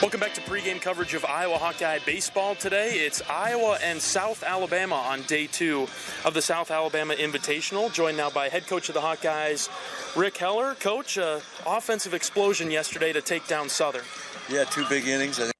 Welcome back to pregame coverage of Iowa Hawkeye baseball today. It's Iowa and South Alabama on day 2 of the South Alabama Invitational. Joined now by head coach of the Hawkeyes, Rick Heller. Coach, offensive explosion yesterday to take down Southern. Yeah, 2 big innings. I think.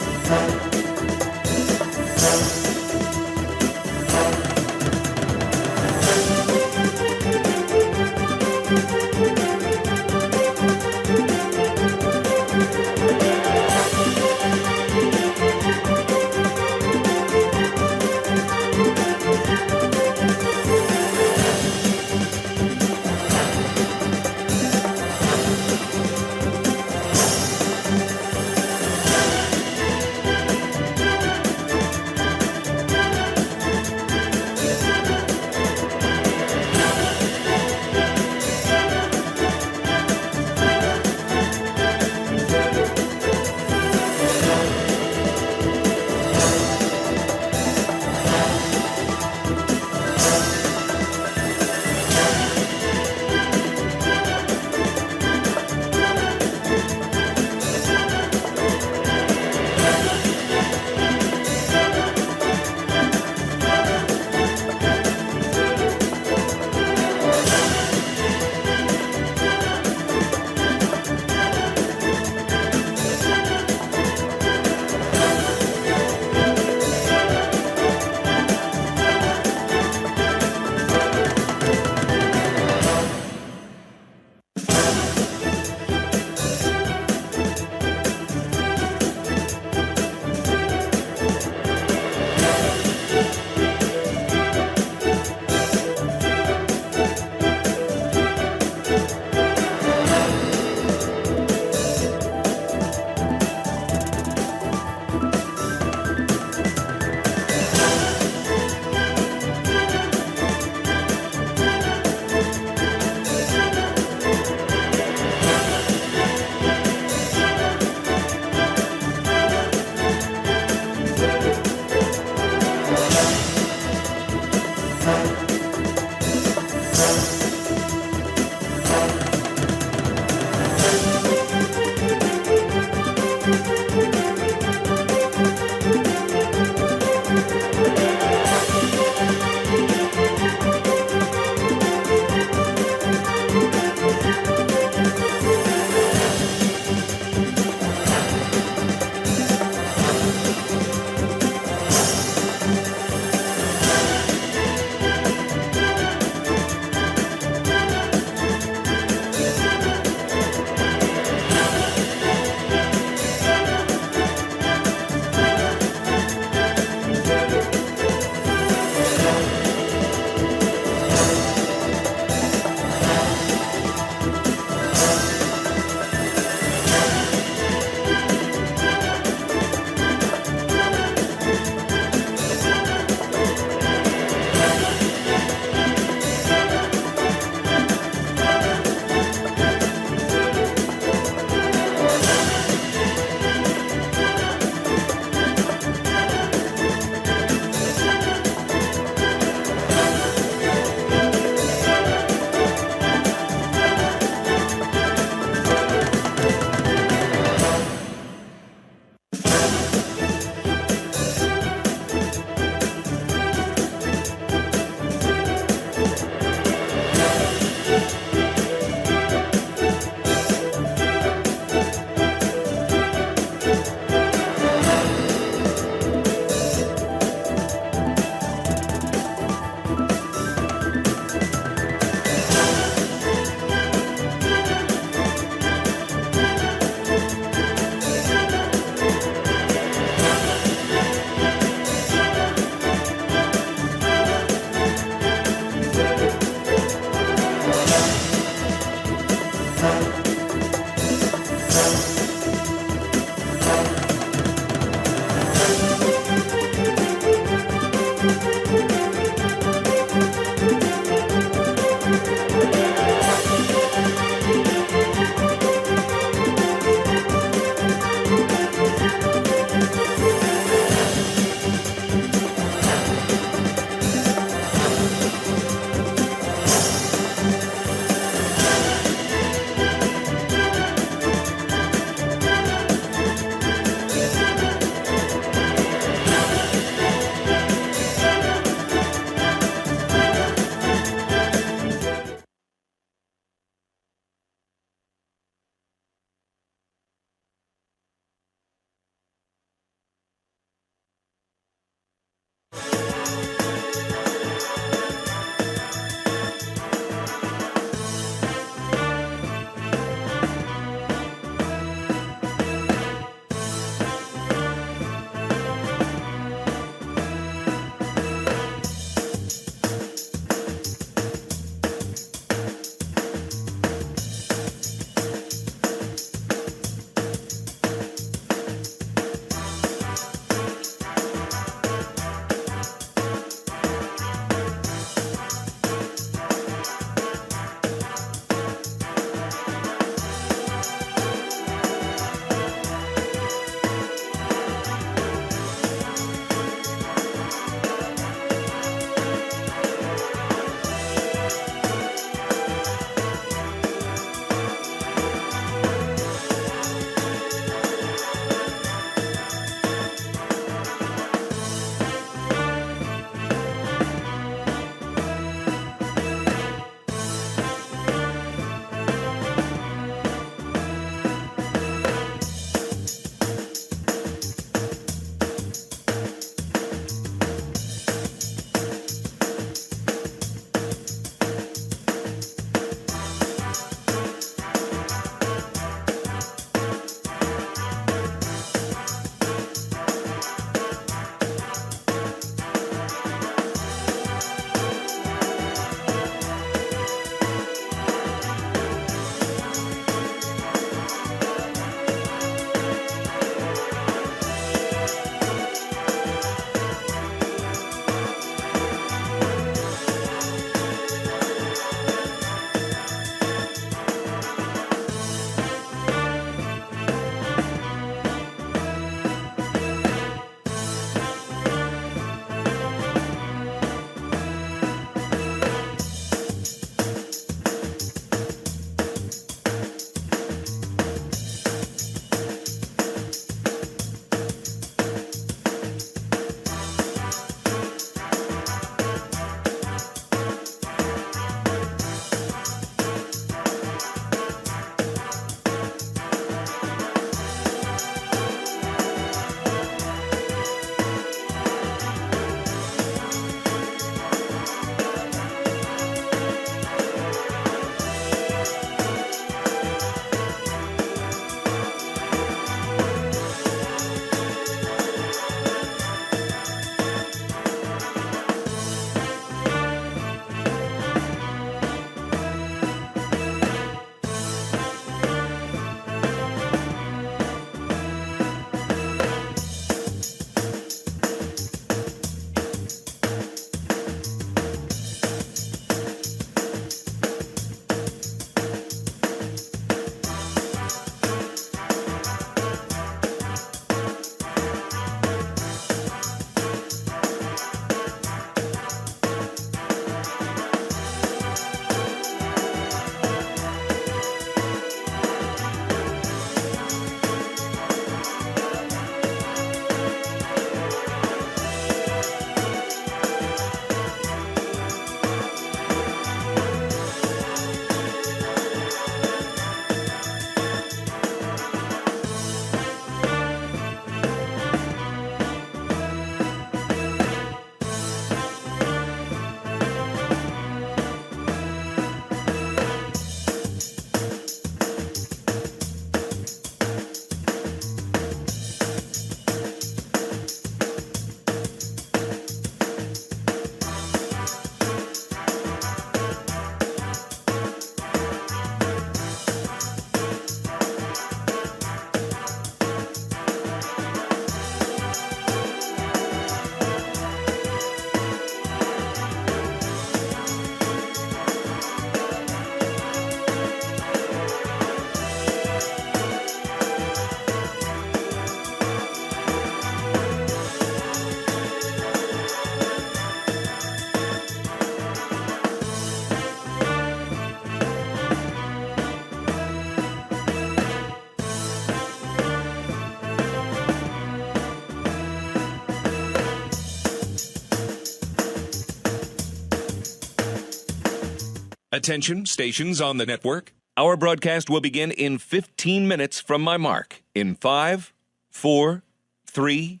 Attention, stations on the network. Our broadcast will begin in 15 minutes from my mark. In 5, 4, 3,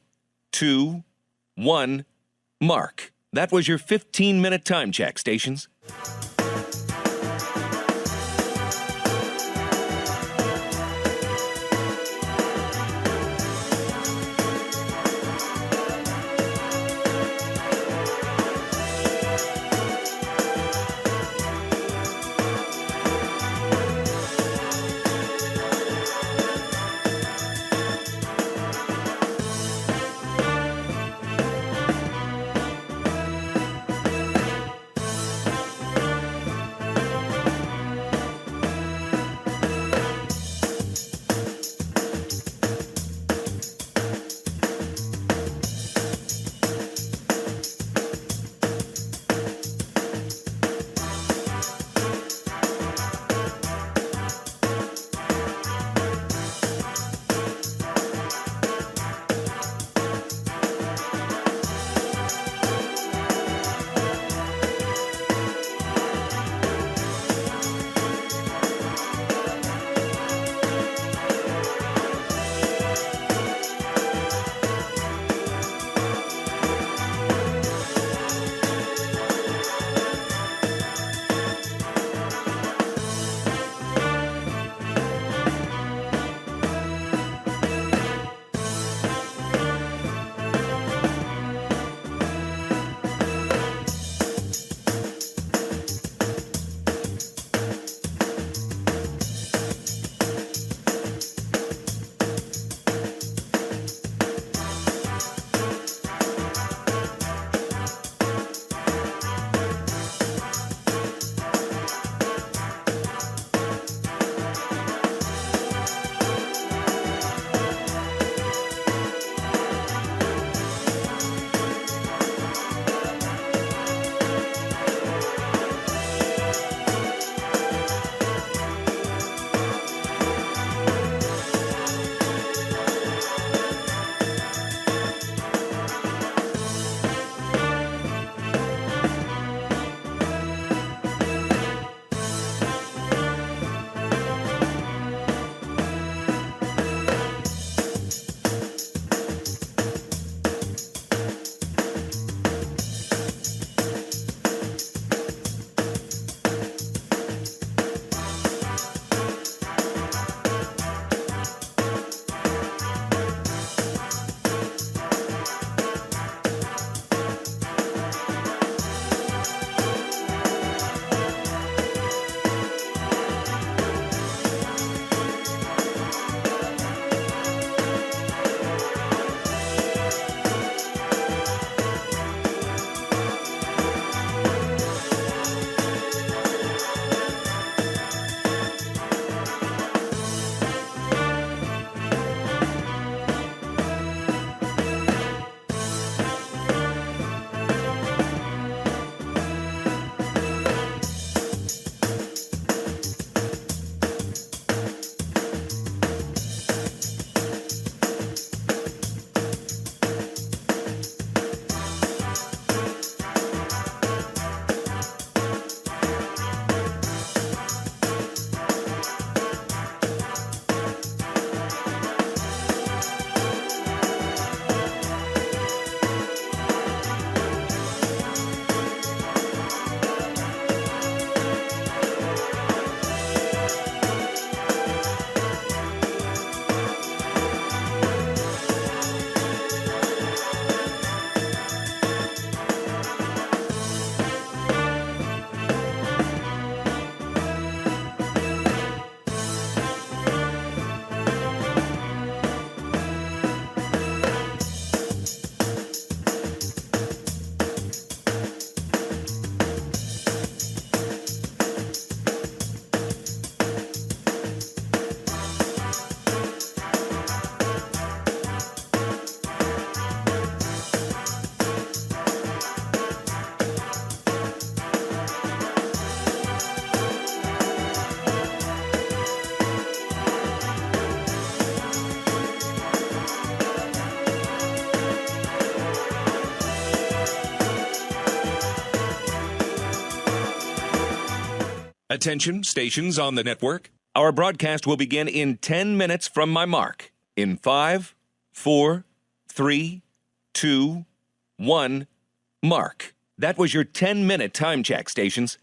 2, 1, mark. That was your 15-minute time check, stations. Attention, stations on the network. Our broadcast will begin in 10 minutes from my mark. In 5, 4, 3, 2, 1, mark. That was your 10-minute time check, stations.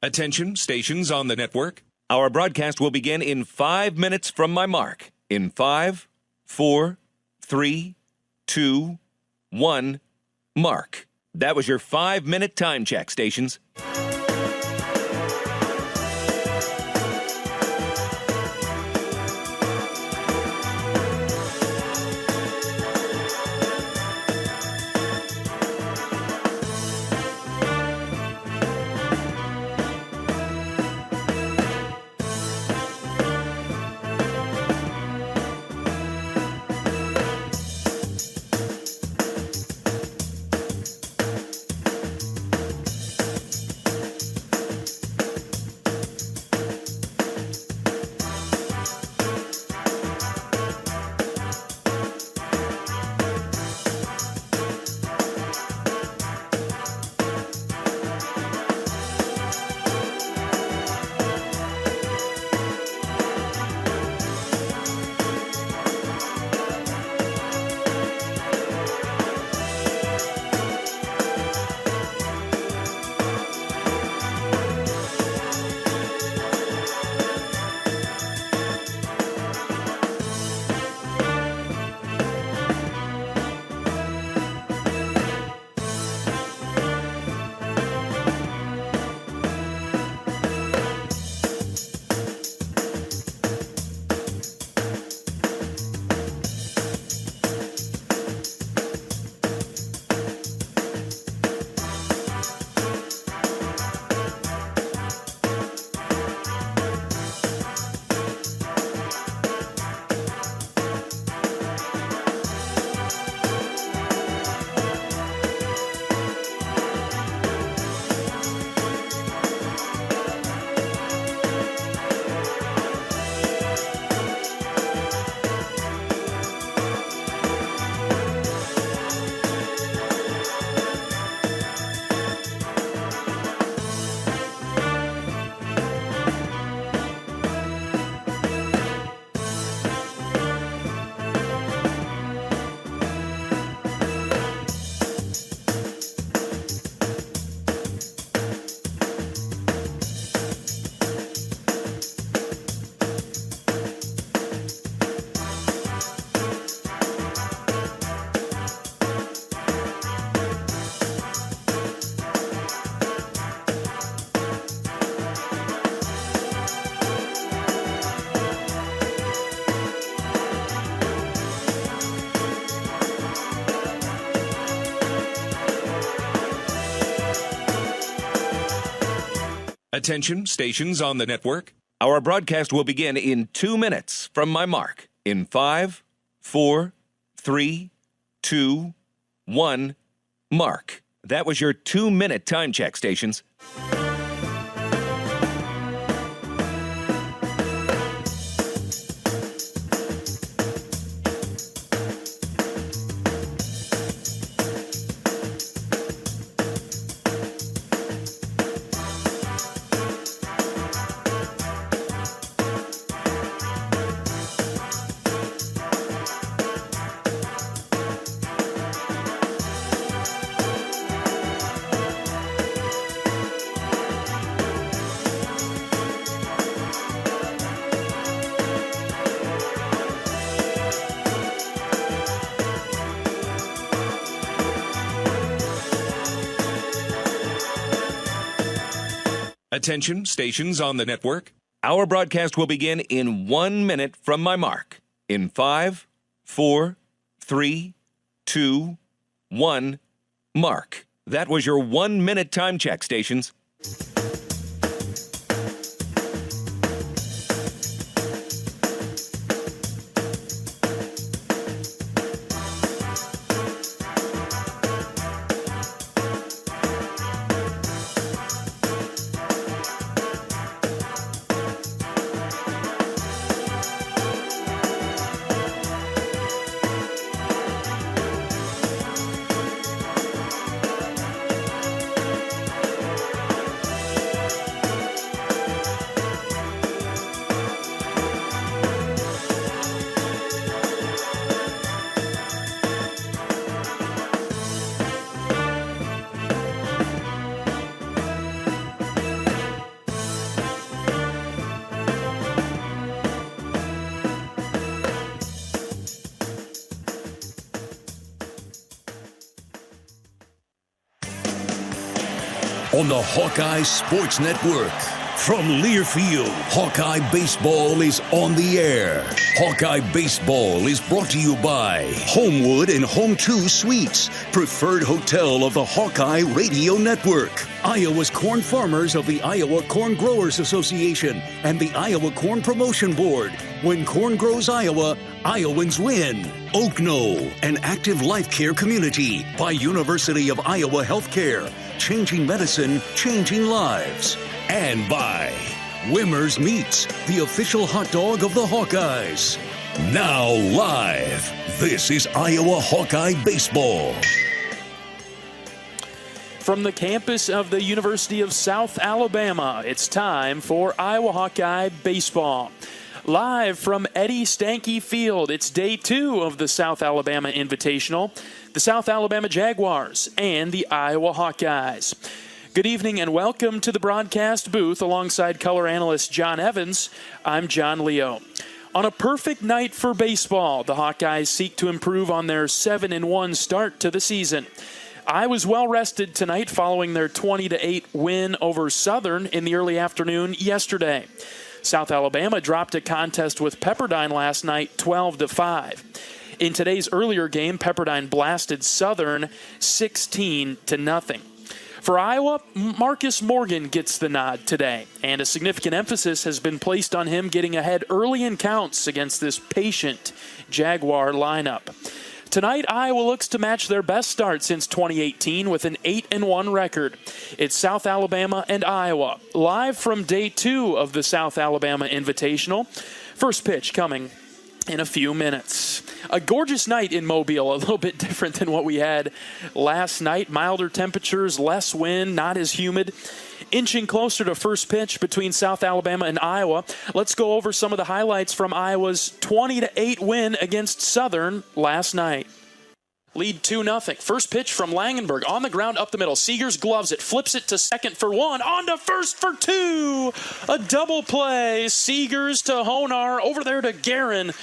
Attention, stations on the network. Our broadcast will begin in 5 minutes from my mark. In 5, 4, 3, 2, 1, mark. That was your 5-minute time check, stations. Attention, stations on the network. Our broadcast will begin in 2 minutes from my mark. In 5, 4, 3, 2, 1, mark. That was your 2-minute time check, stations. Attention, stations on the network. Our broadcast will begin in 1 minute from my mark. In 5, 4, 3, 2, 1, mark. That was your 1-minute time check, stations. on the Hawkeye Sports Network. From Learfield, Hawkeye Baseball is on the air. Hawkeye Baseball is brought to you by Homewood and Home 2 Suites, preferred hotel of the Hawkeye Radio Network. Iowa's corn farmers of the Iowa Corn Growers Association and the Iowa Corn Promotion Board. When corn grows Iowa, Iowans win. Oak Knoll, an active life care community by University of Iowa Healthcare. Changing medicine, changing lives. And by Wimmer's Meats, the official hot dog of the Hawkeyes. Now live, this is Iowa Hawkeye Baseball. From the campus of the University of South Alabama, it's time for Iowa Hawkeye Baseball. Live from Eddie Stanky Field, it's day 2 of the South Alabama Invitational, the South Alabama Jaguars and the Iowa Hawkeyes. Good evening and welcome to the broadcast booth alongside color analyst John Evans. I'm John Leo. On a perfect night for baseball, the Hawkeyes seek to improve on their 7-1 start to the season. I was well rested tonight following their 20-8 win over Southern in the early afternoon yesterday. South Alabama dropped a contest with Pepperdine last night 12-5. In today's earlier game, Pepperdine blasted Southern 16-0. For Iowa, Marcus Morgan gets the nod today, and a significant emphasis has been placed on him getting ahead early in counts against this patient Jaguar lineup. Tonight, Iowa looks to match their best start since 2018 with an 8-1 record. It's South Alabama and Iowa, live from day 2 of the South Alabama Invitational. First pitch coming in a few minutes. A gorgeous night in Mobile, a little bit different than what we had last night. Milder temperatures, less wind, not as humid. Inching closer to first pitch between South Alabama and Iowa. Let's go over some of the highlights from Iowa's 20-8 win against Southern last night. Lead 2-0. First pitch from Langenberg on the ground up the middle. Seegers gloves it, flips it to second for 1, on to first for 2. A double play. Seegers to Honar, over there to Guerin.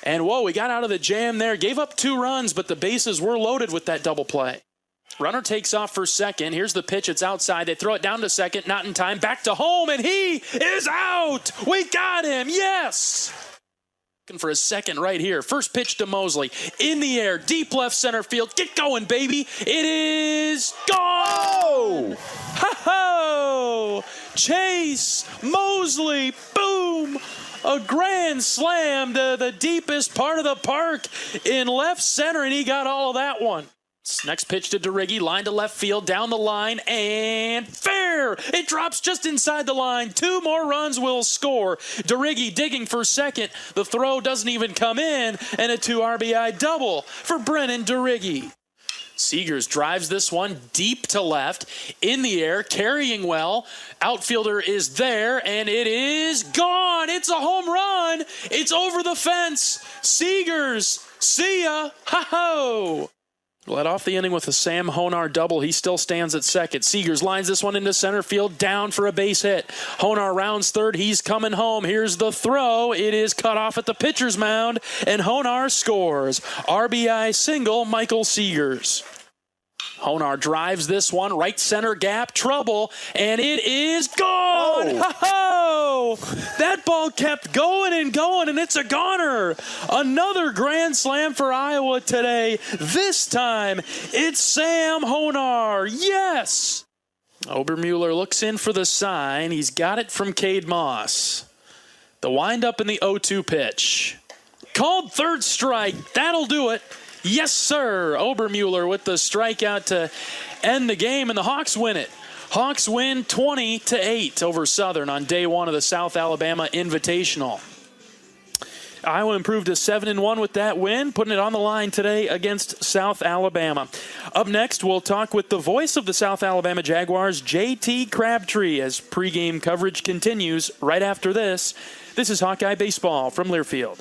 And whoa, we got out of the jam there. Gave up 2 runs, but the bases were loaded with that double play. Runner takes off for second. Here's the pitch. It's outside. They throw it down to second. Not in time. Back to home, and he is out. We got him. Yes. Looking for a second right here. First pitch to Mosley. In the air. Deep left center field. Get going, baby. It is gone. Ho-ho. Chase Mosley. Boom. A grand slam to the deepest part of the park in left center, and he got all of that one. Next pitch to DeRiggi, line to left field, down the line, and fair! It drops just inside the line. 2 more runs will score. DeRiggi digging for second. The throw doesn't even come in, and a 2 RBI double for Brennan DeRiggi. Seegers drives this one deep to left, in the air, carrying well. Outfielder is there, and it is gone. It's a home run. It's over the fence. Seegers, see ya. Ha-ho. Led off the inning with a Sam Honar double. He still stands at second. Seegers lines this one into center field, down for a base hit. Honar rounds third. He's coming home. Here's the throw. It is cut off at the pitcher's mound, and Honar scores. RBI single, Michael Seegers. Honar drives this one, right center gap, trouble, and it is gone! Oh! That ball kept going, and it's a goner! Another grand slam for Iowa today. This time, it's Sam Honar. Yes! Obermueller looks in for the sign. He's got it from Cade Moss. The windup in the 0-2 pitch. Called third strike. That'll do it. Yes, sir. Obermueller with the strikeout to end the game, and the Hawks win it. Hawks win 20-8 over Southern on day 1 of the South Alabama Invitational. Iowa improved to 7-1 with that win, putting it on the line today against South Alabama. Up next, we'll talk with the voice of the South Alabama Jaguars, J.T. Crabtree, as pregame coverage continues right after this. This is Hawkeye Baseball from Learfield.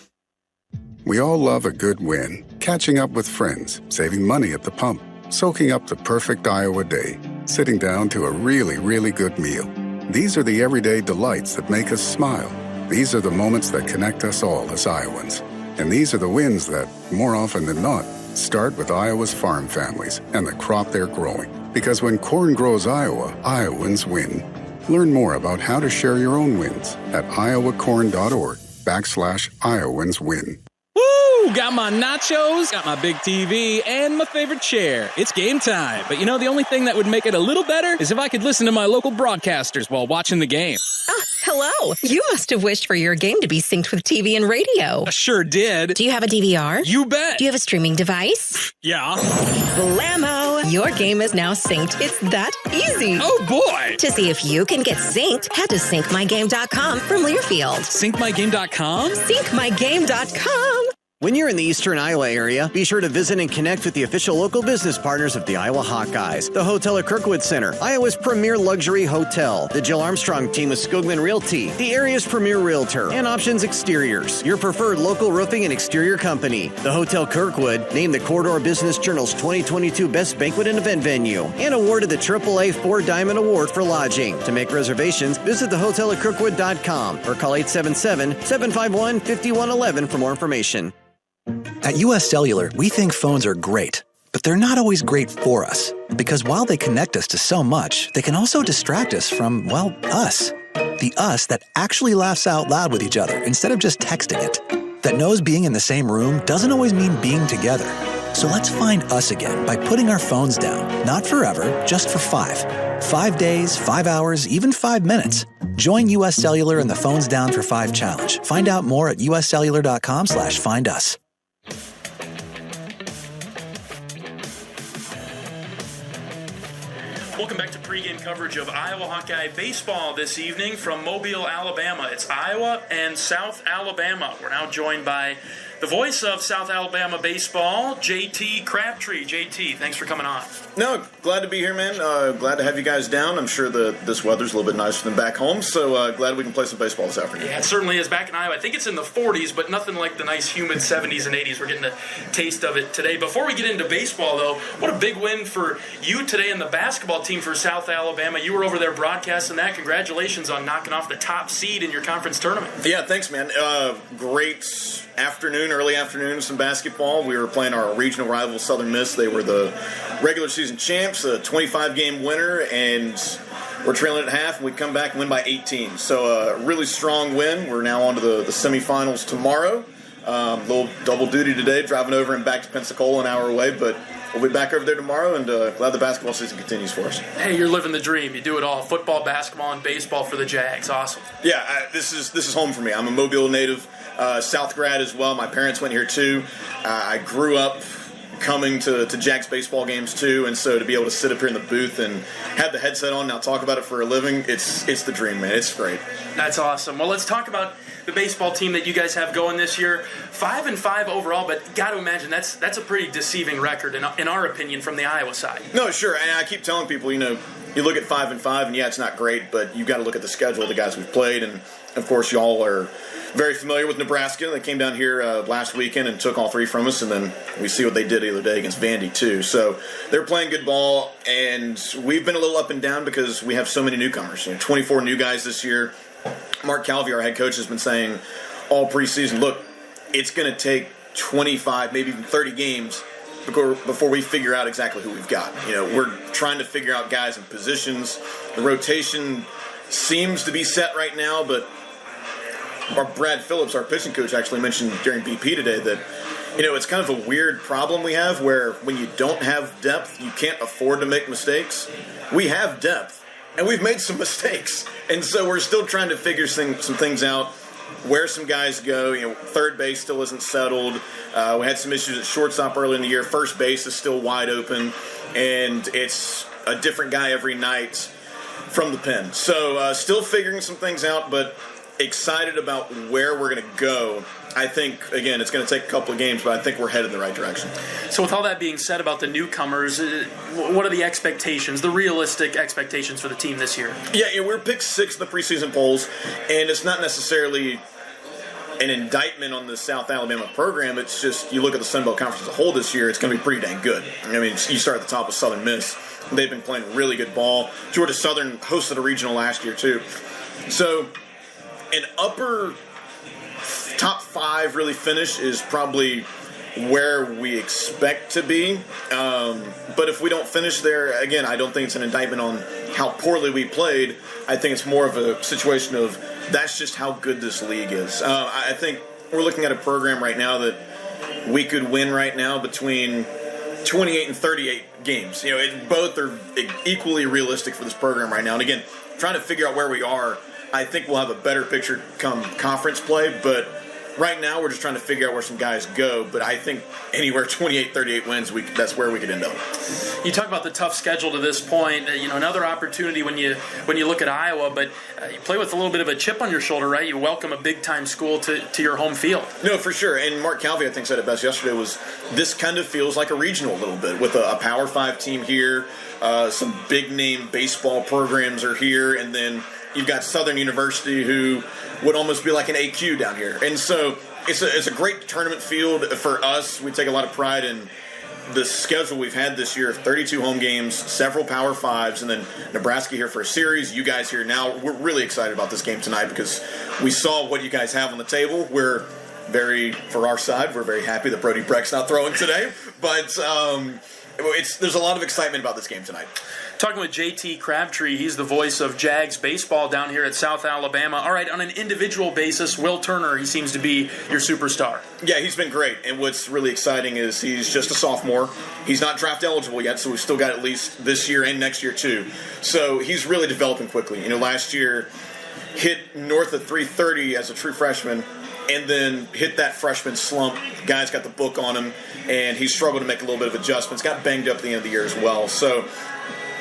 We all love a good win. Catching up with friends, saving money at the pump, soaking up the perfect Iowa day, sitting down to a really, really good meal. These are the everyday delights that make us smile. These are the moments that connect us all as Iowans. And these are the wins that, more often than not, start with Iowa's farm families and the crop they're growing. Because when corn grows Iowa, Iowans win. Learn more about how to share your own wins at iowacorn.org/Iowans win. Woo! Got my nachos, got my big TV, and my favorite chair. It's game time. But the only thing that would make it a little better is if I could listen to my local broadcasters while watching the game. Hello. You must have wished for your game to be synced with TV and radio. I sure did. Do you have a DVR? You bet. Do you have a streaming device? Yeah. Blammo! Your game is now synced. It's that easy. Oh, boy. To see if you can get synced, head to syncmygame.com from Learfield. Syncmygame.com? Syncmygame.com. When you're in the eastern Iowa area, be sure to visit and connect with the official local business partners of the Iowa Hawkeyes. The Hotel at Kirkwood Center, Iowa's premier luxury hotel. The Jill Armstrong team with Skogman Realty, the area's premier realtor. And Options Exteriors, your preferred local roofing and exterior company. The Hotel Kirkwood, named the Corridor Business Journal's 2022 Best Banquet and Event Venue. And awarded the AAA 4 Diamond Award for lodging. To make reservations, visit thehotelatKirkwood.com or call 877-751-5111 for more information. At US Cellular, we think phones are great, but they're not always great for us. Because while they connect us to so much, they can also distract us from, well, us. The us that actually laughs out loud with each other instead of just texting it. That knows being in the same room doesn't always mean being together. So let's find us again by putting our phones down. Not forever, just for 5. 5 days, 5 hours, even 5 minutes. Join US Cellular in the Phones Down for 5 challenge. Find out more at uscellular.com/findus. Welcome back to pregame coverage of Iowa Hawkeye baseball this evening from Mobile, Alabama. It's Iowa and South Alabama. We're now joined by the voice of South Alabama baseball, JT Crabtree. JT, thanks for coming on. No, glad to be here, man. Glad to have you guys down. I'm sure this weather's a little bit nicer than back home, so glad we can play some baseball this afternoon. Yeah, it certainly is. Back in Iowa, I think it's in the 40s, but nothing like the nice humid 70s and 80s. We're getting a taste of it today. Before we get into baseball, though, what a big win for you today and the basketball team for South Alabama. You were over there broadcasting that. Congratulations on knocking off the top seed in your conference tournament. Yeah, thanks, man. Great afternoon, early afternoon, some basketball. We were playing our regional rival, Southern Miss. They were the regular season champs, a 25-game winner, and we're trailing at half, and we come back and win by 18. So a really strong win. We're now on to the semifinals tomorrow. Little double duty today, driving over and back to Pensacola, an hour away, but we'll be back over there tomorrow, and glad the basketball season continues for us. Hey, you're living the dream. You do it all. Football, basketball, and baseball for the Jags. Awesome. Yeah, this is home for me. I'm a Mobile native, South grad as well. My parents went here too. I grew up coming to Jags baseball games too, and so to be able to sit up here in the booth and have the headset on, now talk about it for a living, it's the dream, man. It's great. That's awesome. Well, let's talk about the baseball team that you guys have going this year. 5-5 overall, but got to imagine that's a pretty deceiving record in our opinion from the Iowa side. No, sure, and I keep telling people, you look at 5-5, and yeah, it's not great, but you got to look at the schedule of the guys we've played, and of course, y'all are very familiar with Nebraska. They came down here last weekend and took all 3 from us, and then we see what they did the other day against Vandy too. So they're playing good ball, and we've been a little up and down because we have so many newcomers. 24 new guys this year. Mark Calvey, our head coach, has been saying all preseason, look, it's going to take 25, maybe even 30 games before we figure out exactly who we've got. We're trying to figure out guys in positions. The rotation seems to be set right now, but Brad Phillips, our pitching coach, actually mentioned during BP today that, it's kind of a weird problem we have where when you don't have depth, you can't afford to make mistakes. We have depth, and we've made some mistakes. And so we're still trying to figure some things out, where some guys go. Third base still isn't settled. We had some issues at shortstop early in the year. First base is still wide open, and it's a different guy every night from the pen. So still figuring some things out, but excited about where we're going to go. I think, again, it's going to take a couple of games, but I think we're headed in the right direction. So with all that being said about the newcomers, what are the expectations, the realistic expectations for the team this year? Yeah, we're picked 6th in the preseason polls, and it's not necessarily an indictment on the South Alabama program. It's just, you look at the Sun Belt Conference as a whole this year, it's going to be pretty dang good. I mean, you start at the top with Southern Miss. They've been playing really good ball. Georgia Southern hosted a regional last year, too. So an upper top 5 really finish is probably where we expect to be. But if we don't finish there, again, I don't think it's an indictment on how poorly we played. I think it's more of a situation of that's just how good this league is. I think we're looking at a program right now that we could win right now between 28 and 38 games. Both are equally realistic for this program right now. And again, trying to figure out where we are, I think we'll have a better picture come conference play, but right now we're just trying to figure out where some guys go. But I think anywhere 28, 38 wins, that's where we could end up. You talk about the tough schedule to this point. Another opportunity when you look at Iowa, but you play with a little bit of a chip on your shoulder, right? You welcome a big-time school to your home field. No, for sure. And Mark Calvi, I think, said it best yesterday, was this kind of feels like a regional a little bit with a Power 5 team here. Some big-name baseball programs are here, and then you've got Southern University, who would almost be like an AQ down here. And so it's a great tournament field for us. We take a lot of pride in the schedule we've had this year of 32 home games, several Power 5s, and then Nebraska here for a series. You guys here now. We're really excited about this game tonight because we saw what you guys have on the table. For our side, we're very happy that Brody Breck's not throwing today. But there's a lot of excitement about this game tonight. Talking with JT Crabtree, he's the voice of Jags baseball down here at South Alabama. All right, on an individual basis, Will Turner, he seems to be your superstar. Yeah, he's been great, and what's really exciting is he's just a sophomore. He's not draft eligible yet, so we've still got at least this year and next year too. So he's really developing quickly. Last year hit north of 330 as a true freshman, and then hit that freshman slump. Guys got the book on him, and he struggled to make a little bit of adjustments. Got banged up at the end of the year as well. So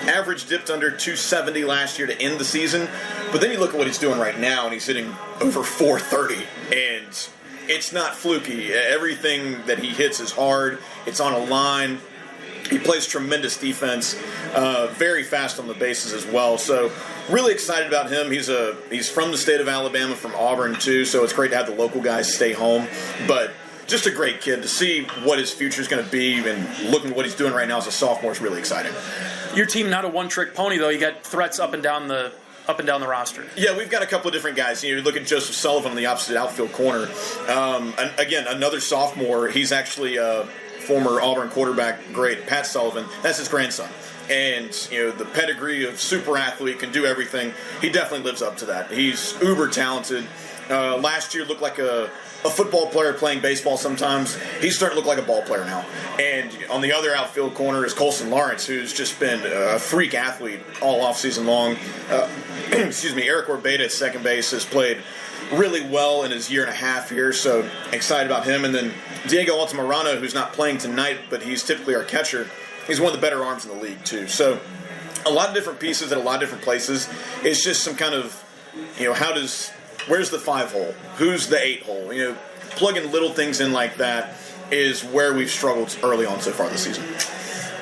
average dipped under 270 last year to end the season. But then you look at what he's doing right now, and he's hitting over 430. And it's not fluky. Everything that he hits is hard. It's on a line. He plays tremendous defense, very fast on the bases as well. So really excited about him. He's from the state of Alabama, from Auburn too, so it's great to have the local guys stay home. But just a great kid. To see what his future is going to be and looking at what he's doing right now as a sophomore is really exciting. Your team not a one-trick pony, though. You got threats up and down the roster. Yeah, we've got a couple of different guys. You look at Joseph Sullivan on the opposite outfield corner. And again, another sophomore. He's actually former Auburn quarterback great Pat Sullivan. That's his grandson. And, the pedigree of super athlete, can do everything. He definitely lives up to that. He's uber talented. Last year looked like a football player playing baseball sometimes. He's starting to look like a ball player now. And on the other outfield corner is Colson Lawrence, who's just been a freak athlete all offseason long. Eric Orbeta at second base has played really well in his year and a half here, so excited about him. And then Diego Altamirano, who's not playing tonight, but he's typically our catcher. He's one of the better arms in the league, too. So a lot of different pieces at a lot of different places. It's just some kind of, where's the 5 hole? Who's the 8 hole? Plugging little things in like that is where we've struggled early on so far this season.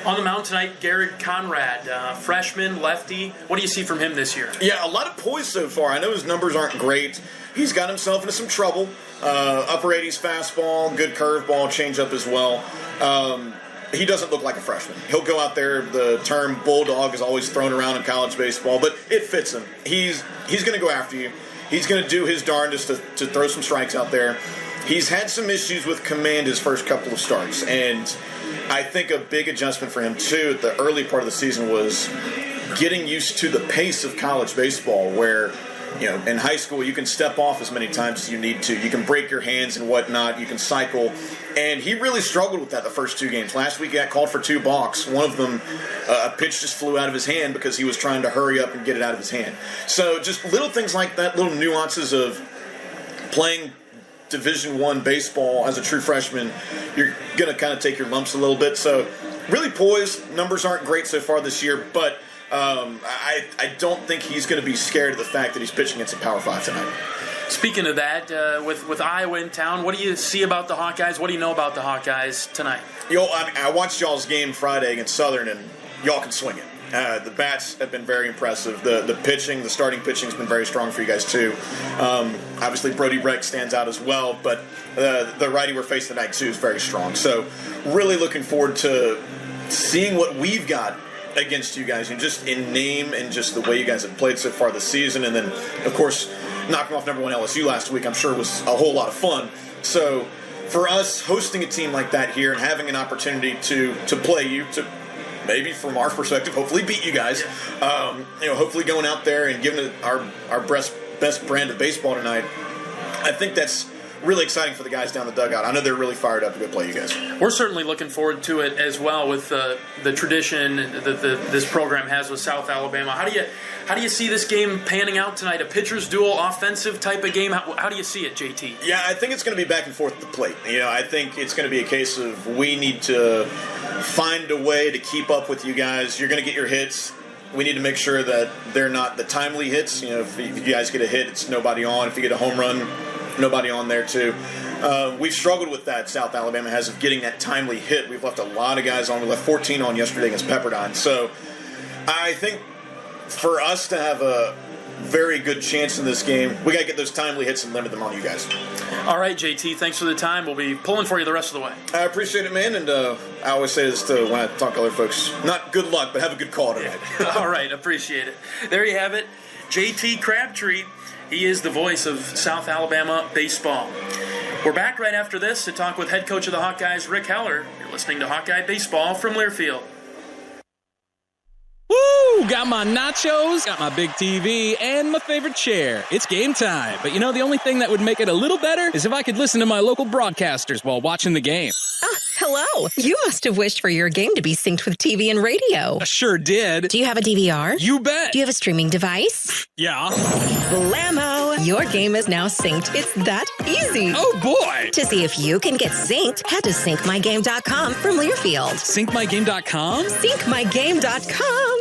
On the mound tonight, Garrett Conrad, freshman, lefty. What do you see from him this year? Yeah, a lot of poise so far. I know his numbers aren't great. He's got himself into some trouble. Upper 80s fastball, good curveball, changeup as well. He doesn't look like a freshman. He'll go out there. The term bulldog is always thrown around in college baseball, but it fits him. He's going to go after you. He's going to do his darndest to throw some strikes out there. He's had some issues with command his first couple of starts, and I think a big adjustment for him, too, at the early part of the season was getting used to the pace of college baseball where, in high school you can step off as many times as you need to. You can break your hands and whatnot. You can cycle. And he really struggled with that the first 2 games. Last week he got called for 2 balks. One of them, a pitch just flew out of his hand because he was trying to hurry up and get it out of his hand. So just little things like that, little nuances of playing Division I baseball as a true freshman, you're going to kind of take your lumps a little bit. So really poised. Numbers aren't great so far this year, but I don't think he's going to be scared of the fact that he's pitching against a Power 5 tonight. Speaking of that, with Iowa in town, what do you see about the Hawkeyes? What do you know about the Hawkeyes tonight? I watched y'all's game Friday against Southern, and y'all can swing it. The bats have been very impressive. The pitching, the starting pitching has been very strong for you guys too. Obviously, Brody Breck stands out as well, but the righty we're facing tonight too is very strong. So really looking forward to seeing what we've got against you guys, and just in name and just the way you guys have played so far this season. And then, of course, knocking off number 1 LSU last week, I'm sure was a whole lot of fun. So for us hosting a team like that here and having an opportunity to play you, to maybe from our perspective, hopefully beat you guys, hopefully going out there and giving it our best brand of baseball tonight, I think that's really exciting for the guys down the dugout. I know they're really fired up to go play you guys. We're certainly looking forward to it as well with the tradition that this program has with South Alabama. How do you see this game panning out tonight? A pitcher's duel, offensive type of game? How do you see it, JT? Yeah, I think it's going to be back and forth at the plate. I think it's going to be a case of we need to find a way to keep up with you guys. You're going to get your hits. We need to make sure that they're not the timely hits. If you guys get a hit, it's nobody on. If you get a home run, nobody on there too. We've struggled with that, South Alabama has, of getting that timely hit. We've left a lot of guys on. We left 14 on yesterday against Pepperdine. So I think for us to have a very good chance in this game, we got to get those timely hits and limit them on you guys. All right, JT, thanks for the time. We'll be pulling for you the rest of the way. I appreciate it, man, and I always say this when I talk to other folks. Not good luck, but have a good call tonight. All right, appreciate it. There you have it, JT Crabtree. He is the voice of South Alabama baseball. We're back right after this to talk with head coach of the Hawkeyes, Rick Heller. You're listening to Hawkeye Baseball from Learfield. Woo! Got my nachos, got my big TV, and my favorite chair. It's game time. But the only thing that would make it a little better is if I could listen to my local broadcasters while watching the game. Hello. You must have wished for your game to be synced with TV and radio. I sure did. Do you have a DVR? You bet. Do you have a streaming device? Yeah. Blammo! Your game is now synced. It's that easy. Oh, boy. To see if you can get synced, head to syncmygame.com from Learfield. Syncmygame.com? Syncmygame.com.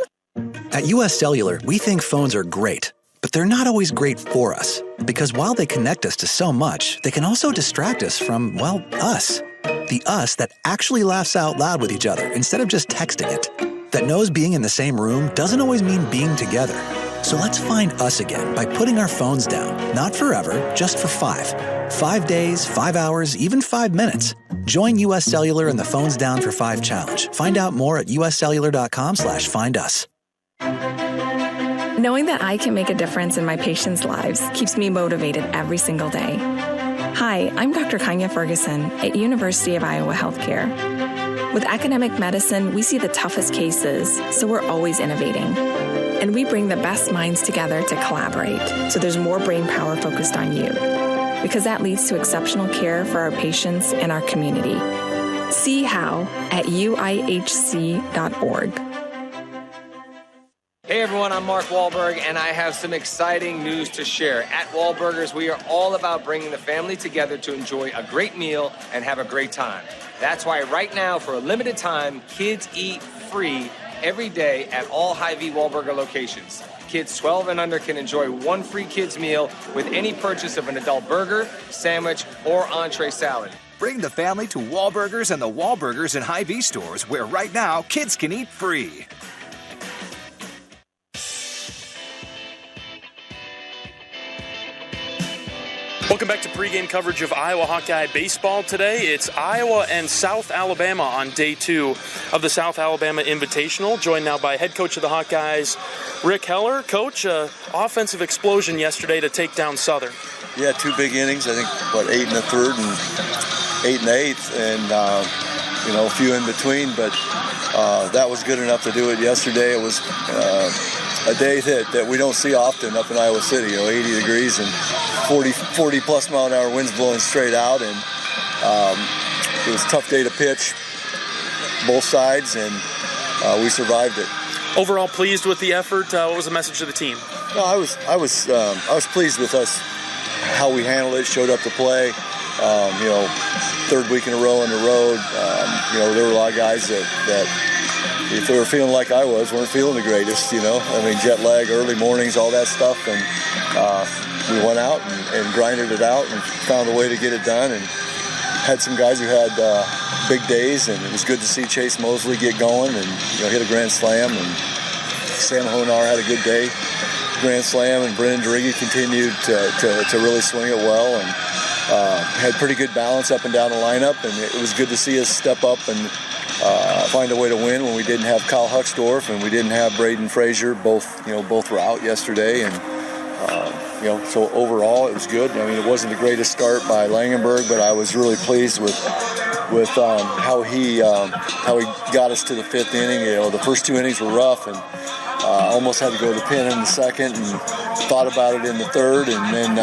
At US Cellular, we think phones are great, but they're not always great for us. Because while they connect us to so much, they can also distract us from, us. The us that actually laughs out loud with each other instead of just texting it. That knows being in the same room doesn't always mean being together. So let's find us again by putting our phones down. Not forever, just for 5. 5 days, 5 hours, even 5 minutes. Join US Cellular in the Phones Down for 5 challenge. Find out more at uscellular.com/findus. Knowing that I can make a difference in my patients' lives keeps me motivated every single day. Hi, I'm Dr. Kanya Ferguson at University of Iowa Healthcare. With academic medicine, we see the toughest cases, so we're always innovating. And we bring the best minds together to collaborate, so there's more brain power focused on you. Because that leads to exceptional care for our patients and our community. See how at uihc.org. Hey everyone, I'm Mark Wahlberg, and I have some exciting news to share. At Wahlburgers, we are all about bringing the family together to enjoy a great meal and have a great time. That's why right now, for a limited time, kids eat free every day at all Hy-Vee Wahlburger locations. Kids 12 and under can enjoy one free kids meal with any purchase of an adult burger, sandwich, or entree salad. Bring the family to Wahlburgers and the Wahlburgers and Hy-Vee stores, where right now, kids can eat free. Welcome back to pregame coverage of Iowa Hawkeye baseball today. It's Iowa and South Alabama on day 2 of the South Alabama Invitational. Joined now by head coach of the Hawkeyes, Rick Heller. Coach, offensive explosion yesterday to take down Southern. Yeah, 2 big innings. I think, 8 in the third and 8 in the 8th, and, a few in between. But that was good enough to do it yesterday. It was a day that we don't see often up in Iowa City, 80 degrees and 40 plus mile an hour winds blowing straight out, and it was a tough day to pitch both sides, and we survived it. Overall pleased with the effort. What was the message to the team? No, I was pleased with us, how we handled it, showed up to play. Third week in a row on the road. There were a lot of guys that if they were feeling like I was, weren't feeling the greatest, jet lag, early mornings, all that stuff. And we went out and grinded it out and found a way to get it done, and had some guys who had big days, and it was good to see Chase Mosley get going and hit a grand slam, and Sam Honar had a good day, grand slam, and Brendan Driggy continued to really swing it well, and had pretty good balance up and down the lineup, and it was good to see us step up and find a way to win when we didn't have Kyle Huxdorf and we didn't have Braden Frazier. Both were out yesterday, and So overall it was good. I mean, it wasn't the greatest start by Langenberg, but I was really pleased with how he got us to the 5th inning. The first 2 innings were rough, and almost had to go to the pen in the 2nd, and thought about it in the 3rd, and then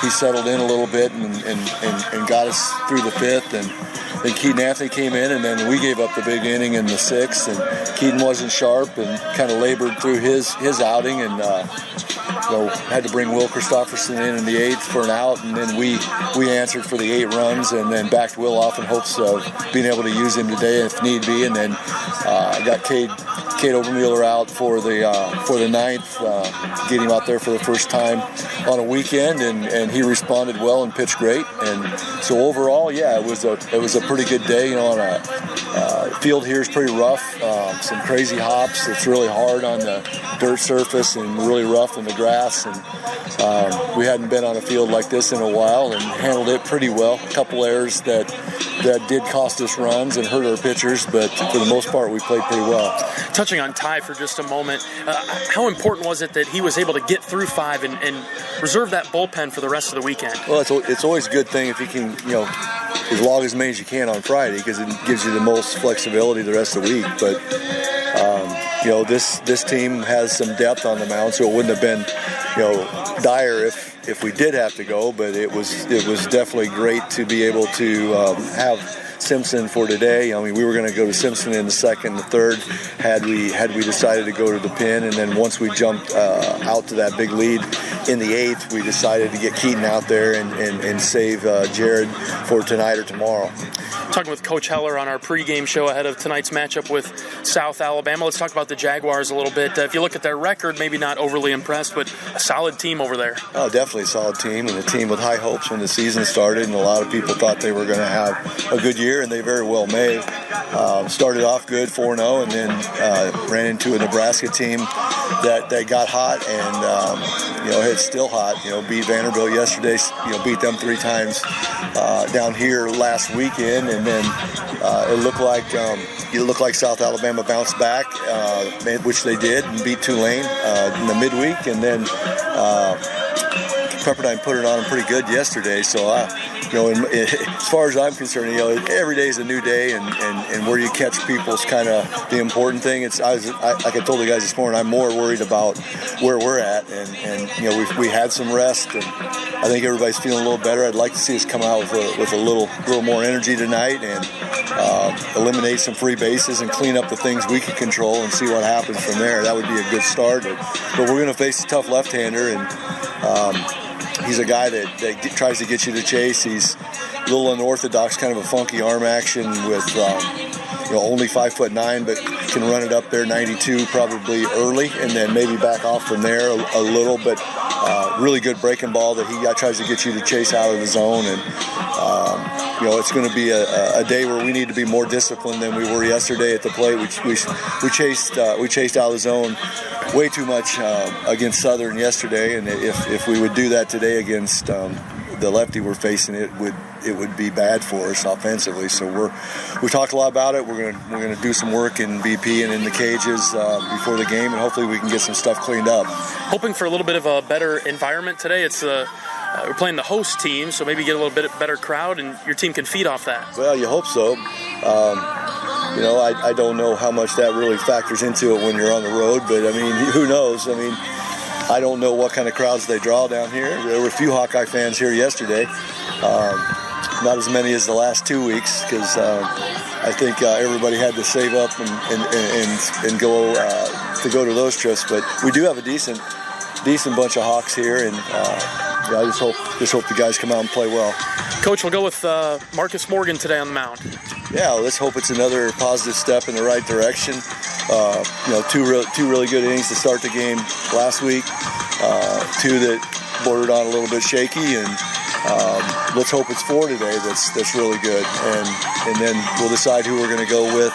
he settled in a little bit and got us through the 5th, and then Keaton Anthony came in, and then we gave up the big inning in the 6th, and Keaton wasn't sharp and kind of labored through his outing, and had to bring Will Christopherson in the 8th for an out, and then we answered for the 8 runs, and then backed Will off in hopes of being able to use him today if need be, and then got Cade Obermueller out for the 9th, get him out there for the first time on a weekend, and he responded well and pitched great. And so overall, yeah, it was a pretty good day. On a field here is pretty rough, some crazy hops. It's really hard on the dirt surface and really rough in the grass. And we hadn't been on a field like this in a while and handled it pretty well. A couple errors that did cost us runs and hurt our pitchers, but for the most part, we played pretty well. Touching on Ty for just a moment, how important was it that he was able to get through 5 and reserve that bullpen for the rest of the weekend? Well, it's always a good thing if you can, as long as many as you can on Friday, because it gives you the most flexibility the rest of the week. But this team has some depth on the mound, so it wouldn't have been dire if we did have to go. But it was definitely great to be able to have Simpson for today. I mean, we were going to go to Simpson in the 2nd and the 3rd had we decided to go to the pen, and then once we jumped out to that big lead in the 8th, we decided to get Keaton out there and save Jared for tonight or tomorrow. Talking with Coach Heller on our pregame show ahead of tonight's matchup with South Alabama. Let's talk about the Jaguars a little bit. If you look at their record, maybe not overly impressed, but a solid team over there. Oh, definitely a solid team, and a team with high hopes when the season started, and a lot of people thought they were going to have a good year, and they very well may. Started off good, 4-0, and then ran into a Nebraska team that got hot, and it's still hot. Beat Vanderbilt yesterday, beat them 3 times down here last weekend, and then it looked like South Alabama bounced back, which they did, and beat Tulane in the midweek, and then Pepperdine put it on them pretty good yesterday. So, as far as I'm concerned, every day is a new day, and where you catch people is kind of the important thing. Like I told the guys this morning, I'm more worried about where we're at, and we had some rest, and I think everybody's feeling a little better. I'd like to see us come out with a little more energy tonight and eliminate some free bases and clean up the things we can control and see what happens from there. That would be a good start. But we're going to face a tough left-hander, and he's a guy that tries to get you to chase. He's a little unorthodox, kind of a funky arm action with only 5'9", but can run it up there 92 probably early, and then maybe back off from there a little. But really good breaking ball that he tries to get you to chase out of the zone. And it's going to be a day where we need to be more disciplined than we were yesterday at the plate. We chased out of the zone way too much against Southern yesterday, and if we would do that today against the lefty we're facing, it would be bad for us offensively. So we talked a lot about it. We're gonna do some work in BP and in the cages before the game, and hopefully we can get some stuff cleaned up. Hoping for a little bit of a better environment today. It's we're playing the host team, so maybe get a little bit better crowd, and your team can feed off that. Well, you hope so. I don't know how much that really factors into it when you're on the road, but I mean, who knows? I mean, I don't know what kind of crowds they draw down here. There were a few Hawkeye fans here yesterday. Not as many as the last 2 weeks, because I think everybody had to save up and go to go to those trips. But we do have a decent bunch of Hawks here, and I just hope the guys come out and play well. Coach, we'll go with Marcus Morgan today on the mound. Yeah, let's hope it's another positive step in the right direction. Two really good innings to start the game last week. 2 that bordered on a little bit shaky, and let's hope it's 4 today that's really good. And then we'll decide who we're going to go with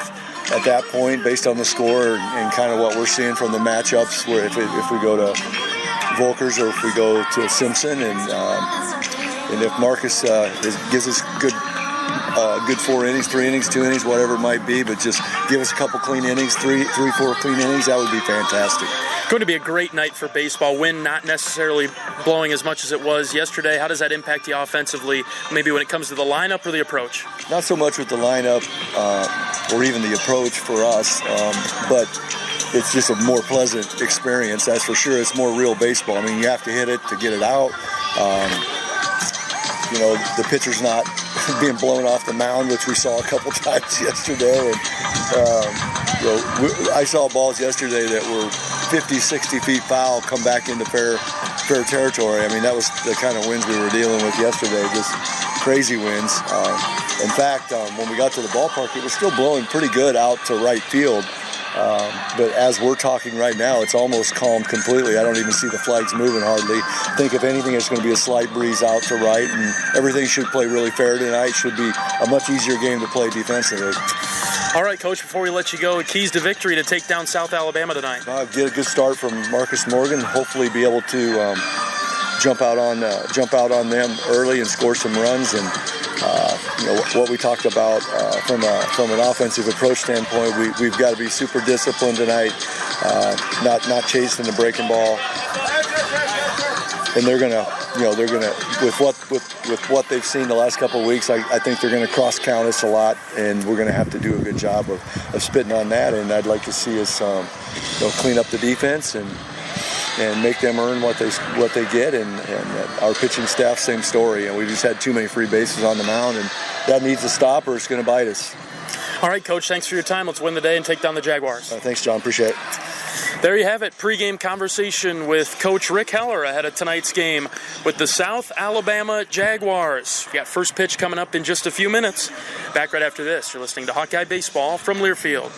at that point based on the score and kind of what we're seeing from the matchups. Where if we go to Volkers or if we go to Simpson, and if Marcus gives us good 4 innings, 3 innings, 2 innings, whatever it might be, but just give us a couple clean innings, 3, 4 clean innings. That would be fantastic. Going to be a great night for baseball. Wind not necessarily blowing as much as it was yesterday. How does that impact you offensively, maybe when it comes to the lineup or the approach? Not so much with the lineup or even the approach for us, but it's just a more pleasant experience, that's for sure. It's more real baseball. I mean, you have to hit it to get it out. The pitcher's not being blown off the mound, which we saw a couple times yesterday. And, I saw balls yesterday that were 50, 60 feet foul come back into fair territory. I mean, that was the kind of winds we were dealing with yesterday, just crazy winds. In fact, when we got to the ballpark, it was still blowing pretty good out to right field. But as we're talking right now, it's almost calmed completely. I don't even see the flags moving hardly. I think if anything, it's going to be a slight breeze out to right, and everything should play really fair tonight. Should be a much easier game to play defensively. All right, Coach, before we let you go, keys to victory to take down South Alabama tonight. Get a good start from Marcus Morgan. Hopefully be able to jump out on them early and score some runs. And what we talked about from an offensive approach standpoint, we've got to be super disciplined tonight, not chasing the breaking ball. And they're gonna with what they've seen the last couple of weeks, I think they're gonna cross count us a lot, and we're gonna have to do a good job of spitting on that. And I'd like to see us clean up the defense and make them earn what they get, and our pitching staff, same story. And we just had too many free bases on the mound, and that needs to stop or it's going to bite us. All right, Coach, thanks for your time. Let's win the day and take down the Jaguars. Thanks, John. Appreciate it. There you have it, pregame conversation with Coach Rick Heller ahead of tonight's game with the South Alabama Jaguars. We got first pitch coming up in just a few minutes. Back right after this. You're listening to Hawkeye Baseball from Learfield.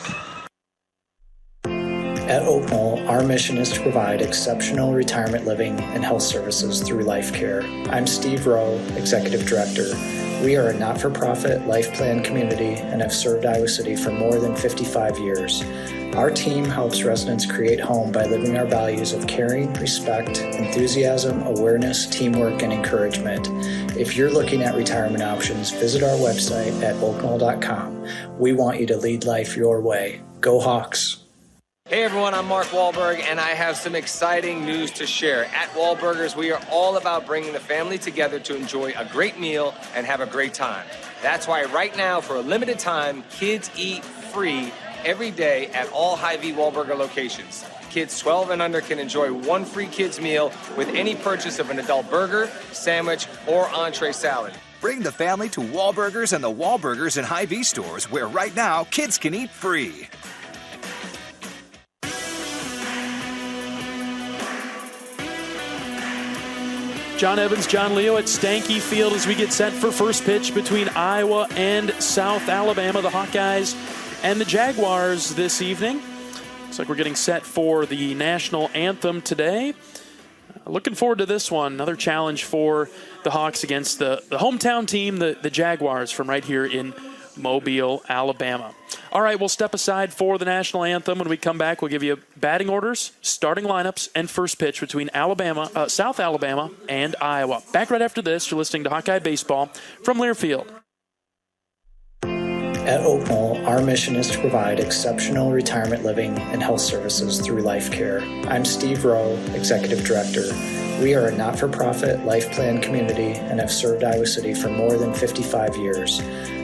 At Oak Knoll, our mission is to provide exceptional retirement living and health services through life care. I'm Steve Rowe, Executive Director. We are a not-for-profit life plan community and have served Iowa City for more than 55 years. Our team helps residents create home by living our values of caring, respect, enthusiasm, awareness, teamwork, and encouragement. If you're looking at retirement options, visit our website at oakknoll.com. We want you to lead life your way. Go Hawks! Hey everyone, I'm Mark Wahlberg, and I have some exciting news to share. At Wahlburgers, we are all about bringing the family together to enjoy a great meal and have a great time. That's why right now, for a limited time, kids eat free every day at all Hy-Vee Wahlburger locations. Kids 12 and under can enjoy one free kids meal with any purchase of an adult burger, sandwich, or entree salad. Bring the family to Wahlburgers and the Wahlburgers and Hy-Vee stores, where right now, kids can eat free. John Evans, John Leo at Stanky Field as we get set for first pitch between Iowa and South Alabama, the Hawkeyes and the Jaguars this evening. Looks like we're getting set for the national anthem today. Looking forward to this one. Another challenge for the Hawks against the hometown team, the Jaguars, from right here in Mobile, Alabama. All right, we'll step aside for the national anthem. When we come back, we'll give you batting orders, starting lineups, and first pitch between South Alabama and Iowa. Back right after this. You're listening to Hawkeye Baseball from Learfield. At Oak Knoll, our mission is to provide exceptional retirement living and health services through life care. I'm Steve Rowe, Executive Director. We are a not-for-profit life plan community and have served Iowa City for more than 55 years.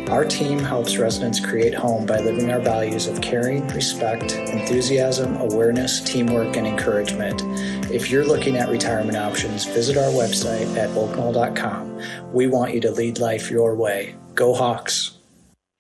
Our team helps residents create home by living our values of caring, respect, enthusiasm, awareness, teamwork, and encouragement. If you're looking at retirement options, visit our website at oakknoll.com. We want you to lead life your way. Go Hawks!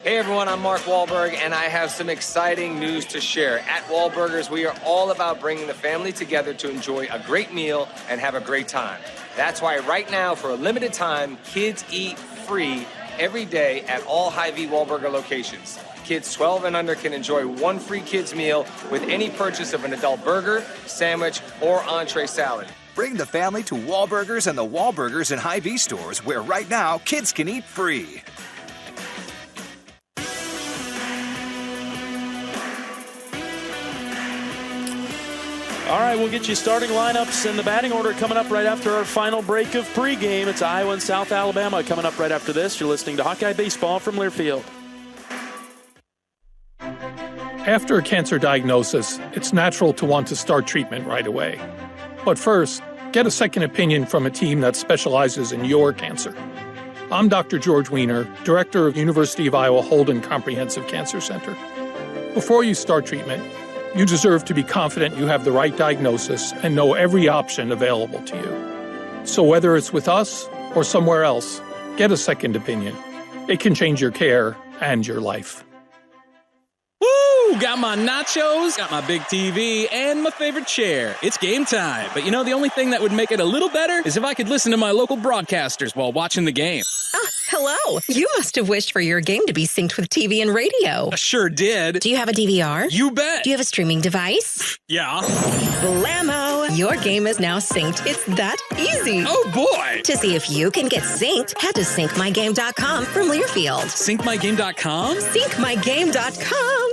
Hey everyone, I'm Mark Wahlberg, and I have some exciting news to share. At Wahlburgers, we are all about bringing the family together to enjoy a great meal and have a great time. That's why right now, for a limited time, kids eat free every day at all Hy-Vee Wahlburger locations. Kids 12 and under can enjoy one free kids meal with any purchase of an adult burger, sandwich, or entree salad. Bring the family to Wahlburgers and the Wahlburgers and Hy-Vee stores, where right now, kids can eat free. All right, we'll get you starting lineups and the batting order coming up right after our final break of pregame. It's Iowa and South Alabama coming up right after this. You're listening to Hawkeye Baseball from Learfield. After a cancer diagnosis, it's natural to want to start treatment right away. But first, get a second opinion from a team that specializes in your cancer. I'm Dr. George Weiner, Director of University of Iowa Holden Comprehensive Cancer Center. Before you start treatment, you deserve to be confident you have the right diagnosis and know every option available to you. So whether it's with us or somewhere else, get a second opinion. It can change your care and your life. Woo! Got my nachos, got my big TV, and my favorite chair. It's game time. But you know, the only thing that would make it a little better is if I could listen to my local broadcasters while watching the game. Hello. You must have wished for your game to be synced with TV and radio. I sure did. Do you have a DVR? You bet. Do you have a streaming device? Yeah. Blammo! Your game is now synced. It's that easy. Oh, boy. To see if you can get synced, head to syncmygame.com from Learfield. Syncmygame.com? Syncmygame.com.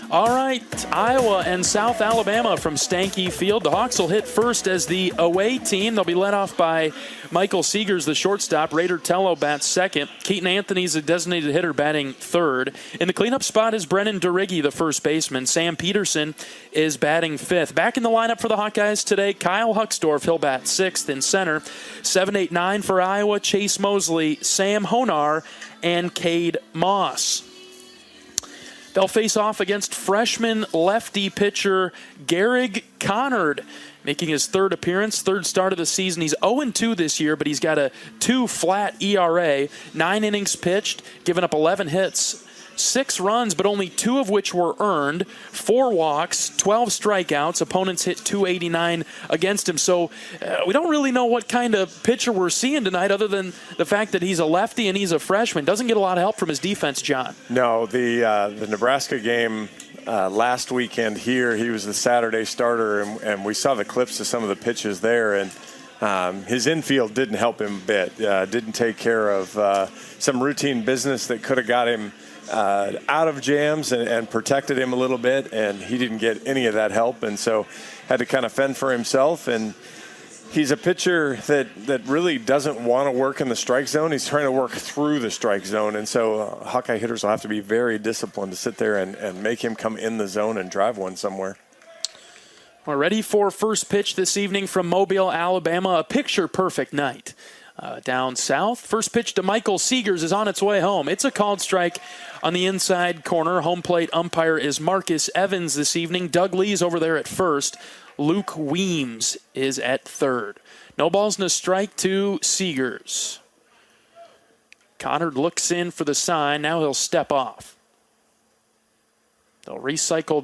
All right, Iowa and South Alabama from Stanky Field. The Hawks will hit first as the away team. They'll be led off by Michael Seegers, the shortstop. Raider Tello bats second. Keaton Anthony's a designated hitter, batting third. In the cleanup spot is Brennan Duriggi, the first baseman. Sam Peterson is batting fifth. Back in the lineup for the Hawkeyes today, Kyle Huxdorf. He'll bat sixth in center. 7, 8, 9 for Iowa, Chase Mosley, Sam Honar, and Cade Moss. They'll face off against freshman lefty pitcher Garrig Conard, making his third appearance, third start of the season. He's 0-2 this year, but he's got a 2 flat ERA, 9 innings pitched, given up 11 hits, 6 runs, but only 2 of which were earned, 4 walks, 12 strikeouts. Opponents hit .289 against him. So we don't really know what kind of pitcher we're seeing tonight other than the fact that he's a lefty and he's a freshman. Doesn't get a lot of help from his defense, John. No, the Nebraska game last weekend here, he was the Saturday starter, and we saw the clips of some of the pitches there, and his infield didn't help him a bit. Didn't take care of some routine business that could have got him out of jams and protected him a little bit, and he didn't get any of that help, and so had to kind of fend for himself. And he's a pitcher that really doesn't want to work in the strike zone. He's trying to work through the strike zone, and so Hawkeye hitters will have to be very disciplined to sit there and make him come in the zone and drive one somewhere. We're ready for first pitch this evening from Mobile, Alabama. A picture-perfect night. Down south. First pitch to Michael Seegers is on its way home. It's a called strike on the inside corner. Home plate umpire is Marcus Evans this evening. Doug Lee's over there at first. Luke Weems is at third. No balls and a strike to Seegers. Conard looks in for the sign. Now he'll step off. They'll recycle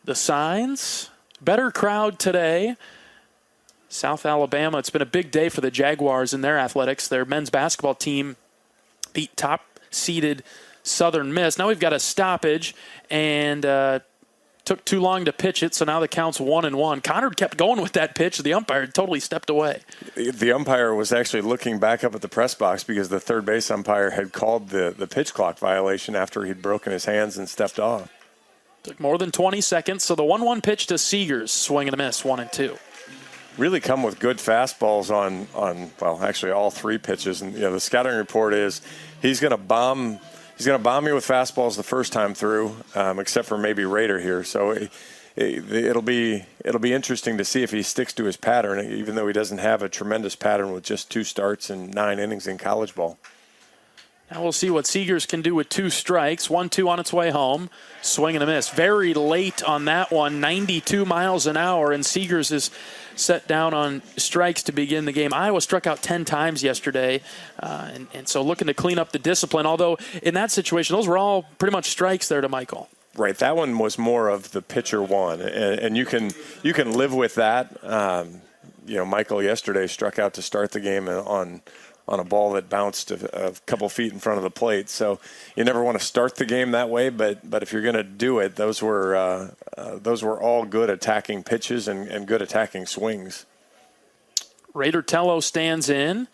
the signs. Better crowd today. South Alabama, it's been a big day for the Jaguars in their athletics. Their men's basketball team beat top-seeded Southern Miss. Now we've got a stoppage, and took too long to pitch it, so now the count's 1-1. Conard kept going with that pitch. The umpire totally stepped away. The umpire was actually looking back up at the press box because the third base umpire had called the pitch clock violation after he'd broken his hands and stepped off. Took more than 20 seconds, so the 1-1 pitch to Seegers, swing and a miss, 1-2. Really come with good fastballs on well, actually all 3 pitches. And the scouting report is he's going to bomb you with fastballs the first time through, except for maybe Raider here. So it'll be interesting to see if he sticks to his pattern, even though he doesn't have a tremendous pattern with just 2 starts and 9 innings in college ball. Now we'll see what Seegers can do with 2 strikes. 1-2 on its way home. Swing and a miss. Very late on that one, 92 miles an hour, and Seegers is set down on strikes to begin the game. Iowa struck out 10 times yesterday, and so looking to clean up the discipline, although in that situation, those were all pretty much strikes there to Michael. Right, that one was more of the pitcher one, and you can live with that. Michael yesterday struck out to start the game on a ball that bounced a couple feet in front of the plate. So you never want to start the game that way, but if you're going to do it, those were all good attacking pitches and good attacking swings. Raider Tello stands in.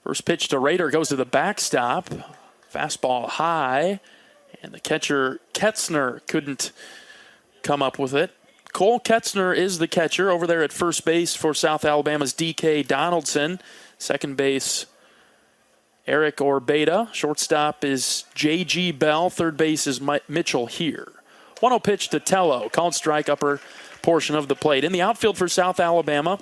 First pitch to Raider goes to the backstop. Fastball high, and the catcher, Ketzner, couldn't come up with it. Cole Ketzner is the catcher over there at first base for South Alabama's D.K. Donaldson. Second base, Eric Orbeta. Shortstop is J.G. Bell. Third base is Mitchell here. 1-0 pitch to Tello. Called strike, upper portion of the plate. In the outfield for South Alabama,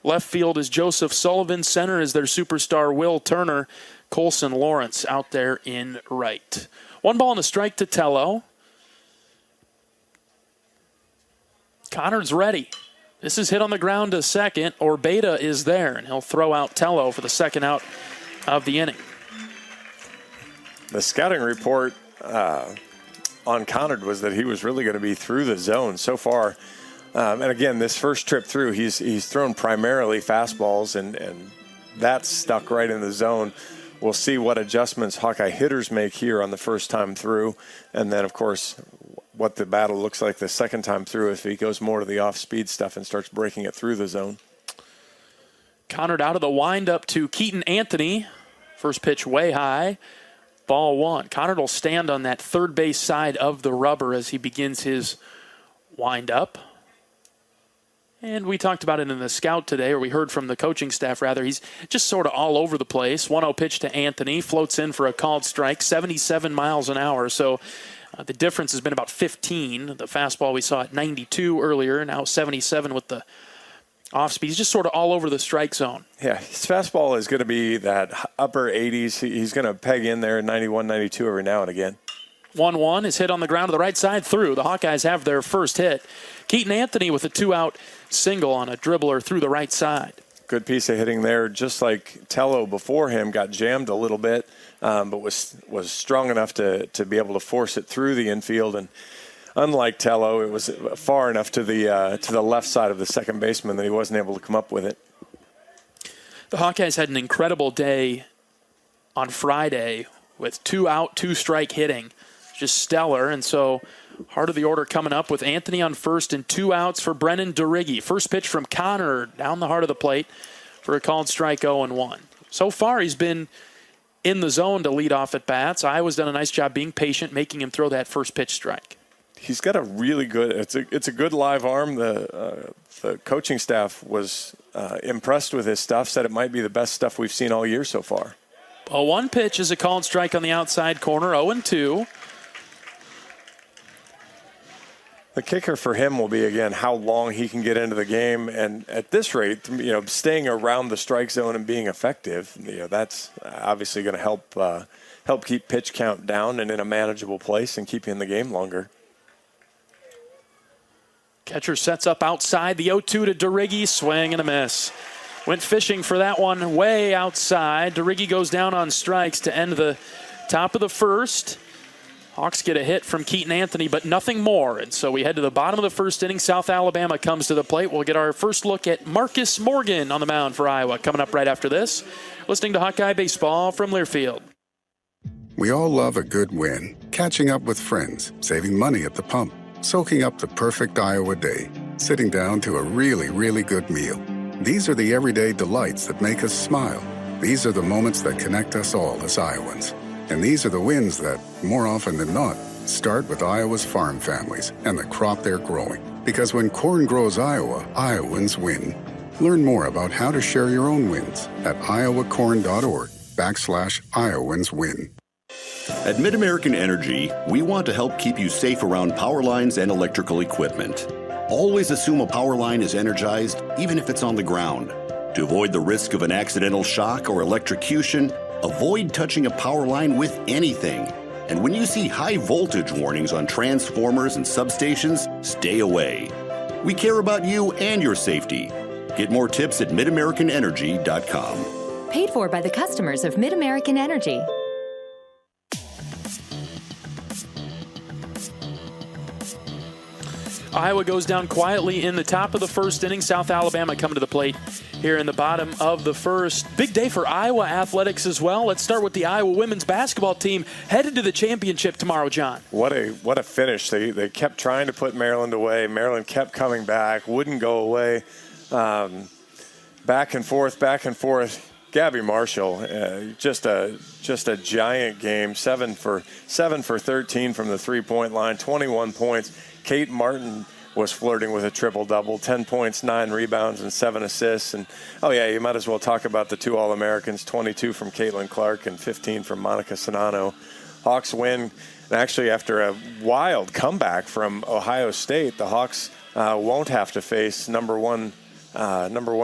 left field is Joseph Sullivan. Center is their superstar Will Turner. Colson Lawrence out there in right. 1 ball and a strike to Tello. Connor's ready. This is hit on the ground to second. Orbeta is there, and he'll throw out Tello for the second out of the inning. The scouting report on Connard was that he was really going to be through the zone so far. And again, this first trip through, he's thrown primarily fastballs, and that's stuck right in the zone. We'll see what adjustments Hawkeye hitters make here on the first time through, and then, of course, what the battle looks like the second time through if he goes more to the off-speed stuff and starts breaking it through the zone. Connard out of the windup to Keaton Anthony. First pitch way high. Ball 1. Connard will stand on that third base side of the rubber as he begins his windup. And we talked about it in the scout today, or we heard from the coaching staff, rather. He's just sort of all over the place. 1-0 pitch to Anthony. Floats in for a called strike, 77 miles an hour. So the difference has been about 15. The fastball we saw at 92 earlier, now 77 with the off-speed. He's just sort of all over the strike zone. Yeah, his fastball is going to be that upper 80s. He's going to peg in there 91, 92 every now and again. 1-1 is hit on the ground to the right side through. The Hawkeyes have their first hit. Keaton Anthony with a 2-out single on a dribbler through the right side. Good piece of hitting there. Just like Tello before him, got jammed a little bit, but was strong enough to be able to force it through the infield. And unlike Tello, it was far enough to the left side of the second baseman that he wasn't able to come up with it. The Hawkeyes had an incredible day on Friday with 2-out, 2-strike hitting. Just stellar. And so heart of the order coming up with Anthony on first and 2 outs for Brennan DeRiggi. First pitch from Connor down the heart of the plate for a called strike 0-1. So far he's been in the zone to lead off at bats. Iowa's done a nice job being patient, making him throw that first pitch strike. He's got a really good, it's a good live arm. The coaching staff was impressed with his stuff, said it might be the best stuff we've seen all year so far. A 1 pitch is a called strike on the outside corner, 0-2. The kicker for him will be, again, how long he can get into the game. And at this rate, staying around the strike zone and being effective, that's obviously going to help keep pitch count down and in a manageable place and keep you in the game longer. Catcher sets up outside, the 0-2 to DeRiggi, swing and a miss. Went fishing for that one way outside. DeRiggi goes down on strikes to end the top of the first. Hawks get a hit from Keaton Anthony, but nothing more. And so we head to the bottom of the first inning. South Alabama comes to the plate. We'll get our first look at Marcus Morgan on the mound for Iowa coming up right after this. Listening to Hawkeye Baseball from Learfield. We all love a good win. Catching up with friends, saving money at the pump, soaking up the perfect Iowa day, sitting down to a really, really good meal. These are the everyday delights that make us smile. These are the moments that connect us all as Iowans. And these are the wins that, more often than not, start with Iowa's farm families and the crop they're growing. Because when corn grows Iowa, Iowans win. Learn more about how to share your own wins at iowacorn.org/IowansWin. At Mid-American Energy, we want to help keep you safe around power lines and electrical equipment. Always assume a power line is energized, even if it's on the ground. To avoid the risk of an accidental shock or electrocution, avoid touching a power line with anything. And when you see high voltage warnings on transformers and substations, stay away. We care about you and your safety. Get more tips at midamericanenergy.com. Paid for by the customers of Mid-American Energy. Iowa goes down quietly in the top of the first inning. South Alabama coming to the plate here in the bottom of the first. Big day for Iowa athletics as well. Let's start with the Iowa women's basketball team headed to the championship tomorrow, John. What a finish. They kept trying to put Maryland away. Maryland kept coming back, wouldn't go away. Back and forth. Gabby Marshall, just a giant game. 7 for 13 from the 3-point line, 21 points. Kate Martin was flirting with a triple-double, 10 points, 9 rebounds, and 7 assists. And, you might as well talk about the 2 All-Americans, 22 from Caitlin Clark and 15 from Monica Sonano. Hawks win. And actually, after a wild comeback from Ohio State, the Hawks won't have to face number one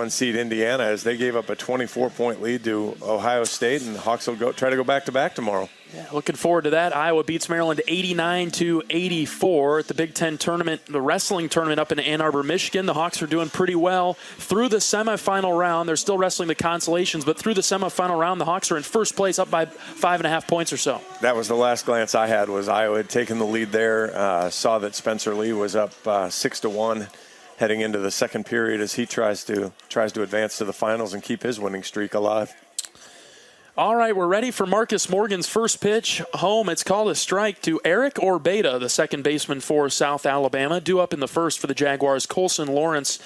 seed Indiana, as they gave up a 24-point lead to Ohio State, and the Hawks will try to go back-to-back tomorrow. Yeah, looking forward to that. Iowa beats Maryland 89-84 at the Big Ten tournament, the wrestling tournament up in Ann Arbor, Michigan. The Hawks are doing pretty well through the semifinal round. They're still wrestling the consolations, but through the semifinal round, the Hawks are in first place, up by 5.5 points or so. That was the last glance I had, was Iowa had taken the lead there. Saw that Spencer Lee was up 6-1 heading into the second period as he tries to advance to the finals and keep his winning streak alive. All right, we're ready for Marcus Morgan's first pitch home. It's called a strike to Eric Orbeta, the second baseman for South Alabama. Due up in the first for the Jaguars, Colson Lawrence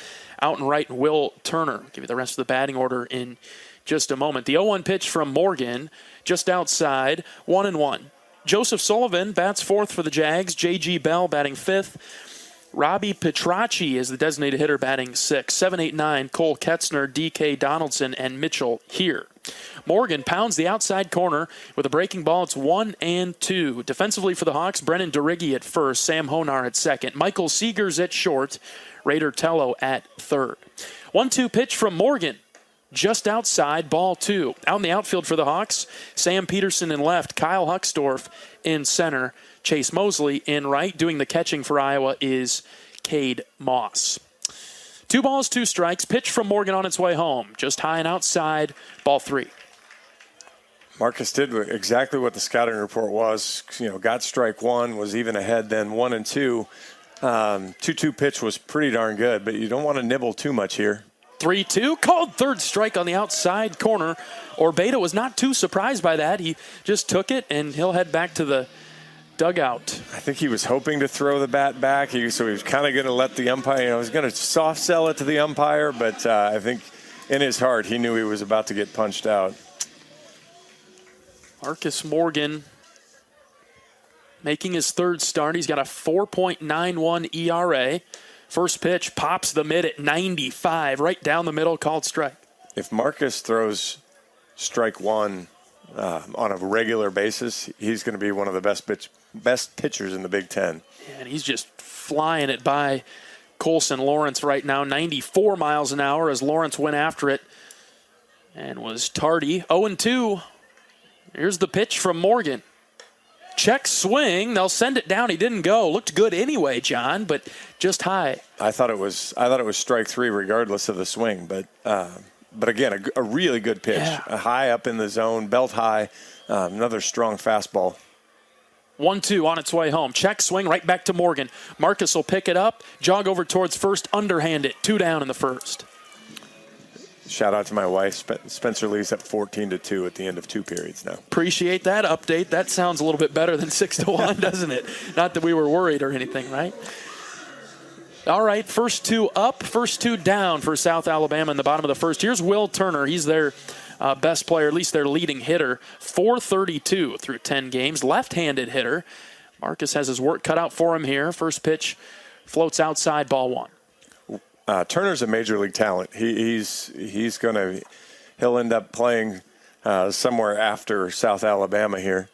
out and right, and Will Turner. Give you the rest of the batting order in just a moment. The 0-1 pitch from Morgan, just outside, 1-1. Joseph Sullivan bats fourth for the Jags. J.G. Bell batting fifth. Robbie Petracci is the designated hitter, batting sixth. 7, 8, 9, Cole Ketzner, D.K. Donaldson, and Mitchell here. Morgan pounds the outside corner with a breaking ball. It's 1-2. Defensively for the Hawks, Brennan Duriggi at first, Sam Honar at second, Michael Seegers at short, Raider Tello at third. 1-2 pitch from Morgan, just outside, ball 2. Out in the outfield for the Hawks, Sam Peterson in left, Kyle Hucksdorf in center, Chase Mosley in right. Doing the catching for Iowa is Cade Moss. 2 balls, 2 strikes. Pitch from Morgan on its way home. Just high and outside, ball 3. Marcus did exactly what the scouting report was. Got strike 1, was even ahead then 1-2. 2-2 pitch was pretty darn good, but you don't want to nibble too much here. 3-2, called third strike on the outside corner. Orbeta was not too surprised by that. He just took it, and he'll head back to the dugout. I think he was hoping to throw the bat back, so he was kind of going to let the umpire, he was going to soft sell it to the umpire, but I think in his heart he knew he was about to get punched out. Marcus Morgan making his third start. He's got a 4.91 ERA. First pitch pops the mid at 95, right down the middle, called strike. If Marcus throws strike 1 on a regular basis, he's going to be one of the best pitchers in the Big Ten. Yeah, and he's just flying it by Colson Lawrence right now, 94 miles an hour as Lawrence went after it and was tardy. 0-2. Here's the pitch from Morgan. Check swing. They'll send it down. He didn't go. Looked good anyway, John, but just high. I thought it was strike 3 regardless of the swing, but again, a really good pitch. Yeah. A high up in the zone, belt high, another strong fastball. 1-2 on its way home. Check swing right back to Morgan. Marcus will pick it up, jog over towards first, underhand it. 2 down in the first. Shout out to my wife. Spencer Lee's at 14-2 at the end of 2 periods now. Appreciate that update. That sounds a little bit better than 6-1, doesn't it? Not that we were worried or anything, right? All right, first 2 up, first 2 down for South Alabama in the bottom of the first. Here's Will Turner. He's their best player, at least their leading hitter. 432 through 10 games. Left-handed hitter. Marcus has his work cut out for him here. First pitch floats outside, ball 1. Turner's a major league talent. He'll end up playing somewhere after South Alabama here.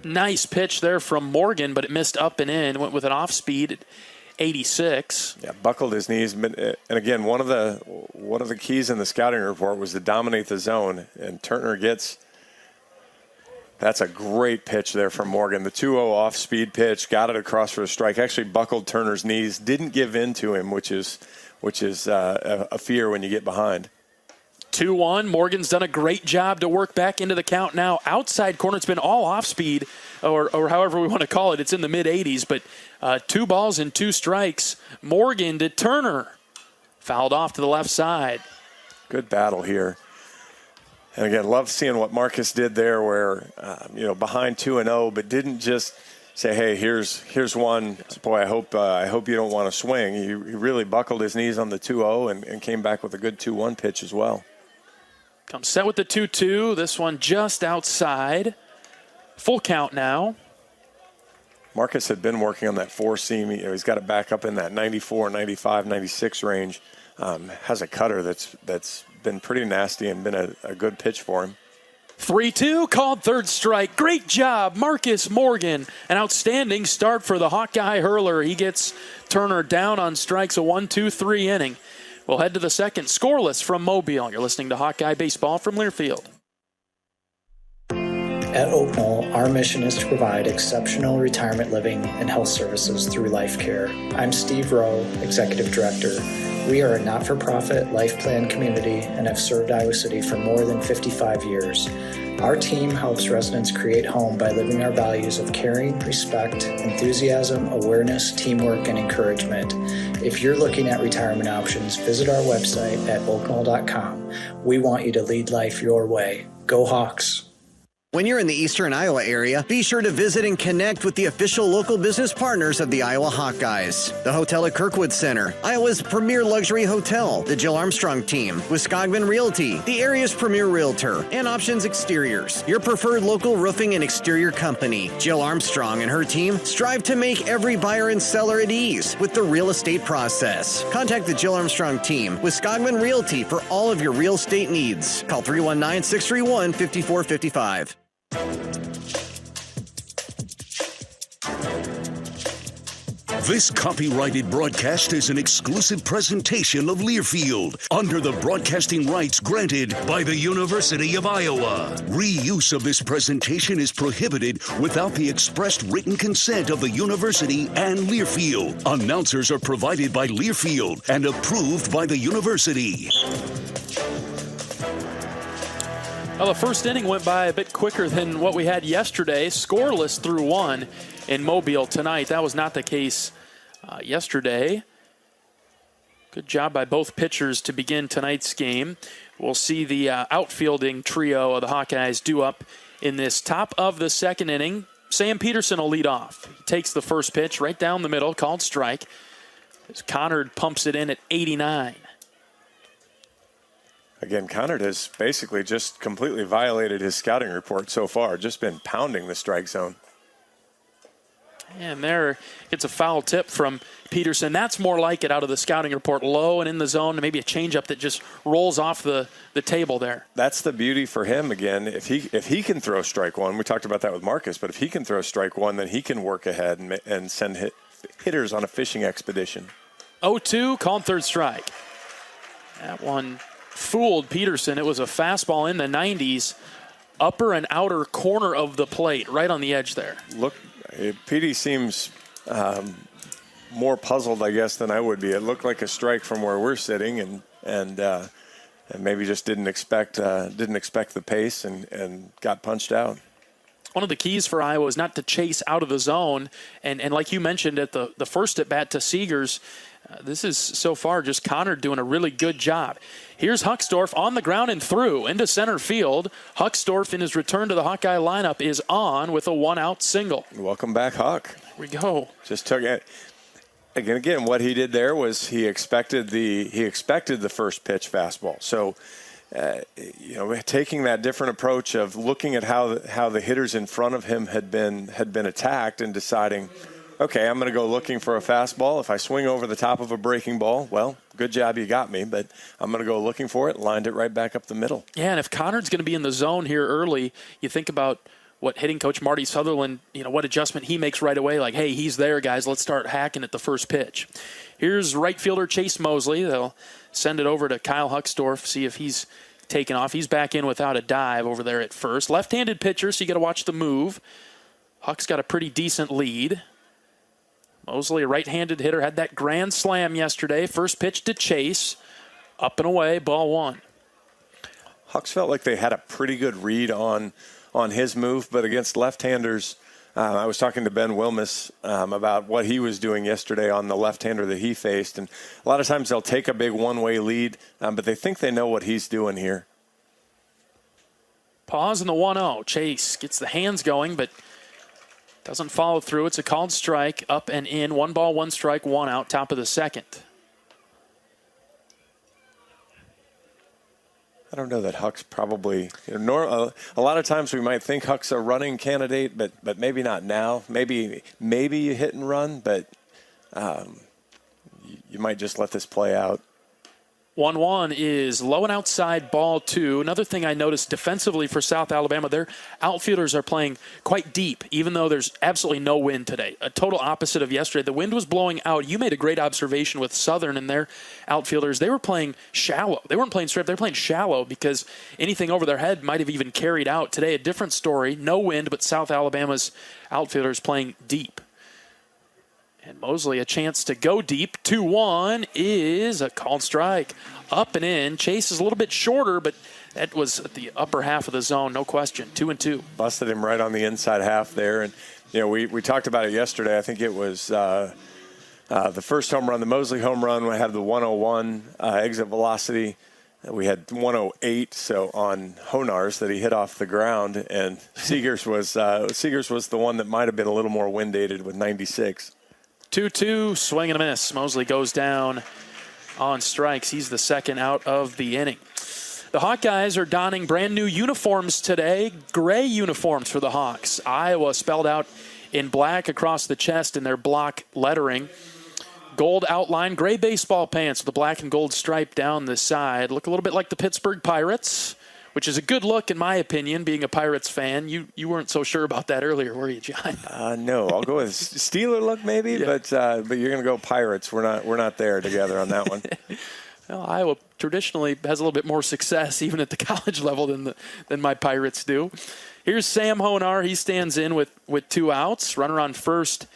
Nice pitch there from Morgan, but it missed up and in. Went with an off speed at 86. Yeah, buckled his knees. And again, one of the keys in the scouting report was to dominate the zone. And Turner that's a great pitch there from Morgan. The 2-0 off-speed pitch, got it across for a strike. Actually buckled Turner's knees, didn't give in to him, which is a fear when you get behind. 2-1. Morgan's done a great job to work back into the count now. Outside corner, it's been all off-speed, or however we want to call it. It's in the mid-80s, but 2 balls and 2 strikes. Morgan to Turner. Fouled off to the left side. Good battle here. And again, love seeing what Marcus did there where, behind 2-0, but didn't just say, hey, here's one. Boy, I hope you don't want to swing. He really buckled his knees on the 2-0 and came back with a good 2-1 pitch as well. Comes set with the 2-2. This one just outside. Full count now. Marcus had been working on that four seam. He's got it back up in that 94, 95, 96 range. Has a cutter that's been pretty nasty and been a good pitch for him. 3-2, called third strike. Great job, Marcus Morgan. An outstanding start for the Hawkeye hurler. He gets Turner down on strikes, a 1-2-3 inning. We'll head to the second, scoreless from Mobile. You're listening to Hawkeye Baseball from Learfield. At Oak Knoll, our mission is to provide exceptional retirement living and health services through life care. I'm Steve Rowe, Executive Director. We are a not-for-profit life plan community and have served Iowa City for more than 55 years. Our team helps residents create home by living our values of caring, respect, enthusiasm, awareness, teamwork, and encouragement. If you're looking at retirement options, visit our website at oakknoll.com. We want you to lead life your way. Go Hawks! When you're in the eastern Iowa area, be sure to visit and connect with the official local business partners of the Iowa Hawkeyes. The hotel at Kirkwood Center, Iowa's premier luxury hotel, the Jill Armstrong team, Wisconsin Realty, the area's premier realtor, and Options Exteriors, your preferred local roofing and exterior company. Jill Armstrong and her team strive to make every buyer and seller at ease with the real estate process. Contact the Jill Armstrong team, Wisconsin Realty, for all of your real estate needs. Call 319-631-5455. This copyrighted broadcast is an exclusive presentation of Learfield under the broadcasting rights granted by the University of Iowa. Reuse of this presentation is prohibited without the expressed written consent of the university and Learfield. Announcers are provided by Learfield and approved by the university. Well, the first inning went by a bit quicker than what we had yesterday. Scoreless through one in Mobile tonight. That was not the case yesterday. Good job by both pitchers to begin tonight's game. We'll see the outfielding trio of the Hawkeyes due up in this top of the second inning. Sam Peterson will lead off. He takes the first pitch right down the middle, called strike, as Connard pumps it in at 89. Again, Connard has basically just completely violated his scouting report so far, just been pounding the strike zone. And there gets a foul tip from Peterson. That's more like it out of the scouting report. Low and in the zone, maybe a changeup that just rolls off the table there. That's the beauty for him again. If he can throw strike one, we talked about that with Marcus, but if he can throw strike one, then he can work ahead and send hitters on a fishing expedition. 0-2, called third strike. That one fooled Peterson. It was a fastball in the 90s, upper and outer corner of the plate, right on the edge there. Look, Petey seems more puzzled, I guess, than I would be. It looked like a strike from where we're sitting, and maybe just didn't expect the pace and got punched out. One of the keys for Iowa is not to chase out of the zone, and like you mentioned at the first at bat to Seegers, this is so far just Connor doing a really good job. Here's Huckstorf on the ground and through into center field. Huckstorf in his return to the Hawkeye lineup is on with a one-out single. Welcome back, Huck. Here we go. Just took it. Again, what he did there was he expected the first pitch fastball. So, taking that different approach of looking at how the hitters in front of him had been attacked and deciding, okay, I'm going to go looking for a fastball. If I swing over the top of a breaking ball, well, good job, you got me. But I'm going to go looking for it, lined it right back up the middle. Yeah, and if Connard's going to be in the zone here early, you think about what hitting coach Marty Sutherland, what adjustment he makes right away. Like, hey, he's there, guys. Let's start hacking at the first pitch. Here's right fielder Chase Mosley. They'll send it over to Kyle Huckstorf, see if he's taken off. He's back in without a dive over there at first. Left-handed pitcher, so you got to watch the move. Huck's got a pretty decent lead. Mosley, a right-handed hitter, had that grand slam yesterday. First pitch to Chase. Up and away, ball one. Hucks felt like they had a pretty good read on his move, but against left-handers, I was talking to Ben Wilmus about what he was doing yesterday on the left-hander that he faced, and a lot of times they'll take a big one-way lead, but they think they know what he's doing here. Pause in the 1-0. Chase gets the hands going, but doesn't follow through. It's a called strike, up and in. 1 ball, 1 strike, 1 out, top of the second. I don't know that Huck's probably, a lot of times we might think Huck's a running candidate, but maybe not now. Maybe you hit and run, but you might just let this play out. 1-1 is low and outside, ball 2. Another thing I noticed defensively for South Alabama, their outfielders are playing quite deep, even though there's absolutely no wind today. A total opposite of yesterday. The wind was blowing out. You made a great observation with Southern and their outfielders. They were playing shallow. They weren't playing straight. They were playing shallow because anything over their head might have even carried out. Today, a different story. No wind, but South Alabama's outfielders playing deep. And Mosley, a chance to go deep. 2-1 is a called strike. Up and in. Chase is a little bit shorter, but that was at the upper half of the zone, no question. 2-2. Busted him right on the inside half there. And, we talked about it yesterday. I think it was the first home run, the Mosley home run. We had the 101 exit velocity. We had 108, so on Honar's that he hit off the ground. And Seegers was the one that might have been a little more wind-aided with 96. 2-2, swing and a miss. Mosley goes down on strikes. He's the second out of the inning. The Hawkeyes are donning brand new uniforms today, gray uniforms for the Hawks. Iowa spelled out in black across the chest in their block lettering. Gold outline, gray baseball pants with a black and gold stripe down the side. Look a little bit like the Pittsburgh Pirates, which is a good look in my opinion, being a Pirates fan. You weren't so sure about that earlier, were you, John? No, I'll go with Steeler look maybe, yeah. But you're going to go Pirates. We're not there together on that one. Well, Iowa traditionally has a little bit more success even at the college level than my Pirates do. Here's Sam Honar. He stands in with 2 outs. Runner on first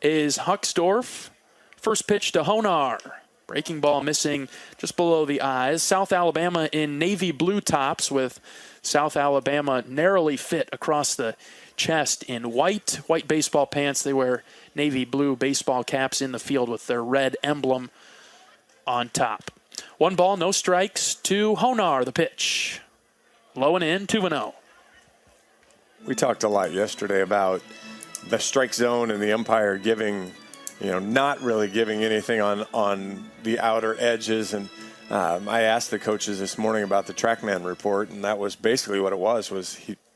is Huckstorf. First pitch to Honar. Breaking ball missing just below the eyes. South Alabama in navy blue tops with South Alabama narrowly fit across the chest in white baseball pants. They wear navy blue baseball caps in the field with their red emblem on top. 1 ball, no strikes to Honar, the pitch. Low and in, 2-0. We talked a lot yesterday about the strike zone and the umpire giving not really giving anything on the outer edges. And I asked the coaches this morning about the TrackMan report, and that was basically what it was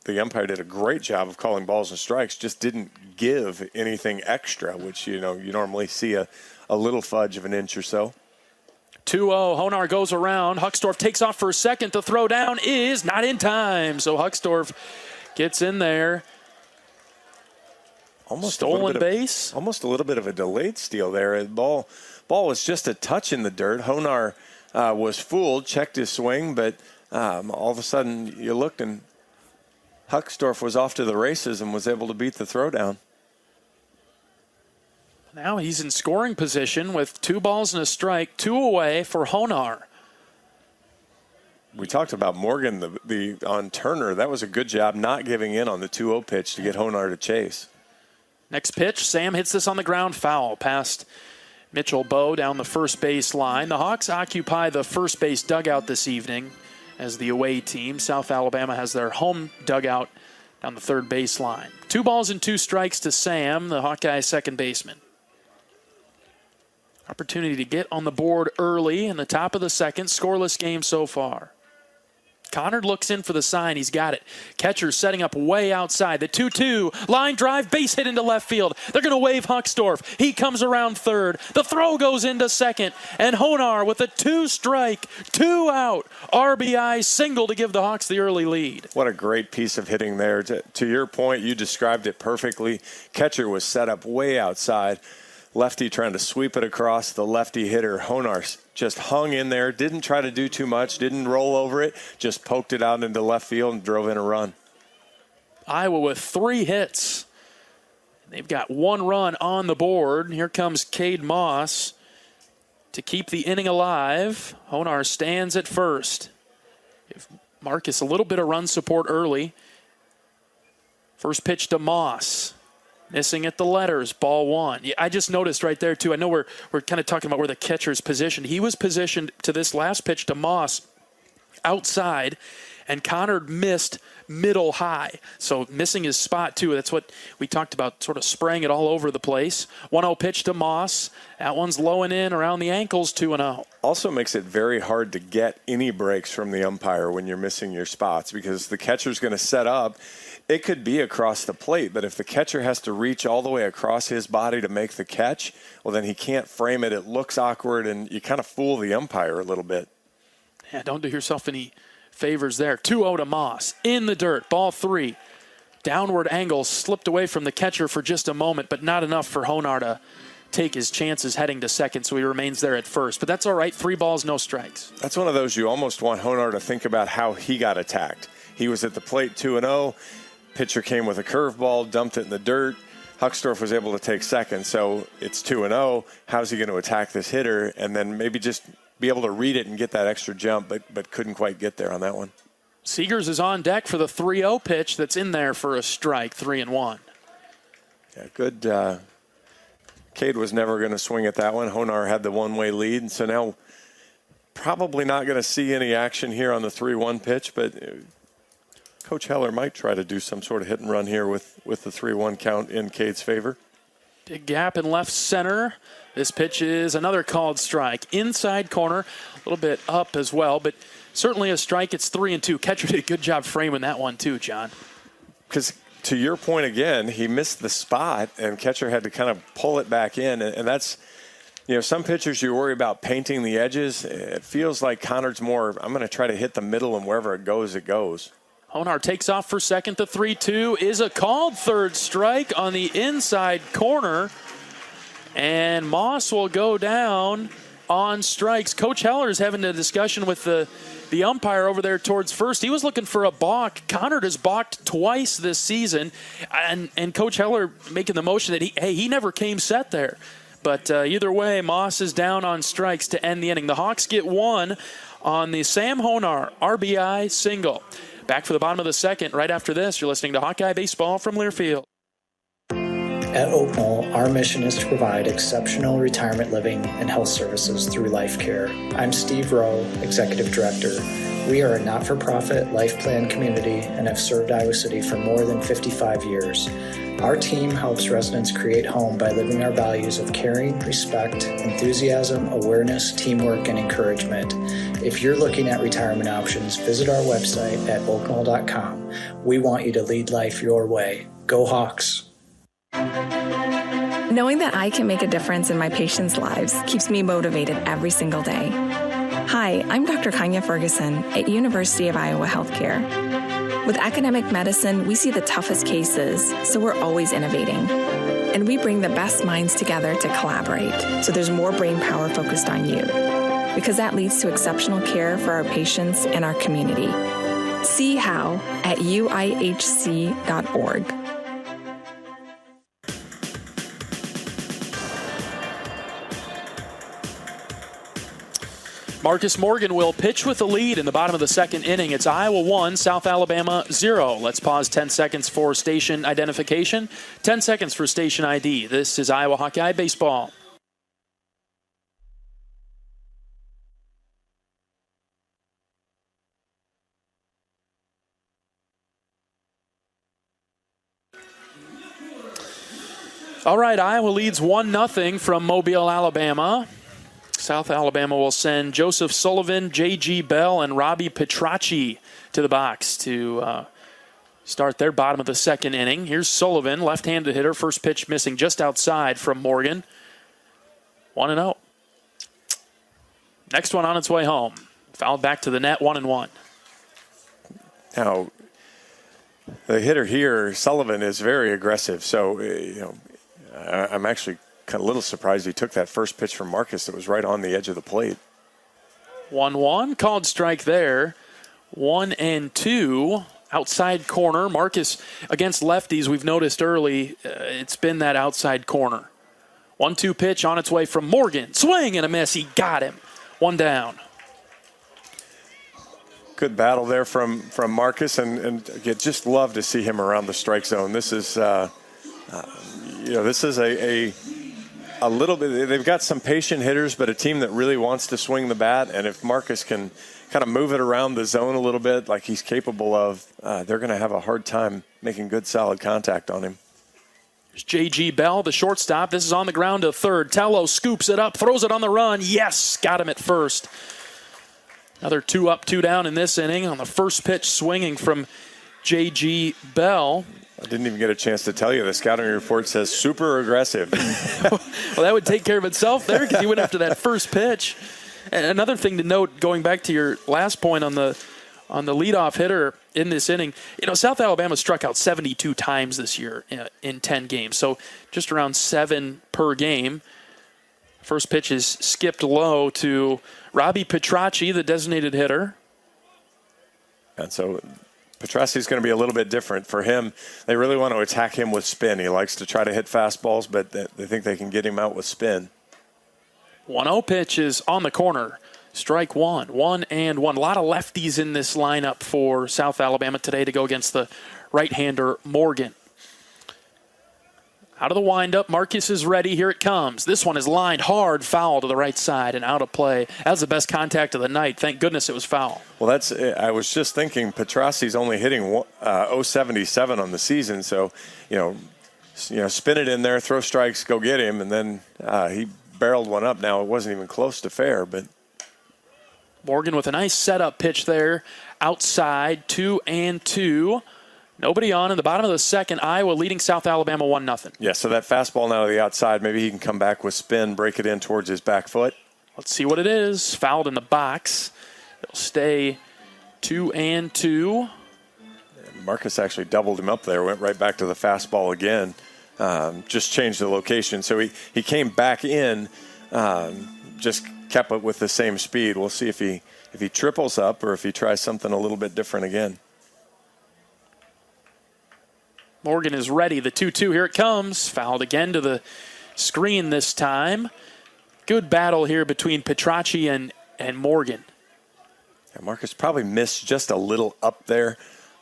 the umpire did a great job of calling balls and strikes, just didn't give anything extra, which, you normally see a little fudge of an inch or so. 2-0, Honar goes around. Huckstorf takes off for a second. The throw down is not in time, so Huckstorf gets in there. Almost stolen base. Almost a little bit of a delayed steal there. The ball was just a touch in the dirt. Honar was fooled, checked his swing, but all of a sudden you looked and Huckstorf was off to the races and was able to beat the throwdown. Now he's in scoring position with 2 balls and a strike, 2 away for Honar. We talked about Morgan on Turner. That was a good job not giving in on the 2-0 pitch to get Honar to chase. Next pitch, Sam hits this on the ground, foul past Mitchell Bowe down the first base line. The Hawks occupy the first base dugout this evening as the away team. South Alabama has their home dugout down the third base line. 2 balls and 2 strikes to Sam, the Hawkeye second baseman. Opportunity to get on the board early in the top of the second. Scoreless game so far. Connard looks in for the sign. He's got it. Catcher setting up way outside. The 2-2. Line drive, base hit into left field. They're going to wave Huckstorf. He comes around third. The throw goes into second. And Honar with a 2-strike, 2-out RBI single to give the Hawks the early lead. What a great piece of hitting there. To your point, you described it perfectly. Catcher was set up way outside. Lefty trying to sweep it across. The lefty hitter, Honar, just hung in there, didn't try to do too much, didn't roll over it, just poked it out into left field and drove in a run. Iowa with 3 hits. They've got 1 run on the board. Here comes Cade Moss to keep the inning alive. Honar stands at first. Give Marcus a little bit of run support early. First pitch to Moss. Missing at the letters, ball 1. Yeah, I just noticed right there, too. I know we're kind of talking about where the catcher's positioned. He was positioned to this last pitch to Moss outside, and Connor missed middle high. So missing his spot, too. That's what we talked about, sort of spraying it all over the place. 1-0 pitch to Moss. That one's low and in around the ankles, 2-0. Also makes it very hard to get any breaks from the umpire when you're missing your spots because the catcher's going to set up. It could be across the plate, but if the catcher has to reach all the way across his body to make the catch, well, then he can't frame it. It looks awkward, and you kind of fool the umpire a little bit. Yeah, don't do yourself any favors there. 2-0 to Moss. In the dirt. Ball 3. Downward angle slipped away from the catcher for just a moment, but not enough for Honar to take his chances heading to second, so he remains there at first. But that's all right. 3 balls, no strikes. That's one of those you almost want Honar to think about how he got attacked. He was at the plate 2-0. Pitcher came with a curveball, dumped it in the dirt. Huckstorf was able to take second, so it's 2-0. How's he going to attack this hitter? And then maybe just be able to read it and get that extra jump, but couldn't quite get there on that one. Seegers is on deck for the 3-0 pitch that's in there for a strike, 3-1. Yeah, good. Cade was never going to swing at that one. Honar had the one-way lead, and so now probably not going to see any action here on the 3-1 pitch, but Coach Heller might try to do some sort of hit and run here with the 3-1 count in Cade's favor. Big gap in left center. This pitch is another called strike. Inside corner, a little bit up as well, but certainly a strike. It's 3-2. Catcher did a good job framing that one too, John. Because to your point again, he missed the spot, and catcher had to kind of pull it back in, and that's, some pitchers you worry about painting the edges. It feels like Connor's more, I'm going to try to hit the middle, and wherever it goes, it goes. Honar takes off for second. The 3-2 is a called third strike on the inside corner. And Moss will go down on strikes. Coach Heller is having a discussion with the umpire over there towards first. He was looking for a balk. Connor has balked twice this season. And Coach Heller making the motion that he never came set there. But either way, Moss is down on strikes to end the inning. The Hawks get one on the Sam Honar RBI single. Back for the bottom of the second. Right after this, you're listening to Hawkeye Baseball from Learfield. At Oak Knoll, our mission is to provide exceptional retirement living and health services through life care. I'm Steve Rowe, Executive Director. We are a not-for-profit life plan community and have served Iowa City for more than 55 years. Our team helps residents create home by living our values of caring, respect, enthusiasm, awareness, teamwork, and encouragement. If you're looking at retirement options, visit our website at oakknoll.com. We want you to lead life your way. Go Hawks! Knowing that I can make a difference in my patients' lives keeps me motivated every single day. Hi, I'm Dr. Kanya Ferguson at University of Iowa Healthcare. With academic medicine, we see the toughest cases, so we're always innovating. And we bring the best minds together to collaborate, so there's more brain power focused on you. Because that leads to exceptional care for our patients and our community. See how at uihc.org. Marcus Morgan will pitch with the lead in the bottom of the second inning. It's Iowa 1, South Alabama 0. Let's pause 10 seconds for station identification, 10 seconds for station ID. This is Iowa Hawkeye Baseball. All right, Iowa leads 1-0 from Mobile, Alabama. South Alabama will send Joseph Sullivan, J.G. Bell, and Robbie Petracci to the box to start their bottom of the second inning. Here's Sullivan, left-handed hitter. First pitch missing just outside from Morgan. 1-0. Next one on its way home. Fouled back to the net, 1-1. Now, the hitter here, Sullivan, is very aggressive. So, I'm actually kind of a little surprised he took that first pitch from Marcus that was right on the edge of the plate. 1-1, called strike there. 1-2, outside corner. Marcus against lefties, we've noticed early, it's been that outside corner. 1-2 pitch on its way from Morgan. Swing and a miss. He got him. One down. Good battle there from Marcus, and again, just love to see him around the strike zone. This is, this is a a little bit. They've got some patient hitters, but a team that really wants to swing the bat. And if Marcus can kind of move it around the zone a little bit like he's capable of, they're going to have a hard time making good, solid contact on him. There's J.G. Bell, the shortstop. This is on the ground to third. Tello scoops it up, throws it on the run. Yes, got him at first. Another 2 up, 2 down in this inning on the first pitch swinging from J.G. Bell. I didn't even get a chance to tell you. The scouting report says super aggressive. Well, that would take care of itself there because he went after that first pitch. And another thing to note, going back to your last point on the leadoff hitter in this inning, South Alabama struck out 72 times this year in 10 games, so just around 7 per game. First pitch is skipped low to Robbie Petracci, the designated hitter. And so Petracci's going to be a little bit different. For him, they really want to attack him with spin. He likes to try to hit fastballs, but they think they can get him out with spin. 1-0 pitch is on the corner. Strike one. 1-1. A lot of lefties in this lineup for South Alabama today to go against the right-hander Morgan. Out of the windup, Marcus is ready. Here it comes. This one is lined hard, foul to the right side and out of play. That was the best contact of the night. Thank goodness it was foul. Well, I was just thinking Petracci's only hitting .077 on the season, so spin it in there, throw strikes, go get him, and then he barreled one up. Now it wasn't even close to fair, but Morgan with a nice setup pitch there, outside, 2-2. Nobody on in the bottom of the second. Iowa leading South Alabama 1-0. Yeah, so that fastball now to the outside, maybe he can come back with spin, break it in towards his back foot. Let's see what it is. Fouled in the box. It'll stay 2-2. Marcus actually doubled him up there, went right back to the fastball again. Just changed the location. So he came back in, just kept it with the same speed. We'll see if he triples up or if he tries something a little bit different again. Morgan is ready. The 2-2, here it comes. Fouled again to the screen this time. Good battle here between Petracci and Morgan. Yeah, Marcus probably missed just a little up there.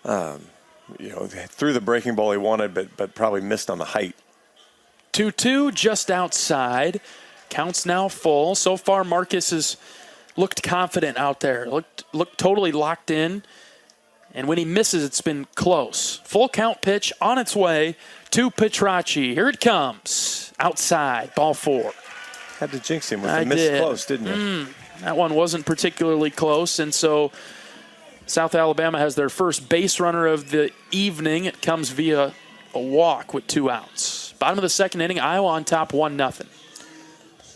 Threw the breaking ball he wanted, but probably missed on the height. 2-2, just outside. Counts now full. So far, Marcus has looked confident out there. Looked totally locked in. And when he misses, it's been close. Full count pitch on its way to Petracci. Here it comes. Outside, ball 4. Had to jinx him with the miss close, didn't you? That one wasn't particularly close, and so South Alabama has their first base runner of the evening. It comes via a walk with 2 outs. Bottom of the second inning, Iowa on top 1-0.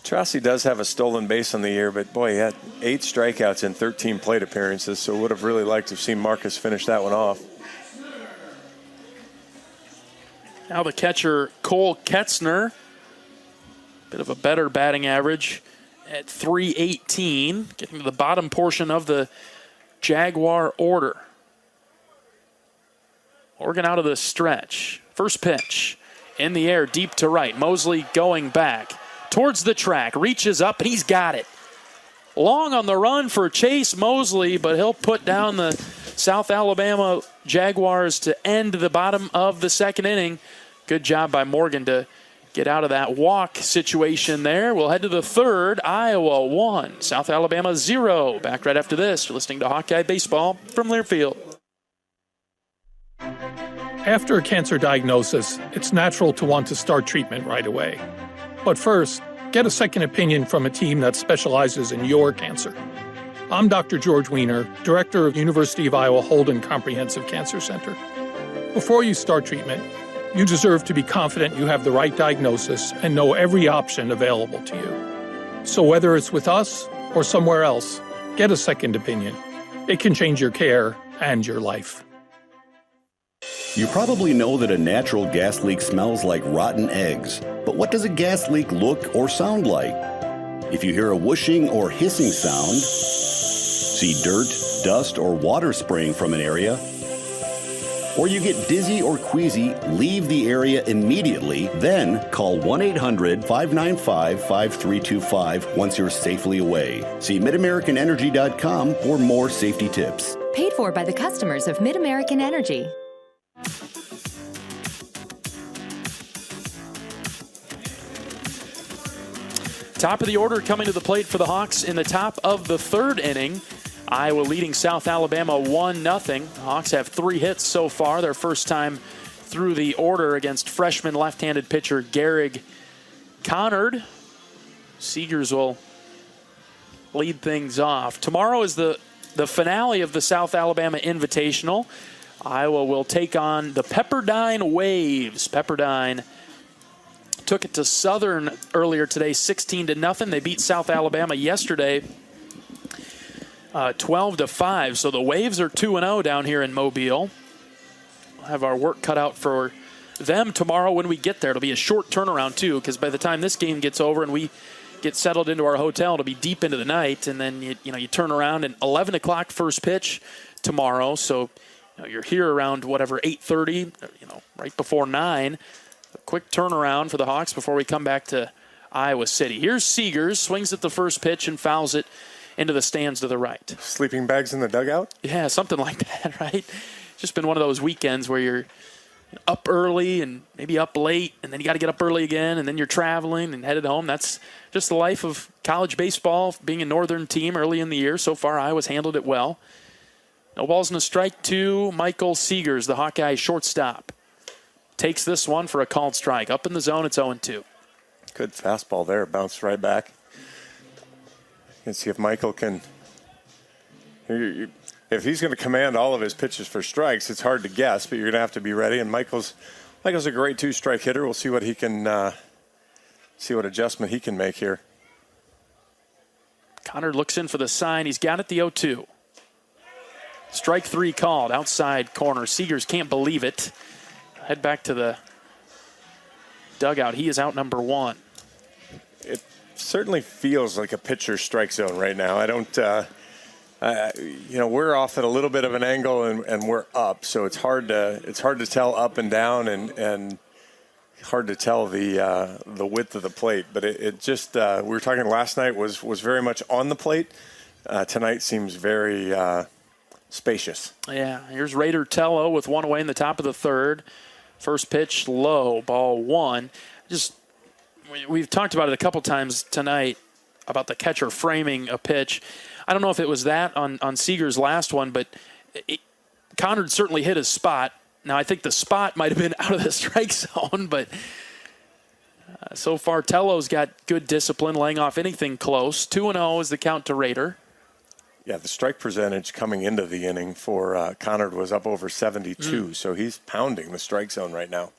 Petracci does have a stolen base on the year, but boy, he had 8 strikeouts in 13 plate appearances, so would have really liked to have seen Marcus finish that one off. Now the catcher, Cole Ketzner. Bit of a better batting average at .318, getting to the bottom portion of the Jaguar order. Morgan out of the stretch. First pitch in the air, deep to right. Mosley going back towards the track, reaches up, and he's got it. Long on the run for Chase Mosley, but he'll put down the South Alabama Jaguars to end the bottom of the second inning. Good job by Morgan to get out of that walk situation there. We'll head to the third. Iowa 1, South Alabama 0. Back right after this. You're listening to Hawkeye Baseball from Learfield. After a cancer diagnosis, it's natural to want to start treatment right away. But first, get a second opinion from a team that specializes in your cancer. I'm Dr. George Weiner, Director of University of Iowa Holden Comprehensive Cancer Center. Before you start treatment, you deserve to be confident you have the right diagnosis and know every option available to you. So whether it's with us or somewhere else, get a second opinion. It can change your care and your life. You probably know that a natural gas leak smells like rotten eggs. But what does a gas leak look or sound like? If you hear a whooshing or hissing sound, see dirt, dust, or water spraying from an area, or you get dizzy or queasy, leave the area immediately, then call 1-800-595-5325 once you're safely away. See MidAmericanEnergy.com for more safety tips. Paid for by the customers of Mid-American Energy. Top of the order coming to the plate for the Hawks in the top of the third inning. Iowa leading South Alabama 1-0. The Hawks have 3 hits so far, their first time through the order against freshman left-handed pitcher Garrig Connard. Seegers will lead things off. Tomorrow is the finale of the South Alabama Invitational. Iowa will take on the Pepperdine Waves. Pepperdine took it to Southern earlier today, 16-0. They beat South Alabama yesterday, 12-5. So the Waves are 2-0 down here in Mobile. We'll have our work cut out for them tomorrow when we get there. It'll be a short turnaround, too, because by the time this game gets over and we get settled into our hotel, it'll be deep into the night. And then, you turn around and 11 o'clock first pitch tomorrow. So you're here around, 8:30, right before 9. A quick turnaround for the Hawks before we come back to Iowa City. Here's Seegers, swings at the first pitch and fouls it into the stands to the right. Sleeping bags in the dugout? Yeah, something like that, right? Just been one of those weekends where you're up early and maybe up late, and then you got to get up early again, and then you're traveling and headed home. That's just the life of college baseball, being a northern team early in the year. So far, Iowa's handled it well. No balls and a strike to Michael Seegers, the Hawkeye shortstop. Takes this one for a called strike. Up in the zone, it's 0-2. Good fastball there. Bounced right back. Let's see if Michael can... If he's going to command all of his pitches for strikes, it's hard to guess, but you're going to have to be ready. And Michael's a great 2-strike hitter. We'll see what he can... see what adjustment he can make here. Connor looks in for the sign. He's got it, the 0-2. Strike 3 called, outside corner. Seegers can't believe it. Head back to the dugout. He is out number 1. It certainly feels like a pitcher's strike zone right now. I don't, we're off at a little bit of an angle and we're up, so it's hard to tell up and down and hard to tell the width of the plate. But it just we were talking last night was very much on the plate. Tonight seems very spacious. Yeah, here's Raider Tello with one away in the top of the third. First pitch low, ball 1. We've talked about it a couple times tonight about the catcher framing a pitch. I don't know if it was that on Seegers' last one, but Conard certainly hit his spot. Now, I think the spot might have been out of the strike zone, but so far Tello's got good discipline, laying off anything close. 2-0 is the count to Raider. Yeah, the strike percentage coming into the inning for Connard was up over 72, so he's pounding the strike zone right now.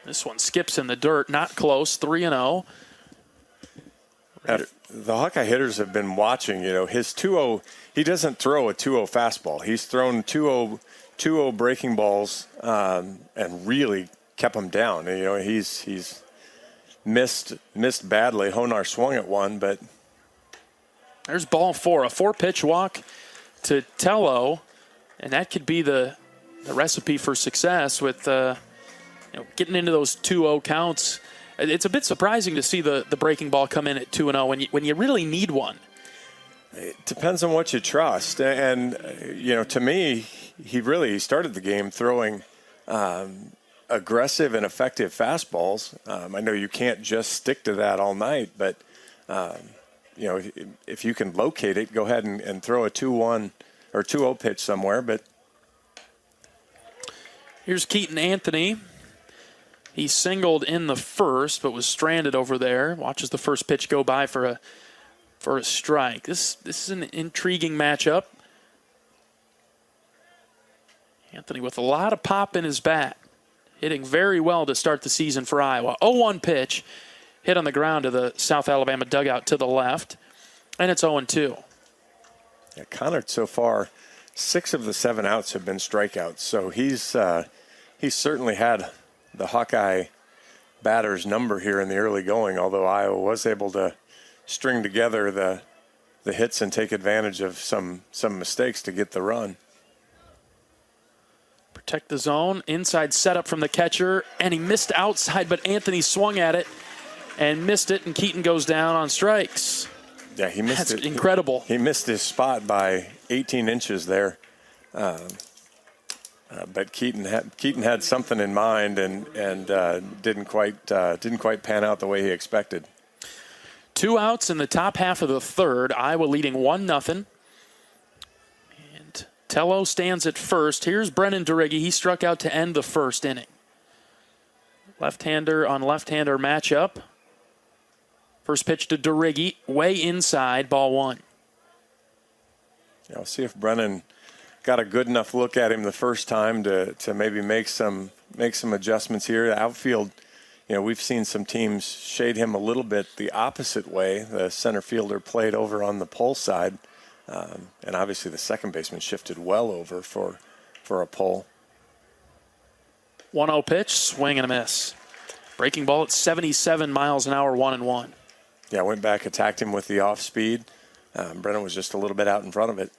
This one skips in the dirt, not close, 3-0. The Hawkeye hitters have been watching, his 2-0, he doesn't throw a 2-0 fastball. He's thrown 2-0 breaking balls and really kept them down. He's missed badly. Honar swung at one, but... There's ball 4, a 4-pitch walk to Tello, and that could be the recipe for success with getting into those 2-0 counts. It's a bit surprising to see the breaking ball come in at 2-0 when you really need one. It depends on what you trust, and to me, he started the game throwing aggressive and effective fastballs. I know you can't just stick to that all night, but. If you can locate it, go ahead and throw a 2-1 or 2-0 pitch somewhere. But here's Keaton Anthony. He singled in the first, but was stranded over there. Watches the first pitch go by for a strike. This is an intriguing matchup. Anthony with a lot of pop in his bat, hitting very well to start the season for Iowa. 0-1 pitch. Hit on the ground to the South Alabama dugout to the left, and it's 0-2. Yeah, Connard so far, 6 of the 7 outs have been strikeouts, so he's certainly had the Hawkeye batter's number here in the early going, although Iowa was able to string together the hits and take advantage of some mistakes to get the run. Protect the zone, inside setup from the catcher, and he missed outside, but Anthony swung at it and missed it, and Keaton goes down on strikes. Yeah, he missed it. That's incredible. He missed his spot by 18 inches there. But Keaton had something in mind and didn't quite pan out the way he expected. 2 outs in the top half of the third. Iowa leading 1-0. And Tello stands at first. Here's Brennan DeRiggi. He struck out to end the first inning. Left-hander on left-hander matchup. First pitch to DeRiggi, way inside, ball 1. Yeah, we'll see if Brennan got a good enough look at him the first time to maybe make some adjustments here. The outfield, we've seen some teams shade him a little bit the opposite way. The center fielder played over on the pull side, and obviously the second baseman shifted well over for a pull. 1-0 pitch, swing and a miss. Breaking ball at 77 miles an hour, 1-1. Yeah, went back, attacked him with the off speed. Brennan was just a little bit out in front of it.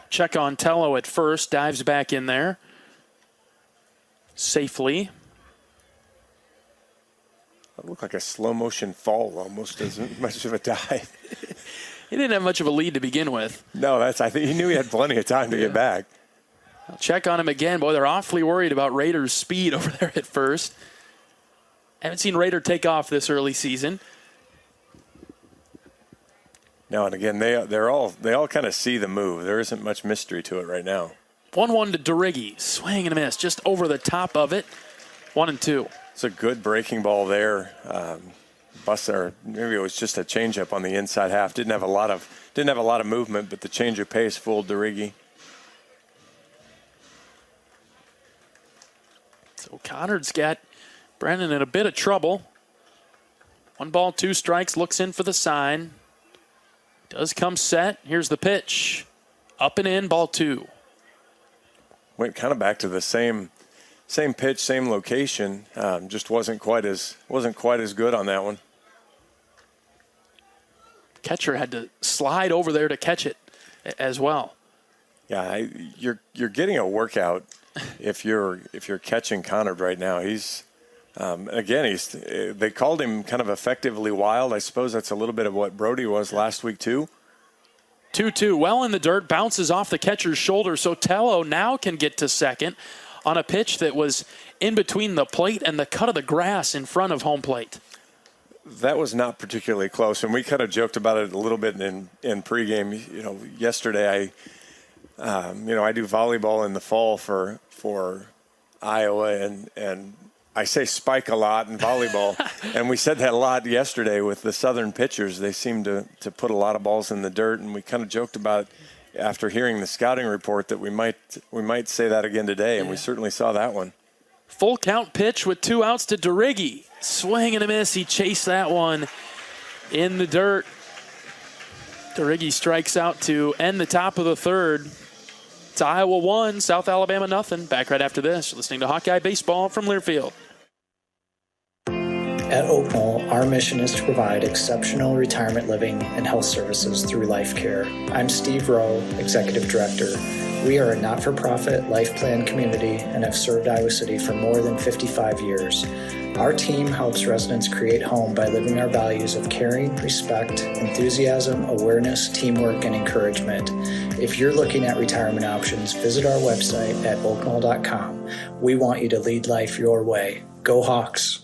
Check on Tello at first, dives back in there safely. That looked like a slow motion fall, almost as much of a dive. He didn't have much of a lead to begin with. No, I think he knew he had plenty of time to get back. I'll check on him again. Boy, they're awfully worried about Raiders' speed over there at first. Haven't seen Raider take off this early season. No, and again, they all kind of see the move. There isn't much mystery to it right now. 1-1 to DeRiggi. Swing and a miss, just over the top of it. 1-2. It's a good breaking ball there. Buster, maybe it was just a changeup on the inside half. Didn't have a lot of movement, but the change of pace fooled DeRiggi. So Conard's got Brennan in a bit of trouble. 1 ball, 2 strikes. Looks in for the sign. Does come set. Here's the pitch. Up and in, ball 2. Went kind of back to the same pitch, same location. Just wasn't quite as good on that one. Catcher had to slide over there to catch it as well. Yeah, you're getting a workout if you're catching Conard right now. He's they called him kind of effectively wild. I suppose that's a little bit of what Brody was last week too. 2-2, well in the dirt, bounces off the catcher's shoulder. So Tello now can get to second on a pitch that was in between the plate and the cut of the grass in front of home plate. That was not particularly close, and we kind of joked about it a little bit in pregame. Yesterday I do volleyball in the fall for Iowa, and I say spike a lot in volleyball, and we said that a lot yesterday with the Southern pitchers. They seem to put a lot of balls in the dirt, and we kind of joked about after hearing the scouting report that we might say that again today, and we certainly saw that one. Full count pitch with 2 outs to DeRiggi. Swing and a miss. He chased that one in the dirt. DeRiggi strikes out to end the top of the third. It's Iowa 1, South Alabama nothing. Back right after this. You're listening to Hawkeye Baseball from Learfield. At Oak Knoll, our mission is to provide exceptional retirement living and health services through life care. I'm Steve Rowe, Executive Director. We are a not-for-profit life plan community and have served Iowa City for more than 55 years. Our team helps residents create home by living our values of caring, respect, enthusiasm, awareness, teamwork, and encouragement. If you're looking at retirement options, visit our website at oakknoll.com. We want you to lead life your way. Go Hawks!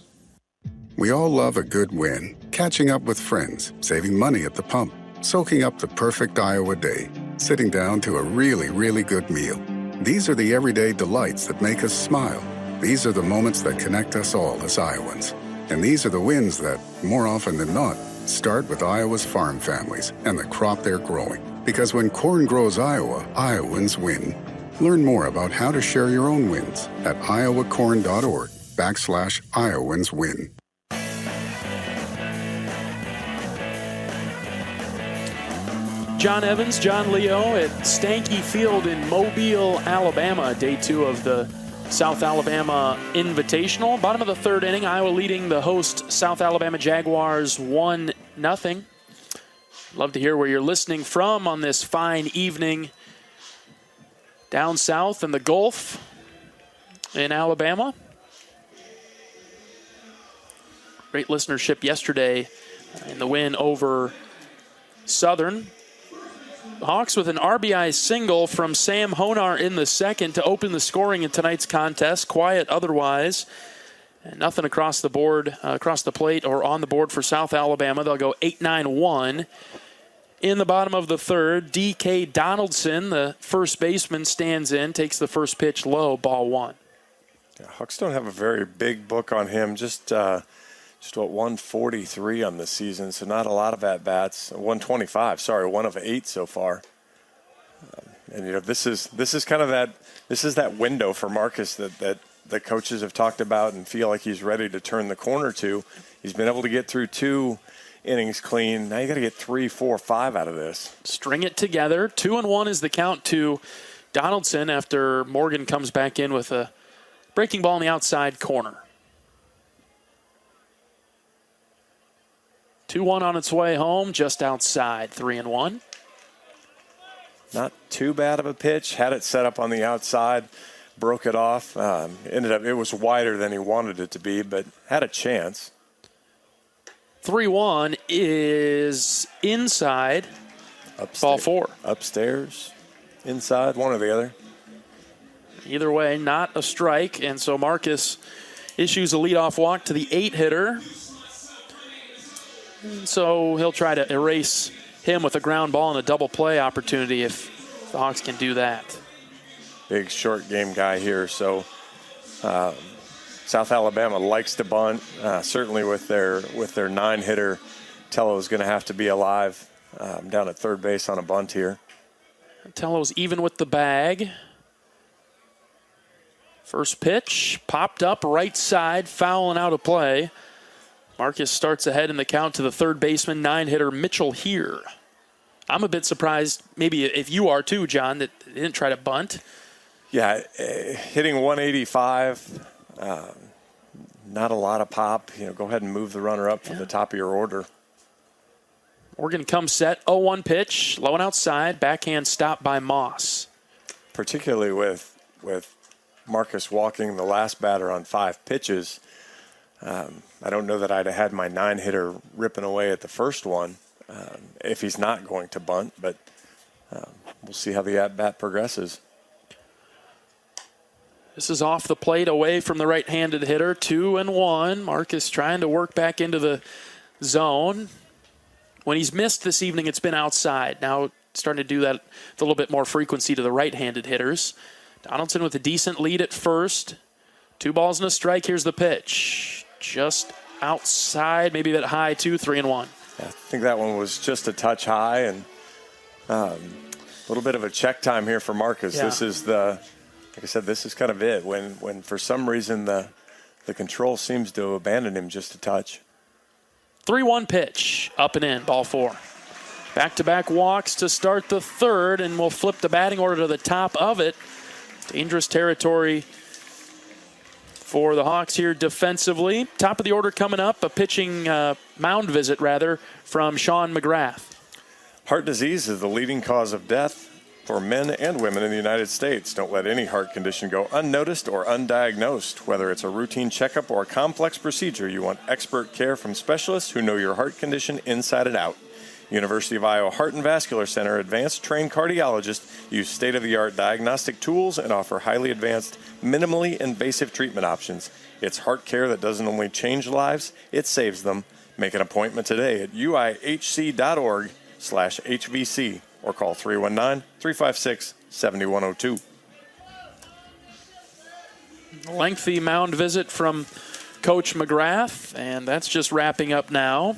We all love a good win. Catching up with friends, saving money at the pump, soaking up the perfect Iowa day, sitting down to a really, really good meal. These are the everyday delights that make us smile. These are the moments that connect us all as Iowans. And these are the wins that, more often than not, start with Iowa's farm families and the crop they're growing. Because when corn grows Iowa, Iowans win. Learn more about how to share your own wins at iowacorn.org/IowansWin. John Evans, John Leo at Stanky Field in Mobile, Alabama. Day 2 of the South Alabama Invitational. Bottom of the third inning, Iowa leading the host South Alabama Jaguars 1-0. Love to hear where you're listening from on this fine evening down south in the Gulf. in Alabama. Great listenership yesterday in the win over Southern. Hawks with an RBI single from Sam Honar in the second to open the scoring in tonight's contest. Quiet otherwise. And nothing across the board, across the plate or on the board for South Alabama. They'll go 8-9-1. In the bottom of the third, D.K. Donaldson, the first baseman, stands in, takes the first pitch low, ball one. Yeah, Hawks don't have a very big book on him, just 143 on the season, so not a lot of at-bats. 125, sorry, 1 of 8 so far. And this is kind of that window for Marcus that the coaches have talked about and feel like he's ready to turn the corner to. He's been able to get through 2 innings clean. Now you got to get 3, 4, 5 out of this. String it together. 2-1 is the count to Donaldson after Morgan comes back in with a breaking ball in the outside corner. 2-1 on its way home, just outside. 3-1. Not too bad of a pitch. Had it set up on the outside, broke it off. It was wider than he wanted it to be, but had a chance. 3-1 is inside. Ball 4. Upstairs, inside, one or the other. Either way, not a strike, and so Marcus issues a leadoff walk to the 8-hitter. So he'll try to erase him with a ground ball and a double play opportunity if the Hawks can do that. Big short game guy here, so South Alabama likes to bunt. Certainly with their 9-hitter, Tello's going to have to be alive down at third base on a bunt here. Tello's even with the bag. First pitch, popped up right side, fouling out of play. Marcus starts ahead in the count to the third baseman, 9-hitter Mitchell here. I'm a bit surprised, maybe if you are too, John, that they didn't try to bunt. Yeah, hitting 185, not a lot of pop. Go ahead and move the runner up from the top of your order. Morgan comes set, 0-1 pitch, low and outside, backhand stop by Moss. Particularly with Marcus walking the last batter on 5 pitches, I don't know that I'd have had my 9-hitter ripping away at the first one if he's not going to bunt, but we'll see how the at-bat progresses. This is off the plate, away from the right-handed hitter, 2-1. Marcus trying to work back into the zone. When he's missed this evening, it's been outside. Now starting to do that with a little bit more frequency to the right-handed hitters. Donaldson with a decent lead at first. 2 balls and a strike. Here's the pitch. Just outside, maybe a bit high, 3-1. I think that one was just a touch high, and a little bit of a check time here for Marcus. Yeah. This is like I said, this is kind of it. When for some reason the control seems to abandon him just a touch. 3-1 pitch, up and in, ball 4. Back-to-back walks to start the third, and we'll flip the batting order to the top of it. Dangerous territory for the Hawks here defensively. Top of the order coming up, a pitching mound visit, from Sean McGrath. Heart disease is the leading cause of death for men and women in the United States. Don't let any heart condition go unnoticed or undiagnosed. Whether it's a routine checkup or a complex procedure, you want expert care from specialists who know your heart condition inside and out. University of Iowa Heart and Vascular Center advanced trained cardiologists use state-of-the-art diagnostic tools and offer highly advanced, minimally invasive treatment options. It's heart care that doesn't only change lives, it saves them. Make an appointment today at uihc.org/HVC or call 319-356-7102. Lengthy mound visit from Coach McGrath, and that's just wrapping up now.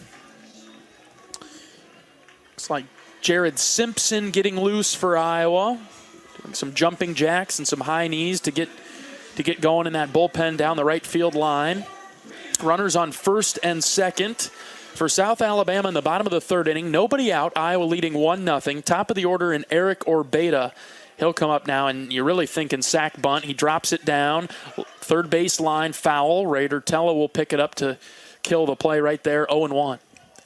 Looks like Jared Simpson getting loose for Iowa. Doing some jumping jacks and some high knees to get going in that bullpen down the right field line. Runners on first and second. For South Alabama in the bottom of the third inning, nobody out. Iowa leading 1-0. Top of the order in Eric Orbeta. He'll come up now, and you're really thinking sack bunt. He drops it down. Third base line foul. Raider Tello will pick it up to kill the play right there, 0-1.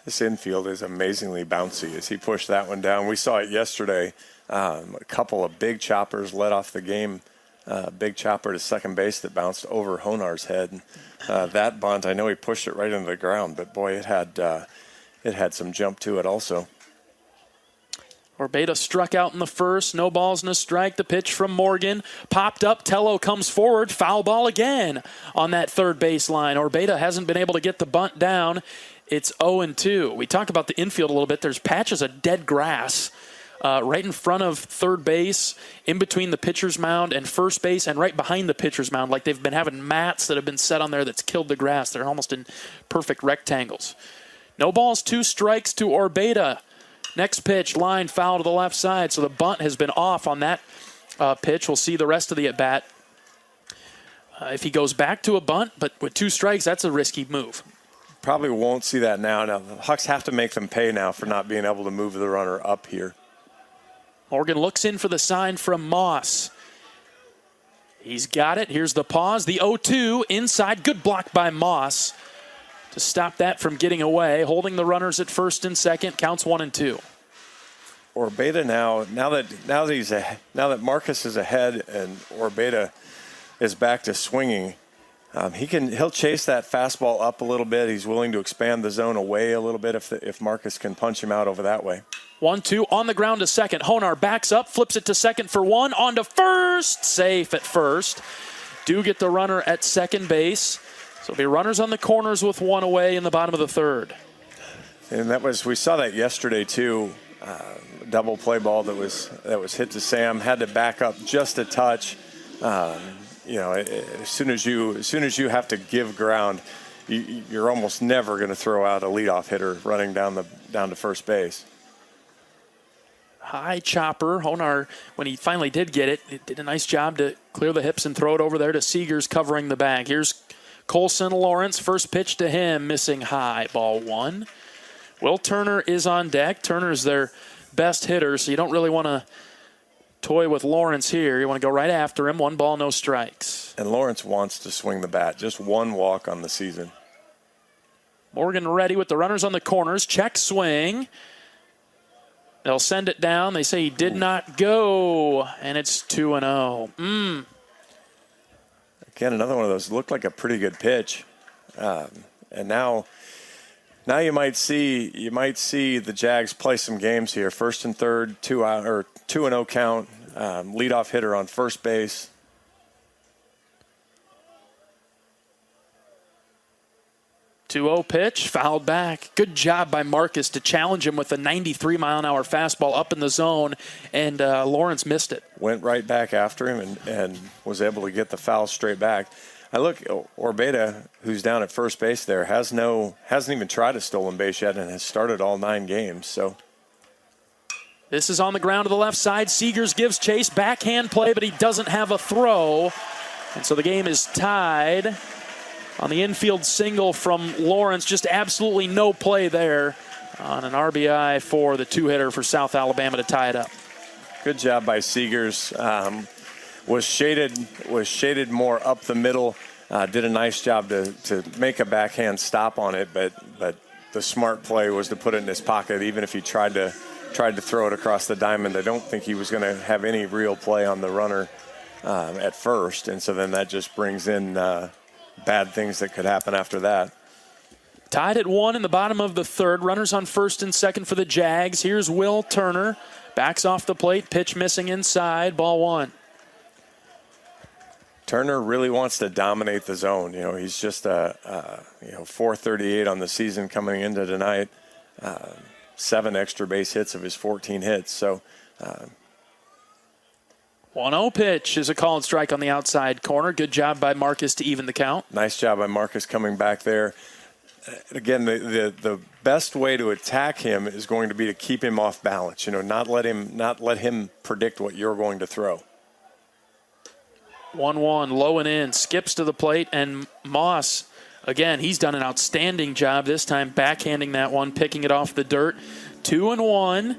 This infield is amazingly bouncy as he pushed that one down. We saw it yesterday. A couple of big choppers led off the game big chopper to second base that bounced over Honar's head. That bunt, I know he pushed it right into the ground, but boy, it had some jump to it also. Orbeta struck out in the first. No balls and a strike. The pitch from Morgan. Popped up. Tello comes forward. Foul ball again on that third baseline. Orbeta hasn't been able to get the bunt down. It's 0-2. We talked about the infield a little bit. There's patches of dead grass right in front of third base, in between the pitcher's mound and first base, and right behind the pitcher's mound. Like they've been having mats that have been set on there that's killed the grass. They're almost in perfect rectangles. No balls, 2 strikes to Orbeta. Next pitch, line foul to the left side. So the bunt has been off on that pitch. We'll see the rest of the at-bat. If he goes back to a bunt, but with 2 strikes, that's a risky move. Probably won't see that now. Now, the Hawks have to make them pay now for not being able to move the runner up here. Morgan looks in for the sign from Moss. He's got it. Here's the pause. The 0-2 inside. Good block by Moss to stop that from getting away. Holding the runners at first and second. Counts 1-2. Orbeta now that Marcus is ahead and Orbeta is back to swinging, he'll chase that fastball up a little bit. He's willing to expand the zone away a little bit if Marcus can punch him out over that way. 1-2 on the ground to second. Honar backs up, flips it to second for 1. On to first. Safe at first. Do get the runner at second base. So it'll be runners on the corners with 1 away in the bottom of the third. And we saw that yesterday too. Double play ball that was hit to Sam, had to back up just a touch. As soon as you have to give ground, you're almost never going to throw out a leadoff hitter running down to first base. High chopper. Honar, when he finally did get it, did a nice job to clear the hips and throw it over there to Seegers covering the bag. Here's Colson Lawrence. First pitch to him, missing high. Ball 1. Will Turner is on deck. Turner's their best hitter, so you don't really want to toy with Lawrence here. You want to go right after him. 1 ball, no strikes. And Lawrence wants to swing the bat. Just 1 walk on the season. Morgan ready with the runners on the corners. Check swing. They'll send it down. They say he did not go, and it's 2-0. Again, another one of those looked like a pretty good pitch, and now you might see the Jags play some games here. First and third, 2-0 count. Leadoff hitter on first base. Pitch, fouled back. Good job by Marcus to challenge him with a 93-mile-an-hour fastball up in the zone, and Lawrence missed it. Went right back after him and was able to get the foul straight back. I look, Orbeta, who's down at first base there, hasn't even tried a stolen base yet and has started all 9 games. So this is on the ground to the left side. Seegers gives chase, backhand play, but he doesn't have a throw, and so the game is tied. On the infield single from Lawrence, just absolutely no play there on an RBI for the 2-hitter for South Alabama to tie it up. Good job by Seegers. Was shaded more up the middle. Did a nice job to make a backhand stop on it, but the smart play was to put it in his pocket. Even if he tried to throw it across the diamond, I don't think he was going to have any real play on the runner at first, and so then that just brings in bad things that could happen after that. Tied at 1 in the bottom of the third. Runners on first and second for the Jags. Here's Will Turner. Backs off the plate. Pitch missing inside. Ball 1. Turner really wants to dominate the zone. He's just 438 on the season coming into tonight. 7 extra base hits of his 14 hits. So 1-0 pitch is a called strike on the outside corner. Good job by Marcus to even the count. Nice job by Marcus coming back there. Again, the best way to attack him is going to be to keep him off balance. Not let him predict what you're going to throw. 1-1, low and in, skips to the plate, and Moss, again, he's done an outstanding job this time backhanding that one, picking it off the dirt. 2-1.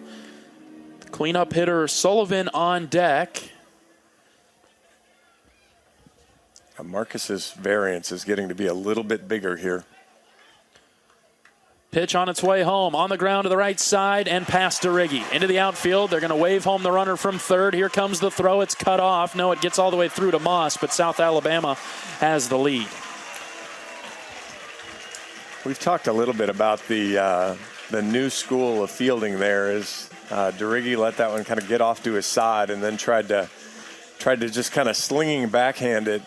Cleanup hitter Sullivan on deck. Marcus's variance is getting to be a little bit bigger here. Pitch on its way home, on the ground to the right side, and past DeRiggi. Into the outfield, they're going to wave home the runner from third. Here comes the throw, it's cut off. No, it gets all the way through to Moss, but South Alabama has the lead. We've talked a little bit about the new school of fielding there as DeRiggi let that one kind of get off to his side and then tried to just kind of slinging backhand it.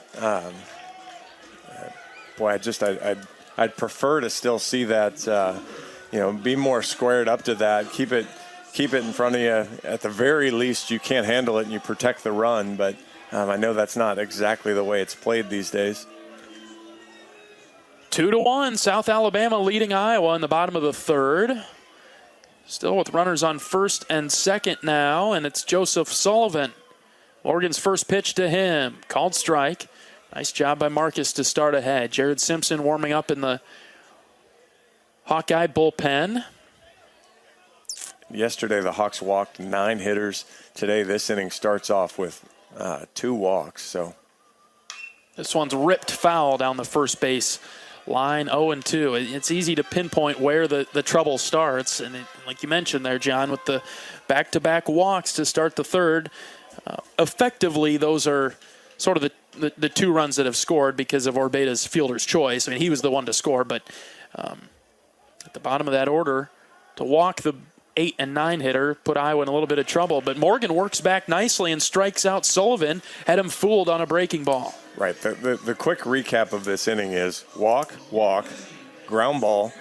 Boy, I'd prefer to still see that, be more squared up to that. Keep it in front of you. At the very least, you can't handle it and you protect the run. But I know that's not exactly the way it's played these days. 2-1, South Alabama leading Iowa in the bottom of the third. Still with runners on first and second now, and it's Joseph Sullivan. Morgan's first pitch to him, called strike. Nice job by Marcus to start ahead. Jared Simpson warming up in the Hawkeye bullpen. Yesterday, the Hawks walked 9 hitters. Today, this inning starts off with 2 walks. So this one's ripped foul down the first base line, 0-2. It's easy to pinpoint where the trouble starts. And like you mentioned there, John, with the back-to-back walks to start the third, effectively those are sort of the 2 runs that have scored because of Orbeda's fielder's choice. I mean, he was the one to score, but at the bottom of that order, to walk the 8 and 9 hitter put Iowa in a little bit of trouble. But Morgan works back nicely and strikes out Sullivan, had him fooled on a breaking ball. Right. The quick recap of this inning is walk, ground ball.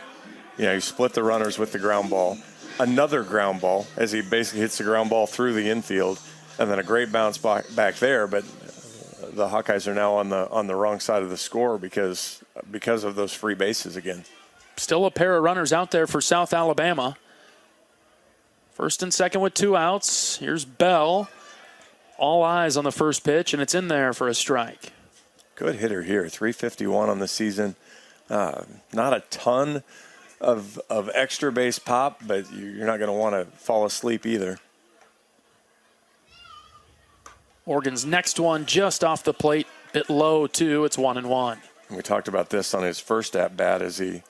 You split the runners with the ground ball. Another ground ball as he basically hits the ground ball through the infield, and then a great bounce back there. But the Hawkeyes are now on the wrong side of the score because of those free bases again. Still a pair of runners out there for South Alabama. First and second with 2 outs. Here's Bell. All eyes on the first pitch, and it's in there for a strike. Good hitter here, 351 on the season. Not a ton of extra base pop, but you're not going to want to fall asleep either. Morgan's next one just off the plate, bit low too. It's 1-1. We talked about this on his first at bat as he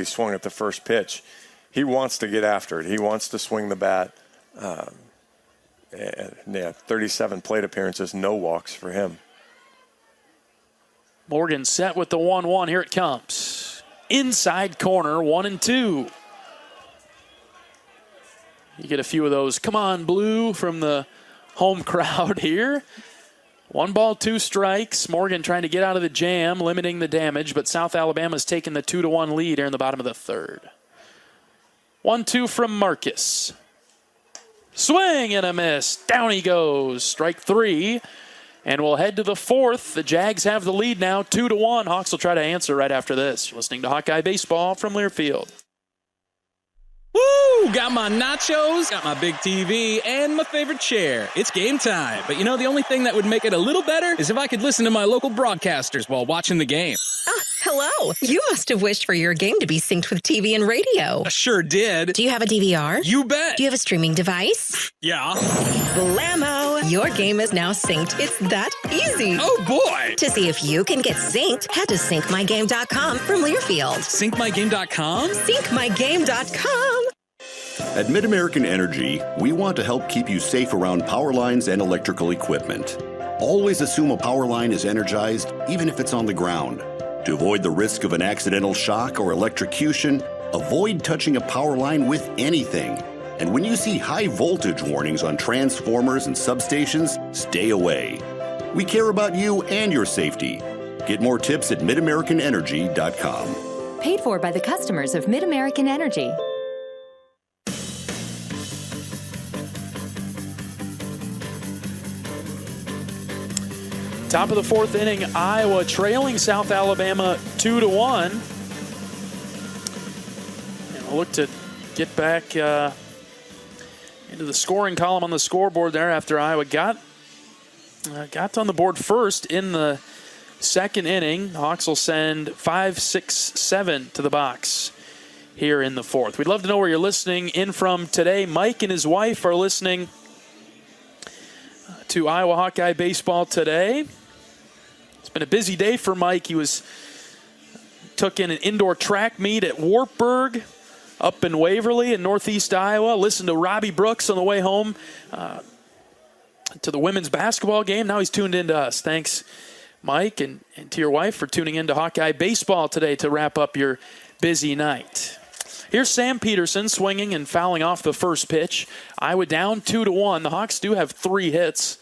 swung at the first pitch. He wants to get after it. He wants to swing the bat. 37 plate appearances, no walks for him. Morgan set with the 1-1. Here it comes. Inside corner, 1-2. You get a few of those, come on, Blue, from the home crowd here. 1 ball, 2 strikes. Morgan trying to get out of the jam, limiting the damage, but South Alabama's taking the 2-1 lead here in the bottom of the third. 1-2 from Marcus. Swing and a miss. Down he goes. Strike 3. And we'll head to the fourth. The Jags have the lead now, 2-1. Hawks will try to answer right after this. You're listening to Hawkeye Baseball from Learfield. Woo! Got my nachos, got my big TV, and my favorite chair. It's game time. But the only thing that would make it a little better is if I could listen to my local broadcasters while watching the game. Ah, hello. You must have wished for your game to be synced with TV and radio. I sure did. Do you have a DVR? You bet. Do you have a streaming device? Yeah. Blammo! Your game is now synced. It's that easy. Oh, boy. To see if you can get synced, head to syncmygame.com from Learfield. Syncmygame.com? Syncmygame.com. At Mid-American Energy, we want to help keep you safe around power lines and electrical equipment. Always assume a power line is energized, even if it's on the ground. To avoid the risk of an accidental shock or electrocution, avoid touching a power line with anything. And when you see high voltage warnings on transformers and substations, stay away. We care about you and your safety. Get more tips at midamericanenergy.com. Paid for by the customers of Mid-American Energy. Top of the fourth inning, Iowa trailing South Alabama 2-1. And we'll look to get back into the scoring column on the scoreboard there after Iowa got on the board first in the second inning. Hawks will send 5, 6, 7 to the box here in the fourth. We'd love to know where you're listening in from today. Mike and his wife are listening to Iowa Hawkeye Baseball today. It's been a busy day for Mike. He took in an indoor track meet at Wartburg. up in Waverly in northeast Iowa. Listen to Robbie Brooks on the way home to the women's basketball game. Now he's tuned into us. Thanks, Mike, and to your wife for tuning in to Hawkeye Baseball today to wrap up your busy night. Here's Sam Peterson swinging and fouling off the first pitch. Iowa down 2-1. The Hawks do have 3 hits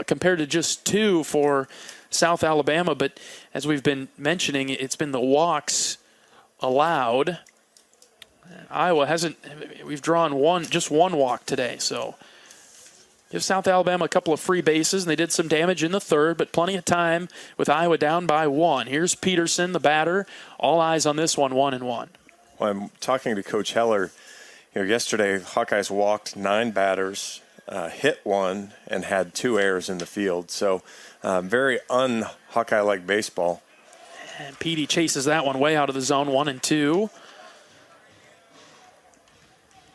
compared to just 2 for South Alabama. But as we've been mentioning, it's been the walks allowed. Iowa hasn't. We've drawn just one walk today. So give South Alabama a couple of free bases, and they did some damage in the third, but plenty of time with Iowa down by 1. Here's Peterson, the batter. All eyes on this one, 1-1. Well, I'm talking to Coach Heller. Yesterday, Hawkeyes walked 9 batters, hit 1, and had 2 errors in the field. So very un-Hawkeye-like baseball. And Petey chases that one way out of the zone, 1-2.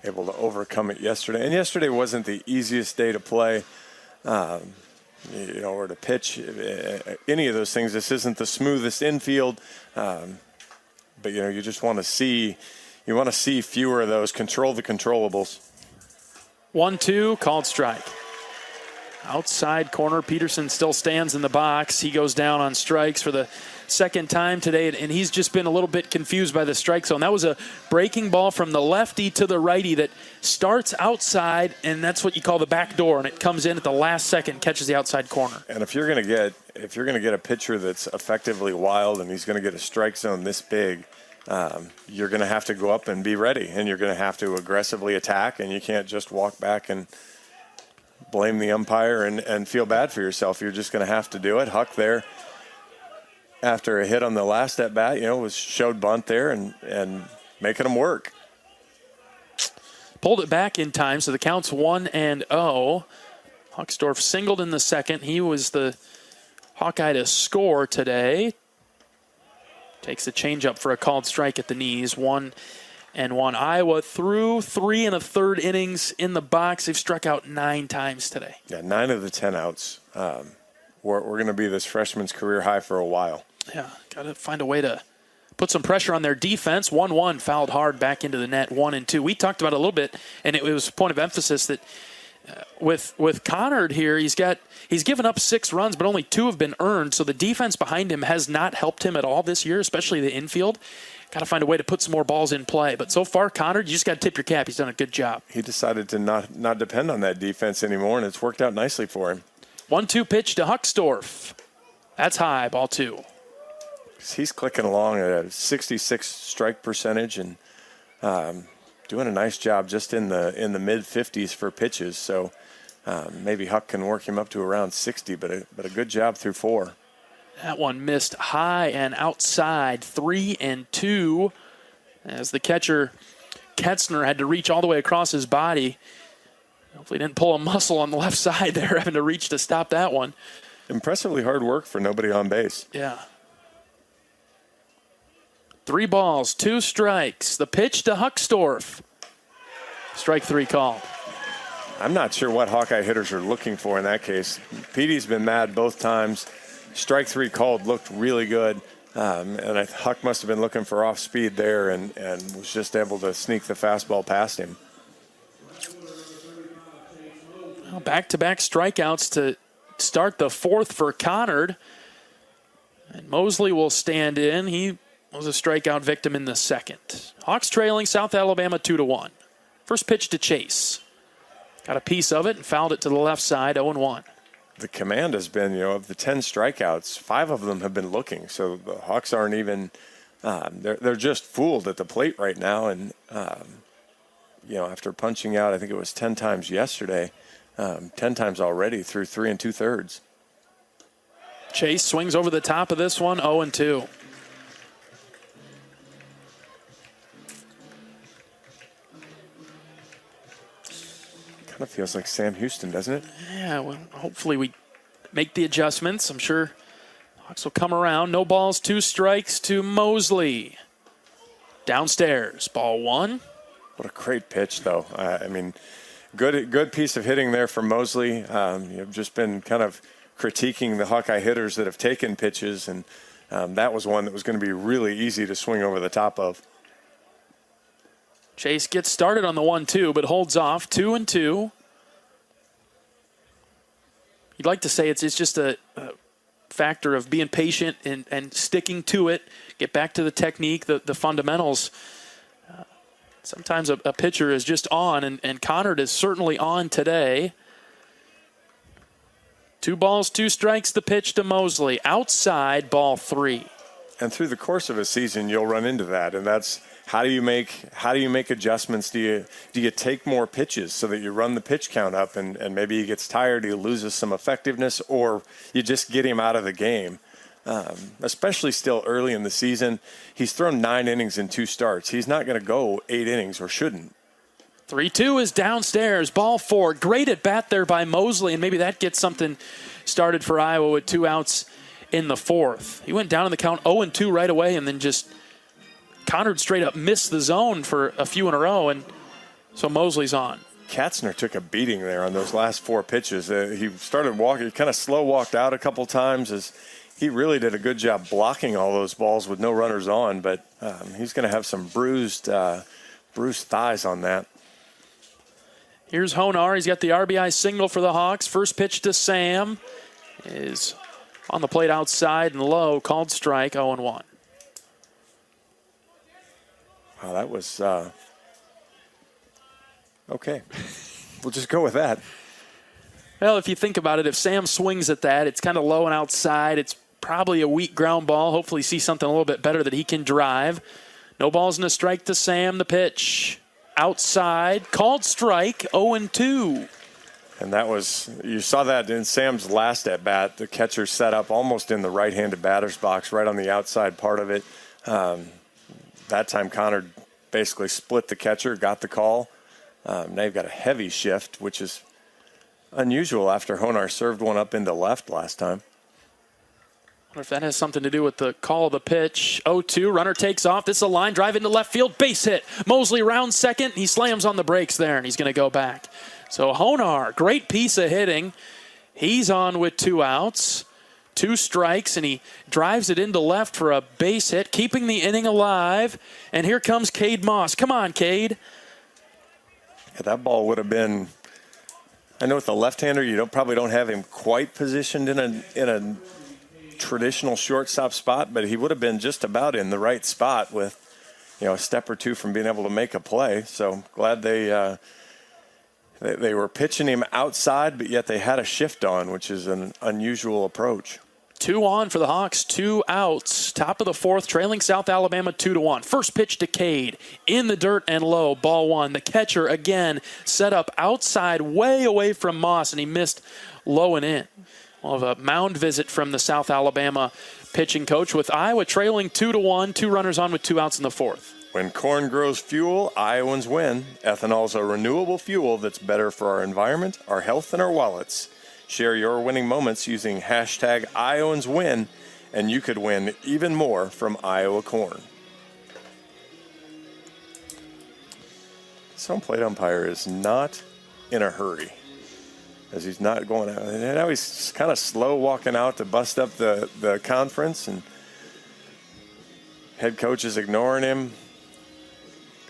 Able to overcome it yesterday. And yesterday wasn't the easiest day to play, or to pitch, any of those things. This isn't the smoothest infield. But, you just want to see fewer of those, control the controllables. 1-2, called strike. Outside corner, Peterson still stands in the box. He goes down on strikes for the second time today, and he's just been a little bit confused by the strike zone. That was a breaking ball from the lefty to the righty that starts outside, and that's what you call the back door, and it comes in at the last second, catches the outside corner. And if you're going to get a pitcher that's effectively wild and he's going to get a strike zone this big, you're going to have to go up and be ready, and you're going to have to aggressively attack, and you can't just walk back and blame the umpire and feel bad for yourself. You're just going to have to do it. Huck there, after a hit on the last at bat, showed bunt there and making them work. Pulled it back in time, so the count's 1-0. Hucksdorf singled in the second. He was the Hawkeye to score today. Takes the changeup for a called strike at the knees. 1-1. Iowa through 3 1/3 innings in the box. They've struck out 9 times today. Yeah, 9 of the 10 outs. We're going to be this freshman's career high for a while. Yeah, got to find a way to put some pressure on their defense. 1-1 fouled hard back into the net. 1-2. We talked about it a little bit, and it was a point of emphasis that with Connard here, he's given up 6 runs, but only 2 have been earned. So the defense behind him has not helped him at all this year, especially the infield. Got to find a way to put some more balls in play. But so far, Connard, you just got to tip your cap. He's done a good job. He decided to not depend on that defense anymore, and it's worked out nicely for him. 1-2 pitch to Hucksdorf. That's high, ball 2. He's clicking along at a 66 strike percentage and doing a nice job just in the mid-50s for pitches. So maybe Huck can work him up to around 60, but a good job through 4. That one missed high and outside, 3-2, as the catcher, Ketzner, had to reach all the way across his body. Hopefully didn't pull a muscle on the left side there, having to reach to stop that one. Impressively hard work for nobody on base. Yeah. 3 balls, 2 strikes. The pitch to Hucksdorf. Strike 3 called. I'm not sure what Hawkeye hitters are looking for in that case. Petey's been mad both times. Strike 3 called, looked really good. And Huck must have been looking for off speed there and was just able to sneak the fastball past him. Well, back-to-back strikeouts to start the 4th for Connard. And Mosley will stand in. He was a strikeout victim in the 2nd. Hawks trailing South Alabama 2-1. First pitch to Chase. Got a piece of it and fouled it to the left side, 0-1. The command has been, of the 10 strikeouts, 5 of them have been looking. So the Hawks aren't even, they're just fooled at the plate right now. And, after punching out, I think it was 10 times yesterday, 10 times already through 3 2/3. Chase swings over the top of this one, 0-2. Kind of feels like Sam Houston, doesn't it? Yeah, well, hopefully we make the adjustments. I'm sure Hawks will come around. No balls, 2 strikes to Mosley. Downstairs, ball 1. What a great pitch, though. Good piece of hitting there for Mosley. You've just been kind of critiquing the Hawkeye hitters that have taken pitches, and that was one that was going to be really easy to swing over the top of. Chase gets started on the 1-2, but holds off. 2-2. You'd like to say it's just a factor of being patient and sticking to it. Get back to the technique, the fundamentals. Sometimes a pitcher is just on, and Conard is certainly on today. 2 balls, 2 strikes, the pitch to Mosley. Outside, ball 3. And through the course of a season, you'll run into that, and that's how do you make adjustments? Do you take more pitches so that you run the pitch count up, and maybe he gets tired, he loses some effectiveness, or you just get him out of the game? Especially still early in the season, he's thrown 9 innings in 2 starts. He's not going to go 8 innings, or shouldn't. 3-2 is downstairs. Ball 4. Great at bat there by Mosley, and maybe that gets something started for Iowa with 2 outs in the 4th. He went down in the count 0-2 right away, and then just Conard straight up missed the zone for a few in a row, and so Mosley's on. Katzner took a beating there on those last 4 pitches. He started walking, he kind of slow walked out a couple times as he really did a good job blocking all those balls with no runners on, but he's going to have some bruised thighs on that. Here's Honar. He's got the RBI signal for the Hawks. First pitch to Sam is on the plate outside and low. Called strike, 0-1. Wow, that was okay. We'll just go with that. Well, if you think about it, if Sam swings at that, it's kind of low and outside. It's probably a weak ground ball. Hopefully see something a little bit better that he can drive. No balls and a strike to Sam. The pitch outside. Called strike, 0-2. And that was, you saw that in Sam's last at-bat. The catcher set up almost in the right-handed batter's box, right on the outside part of it. That time Conard basically split the catcher, got the call. Now you've got a heavy shift, which is unusual after Honar served one up into left last time. I wonder if that has something to do with the call of the pitch. 0-2, runner takes off. This is a line drive into left field, base hit. Mosley rounds second. He slams on the brakes there, and he's going to go back. So Honar, great piece of hitting. He's on with 2 outs, 2 strikes, and he drives it into left for a base hit, keeping the inning alive. And here comes Cade Moss. Come on, Cade. Yeah, that ball would have been, I know with the left-hander, you probably don't have him quite positioned in a traditional shortstop spot, but he would have been just about in the right spot with, a step or 2 from being able to make a play. So glad they were pitching him outside, but yet they had a shift on, which is an unusual approach. 2 on for the Hawks, 2 outs. Top of the 4th, trailing South Alabama 2-1. First pitch to Cade, in the dirt and low, ball 1. The catcher again set up outside, way away from Moss, and he missed low and in. We'll have a mound visit from the South Alabama pitching coach with Iowa trailing 2-1, 2 runners on with 2 outs in the 4th. When corn grows fuel, Iowans win. Ethanol is a renewable fuel that's better for our environment, our health, and our wallets. Share your winning moments using hashtag IowansWin, and you could win even more from Iowa corn. This home plate umpire is not in a hurry, as he's not going out. And now he's kind of slow walking out to bust up the conference, and head coach is ignoring him.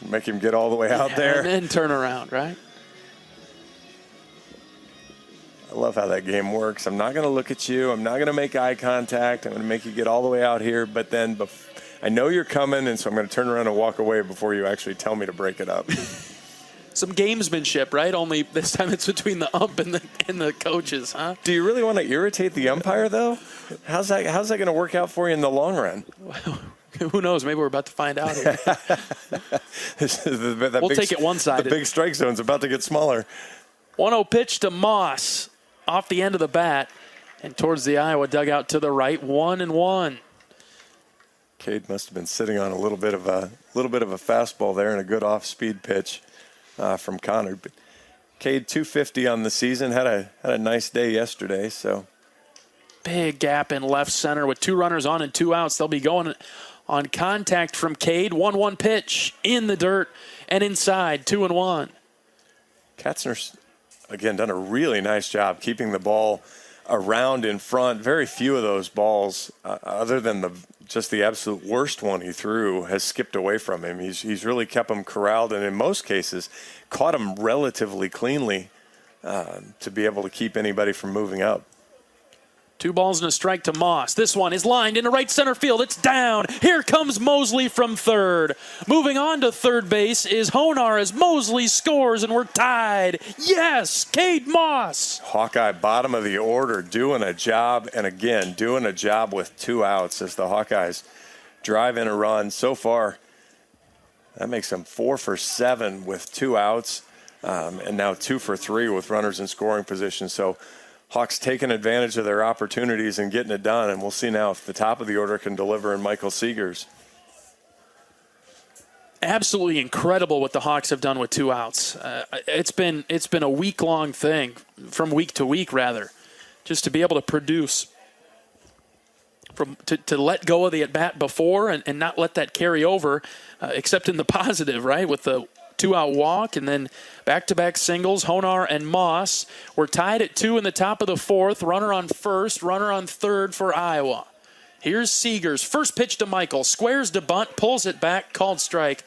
Make him get all the way out there. And then turn around, right? I love how that game works. I'm not going to look at you. I'm not going to make eye contact. I'm going to make you get all the way out here. But then I know you're coming, and so I'm going to turn around and walk away before you actually tell me to break it up. Some gamesmanship, right? Only this time it's between the ump and the coaches, huh? Do you really want to irritate the umpire, though? How's that going to work out for you in the long run? Who knows? Maybe we're about to find out here. We'll take it one-sided. The big strike zone's about to get smaller. 1-0 pitch to Moss off the end of the bat and towards the Iowa dugout to the right. 1-1. Cade must have been sitting on a little bit of a fastball there and a good off-speed pitch from Conard. But Cade 250 on the season, had a nice day yesterday. So big gap in left center with 2 runners on and 2 outs. They'll be going on contact from Cade. 1-1 pitch in the dirt and inside. 2-1. Katzner's again done a really nice job keeping the ball around in front. Very few of those balls, other than just the absolute worst one he threw, has skipped away from him. He's really kept them corralled, and in most cases caught them relatively cleanly to be able to keep anybody from moving up. 2 balls and a strike to Moss. This one is lined into right center field. It's down. Here comes Mosley from third. Moving on to third base is Honar as Mosley scores, and we're tied. Yes, Cade Moss. Hawkeye bottom of the order doing a job, and again, doing a job with 2 outs as the Hawkeyes drive in a run. So far, that makes them 4 for 7 with 2 outs, and now 2 for 3 with runners in scoring position. So Hawks taking advantage of their opportunities and getting it done, and we'll see now if the top of the order can deliver in Michael Seegers. Absolutely incredible what the Hawks have done with 2 outs. It's been a week-long thing, from week to week rather, just to be able to produce, to let go of the at-bat before and not let that carry over, except in the positive, right, with the 2-out walk, and then back-to-back singles. Honar and Moss were tied at 2 in the top of the 4th. Runner on first, runner on third for Iowa. Here's Seegers. First pitch to Michael. Squares to bunt, pulls it back, called strike,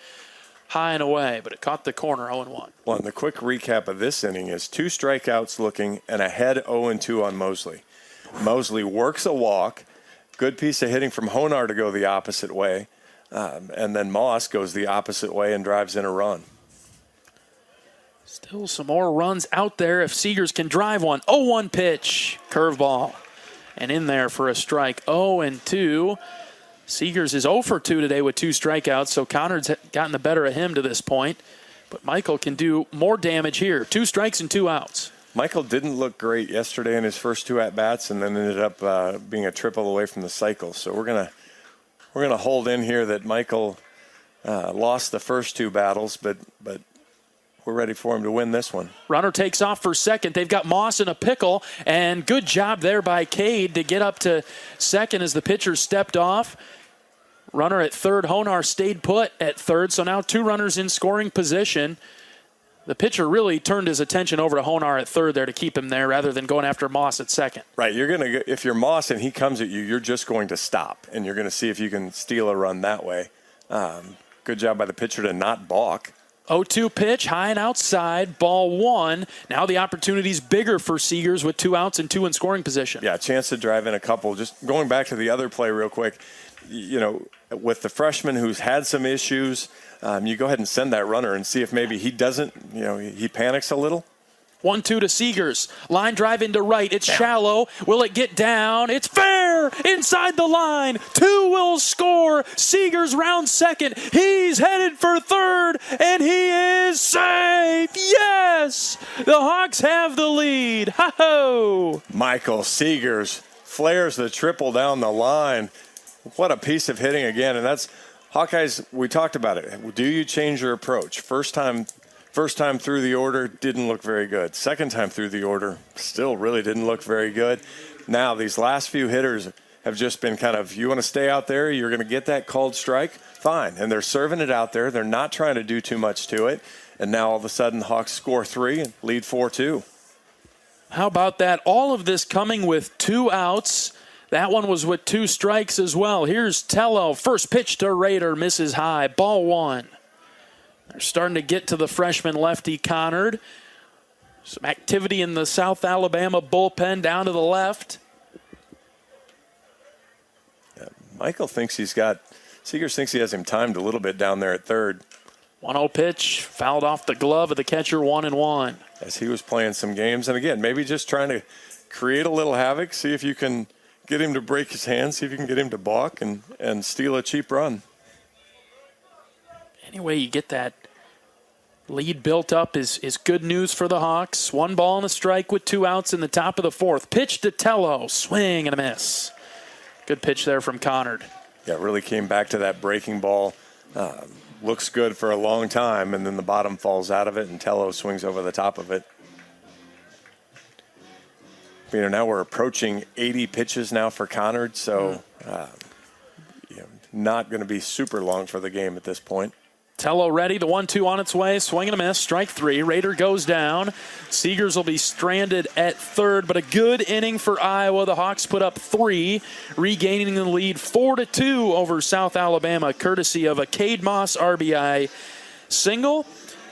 high and away, but it caught the corner, 0-1. Well, and the quick recap of this inning is 2 strikeouts looking and ahead 0-2 on Mosley. Mosley works a walk. Good piece of hitting from Honar to go the opposite way. And then Moss goes the opposite way and drives in a run. Still some more runs out there if Seegers can drive one. 0-1 pitch. Curveball. And in there for a strike. 0-2. Seegers is 0 for 2 today with 2 strikeouts, so Conard's gotten the better of him to this point. But Michael can do more damage here. 2 strikes and 2 outs. Michael didn't look great yesterday in his first 2 at-bats, and then ended up being a triple away from the cycle. So we're gonna hold in here that Michael lost the first 2 battles, but we're ready for him to win this one. Runner takes off for second. They've got Moss in a pickle, and good job there by Cade to get up to second as the pitcher stepped off. Runner at third. Honar stayed put at third, so now 2 runners in scoring position. The pitcher really turned his attention over to Honar at third there to keep him there rather than going after Moss at second. Right, if you're Moss and he comes at you, you're just going to stop, and you're going to see if you can steal a run that way. Good job by the pitcher to not balk. 0-2 pitch, high and outside, ball 1. Now the opportunity's bigger for Seegers with 2 outs and 2 in scoring position. Yeah, chance to drive in a couple. Just going back to the other play real quick, with the freshman who's had some issues, you go ahead and send that runner and see if maybe he doesn't, he panics a little. 1-2 to Seegers. Line drive into right. It's shallow. Will it get down? It's fair! Inside the line. 2 will score. Seegers round second. He's headed for third, and he is safe! Yes! The Hawks have the lead. Ho-ho! Michael Seegers flares the triple down the line. What a piece of hitting again. And that's Hawkeyes, we talked about it. Do you change your approach? First time through the order, didn't look very good. Second time through the order, still really didn't look very good. Now, these last few hitters have just been kind of, you want to stay out there, you're going to get that called strike, fine. And they're serving it out there. They're not trying to do too much to it. And now, all of a sudden, the Hawks score 3 and lead 4-2. How about that? All of this coming with 2 outs. That one was with 2 strikes as well. Here's Tello. First pitch to Rader, misses high. Ball 1. They're starting to get to the freshman lefty Conard. Some activity in the South Alabama bullpen down to the left. Yeah, Seegers thinks he has him timed a little bit down there at third. 1-0 pitch, fouled off the glove of the catcher, 1-1. As he was playing some games, and again, maybe just trying to create a little havoc, see if you can get him to break his hand, see if you can get him to balk and steal a cheap run. Anyway, you get that lead built up is good news for the Hawks. 1 ball and a strike with 2 outs in the top of the 4th. Pitch to Tello. Swing and a miss. Good pitch there from Conard. Yeah, really came back to that breaking ball. Looks good for a long time, and then the bottom falls out of it, and Tello swings over the top of it. Now we're approaching 80 pitches now for Conard, so not going to be super long for the game at this point. Tello ready, the 1-2 on its way, swing and a miss, strike 3. Raider goes down. Seegers will be stranded at third, but a good inning for Iowa. The Hawks put up 3, regaining the lead 4-2 over South Alabama, courtesy of a Cade Moss RBI single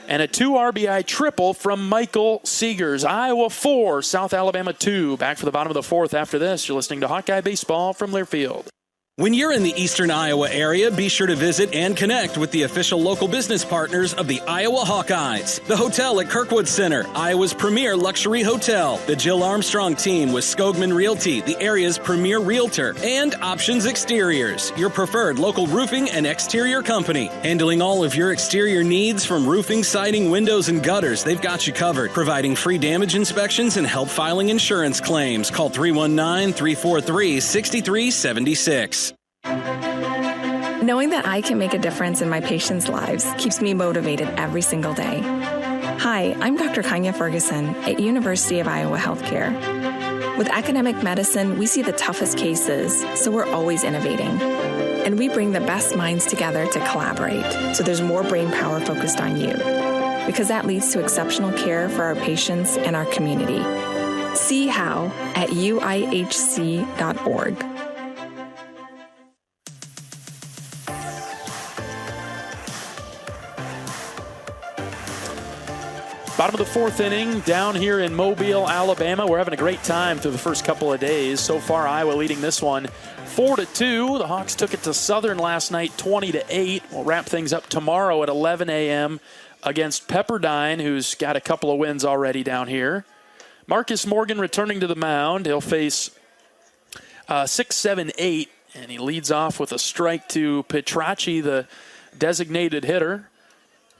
and a 2 RBI triple from Michael Seegers. Iowa 4, South Alabama 2. Back for the bottom of the 4th after this. You're listening to Hawkeye Baseball from Learfield. When you're in the eastern Iowa area, be sure to visit and connect with the official local business partners of the Iowa Hawkeyes. The hotel at Kirkwood Center, Iowa's premier luxury hotel. The Jill Armstrong team with Skogman Realty, the area's premier realtor. And Options Exteriors, your preferred local roofing and exterior company. Handling all of your exterior needs from roofing, siding, windows, and gutters, they've got you covered. Providing free damage inspections and help filing insurance claims. Call 319-343-6376. Knowing that I can make a difference in my patients' lives keeps me motivated every single day. Hi, I'm Dr. Kanya Ferguson at University of Iowa Healthcare. With academic medicine, we see the toughest cases, so we're always innovating. And we bring the best minds together to collaborate, so there's more brain power focused on you. Because that leads to exceptional care for our patients and our community. See how at uihc.org. Bottom of the 4th inning, down here in Mobile, Alabama. We're having a great time through the first couple of days. So far, Iowa leading this one 4-2. The Hawks took it to Southern last night 20-8. We'll wrap things up tomorrow at 11 a.m. against Pepperdine, who's got a couple of wins already down here. Marcus Morgan returning to the mound. He'll face 6-7-8, and he leads off with a strike to Petracci, the designated hitter.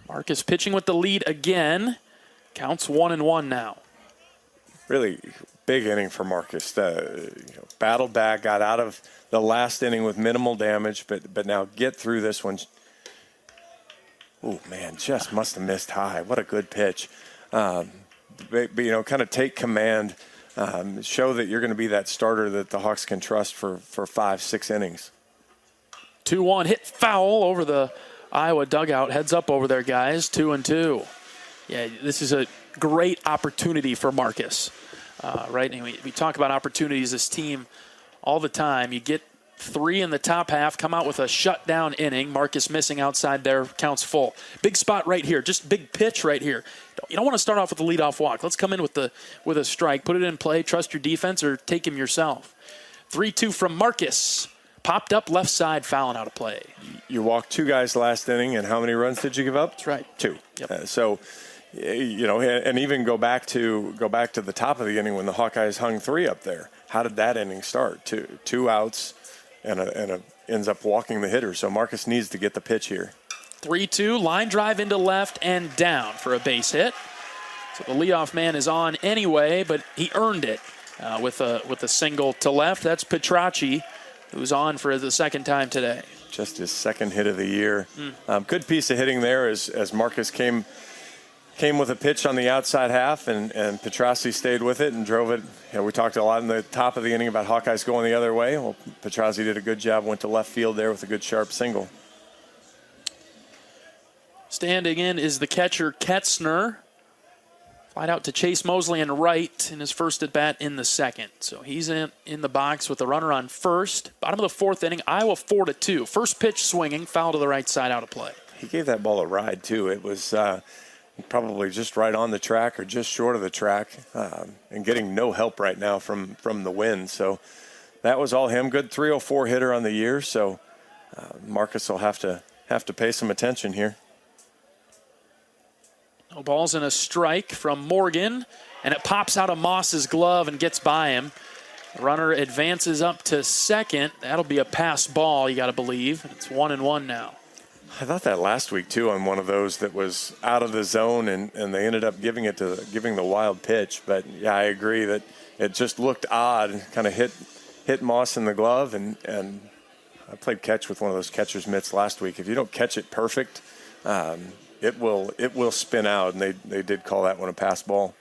Marcus pitching with the lead again. Counts 1-1 now. Really big inning for Marcus. Battled back, got out of the last inning with minimal damage, but now get through this one. Oh man, just must have missed high. What a good pitch. But kind of take command, show that you're going to be that starter that the Hawks can trust for 5-6 innings. 2-1 hit foul over the Iowa dugout. Heads up over there, guys. 2-2. Yeah, this is a great opportunity for Marcus, right? And we talk about opportunities, this team, all the time. You get 3 in the top half, come out with a shutdown inning. Marcus missing outside there, counts full. Big spot right here, just big pitch right here. You don't want to start off with a leadoff walk. Let's come in with a strike, put it in play, trust your defense, or take him yourself. 3-2 from Marcus. Popped up left side, fouling out of play. You walked 2 guys last inning, and how many runs did you give up? That's right. 2. Yep. And even go back to the top of the inning when the Hawkeyes hung 3 up there. How did that inning start? 2 outs, and ends up walking the hitter. So Marcus needs to get the pitch here. 3-2, line drive into left and down for a base hit. So the leadoff man is on anyway, but he earned it with a single to left. That's Petracci, who's on for the second time today. Just his second hit of the year. Good piece of hitting there as Marcus came with a pitch on the outside half, and Petracci stayed with it and drove it. We talked a lot in the top of the inning about Hawkeyes going the other way. Well, Petracci did a good job, went to left field there with a good sharp single. Standing in is the catcher, Ketzner. Flied out to Chase Mosley and right in his first at-bat in the second. So he's in the box with the runner on first. Bottom of the 4th inning, Iowa 4-2. First pitch swinging, foul to the right side, out of play. He gave that ball a ride, too. It was probably just right on the track or just short of the track, and getting no help right now from the wind. So that was all him. Good 304 hitter on the year, so Marcus will have to pay some attention here. No balls and a strike from Morgan, and it pops out of Moss's glove and gets by him. The runner advances up to second. That'll be a pass ball, you got to believe. It's 1-1 now. I thought that last week, too, on one of those that was out of the zone, and they ended up giving the wild pitch. But, yeah, I agree that it just looked odd, kind of hit Moss in the glove, and I played catch with one of those catcher's mitts last week. If you don't catch it perfect, it will spin out, and they did call that one a pass ball.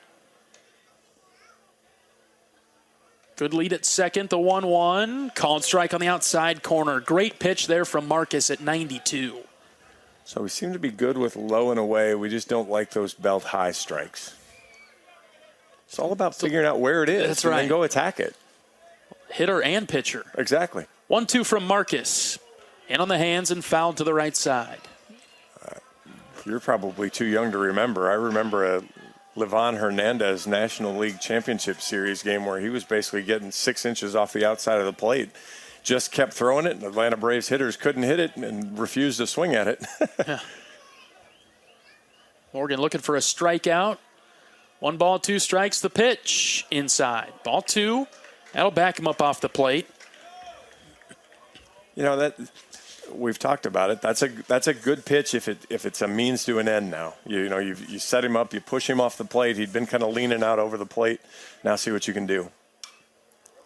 Good lead at second, the 1-1. Called strike on the outside corner. Great pitch there from Marcus at 92. So we seem to be good with low and away. We just don't like those belt high strikes. It's all about figuring out where it is. That's right. And then go attack it. Hitter and pitcher. Exactly. 1-2 from Marcus. In on the hands and fouled to the right side. You're probably too young to remember. I remember a Livan Hernandez National League Championship Series game where he was basically getting 6 inches off the outside of the plate. Just kept throwing it, and Atlanta Braves hitters couldn't hit it and refused to swing at it. Yeah. Morgan looking for a strikeout. 1 ball, 2 strikes, the pitch inside. Ball 2. That'll back him up off the plate. You know, that we've talked about it. That's a good pitch if it's a means to an end now. You set him up, you push him off the plate. He'd been kind of leaning out over the plate. Now see what you can do.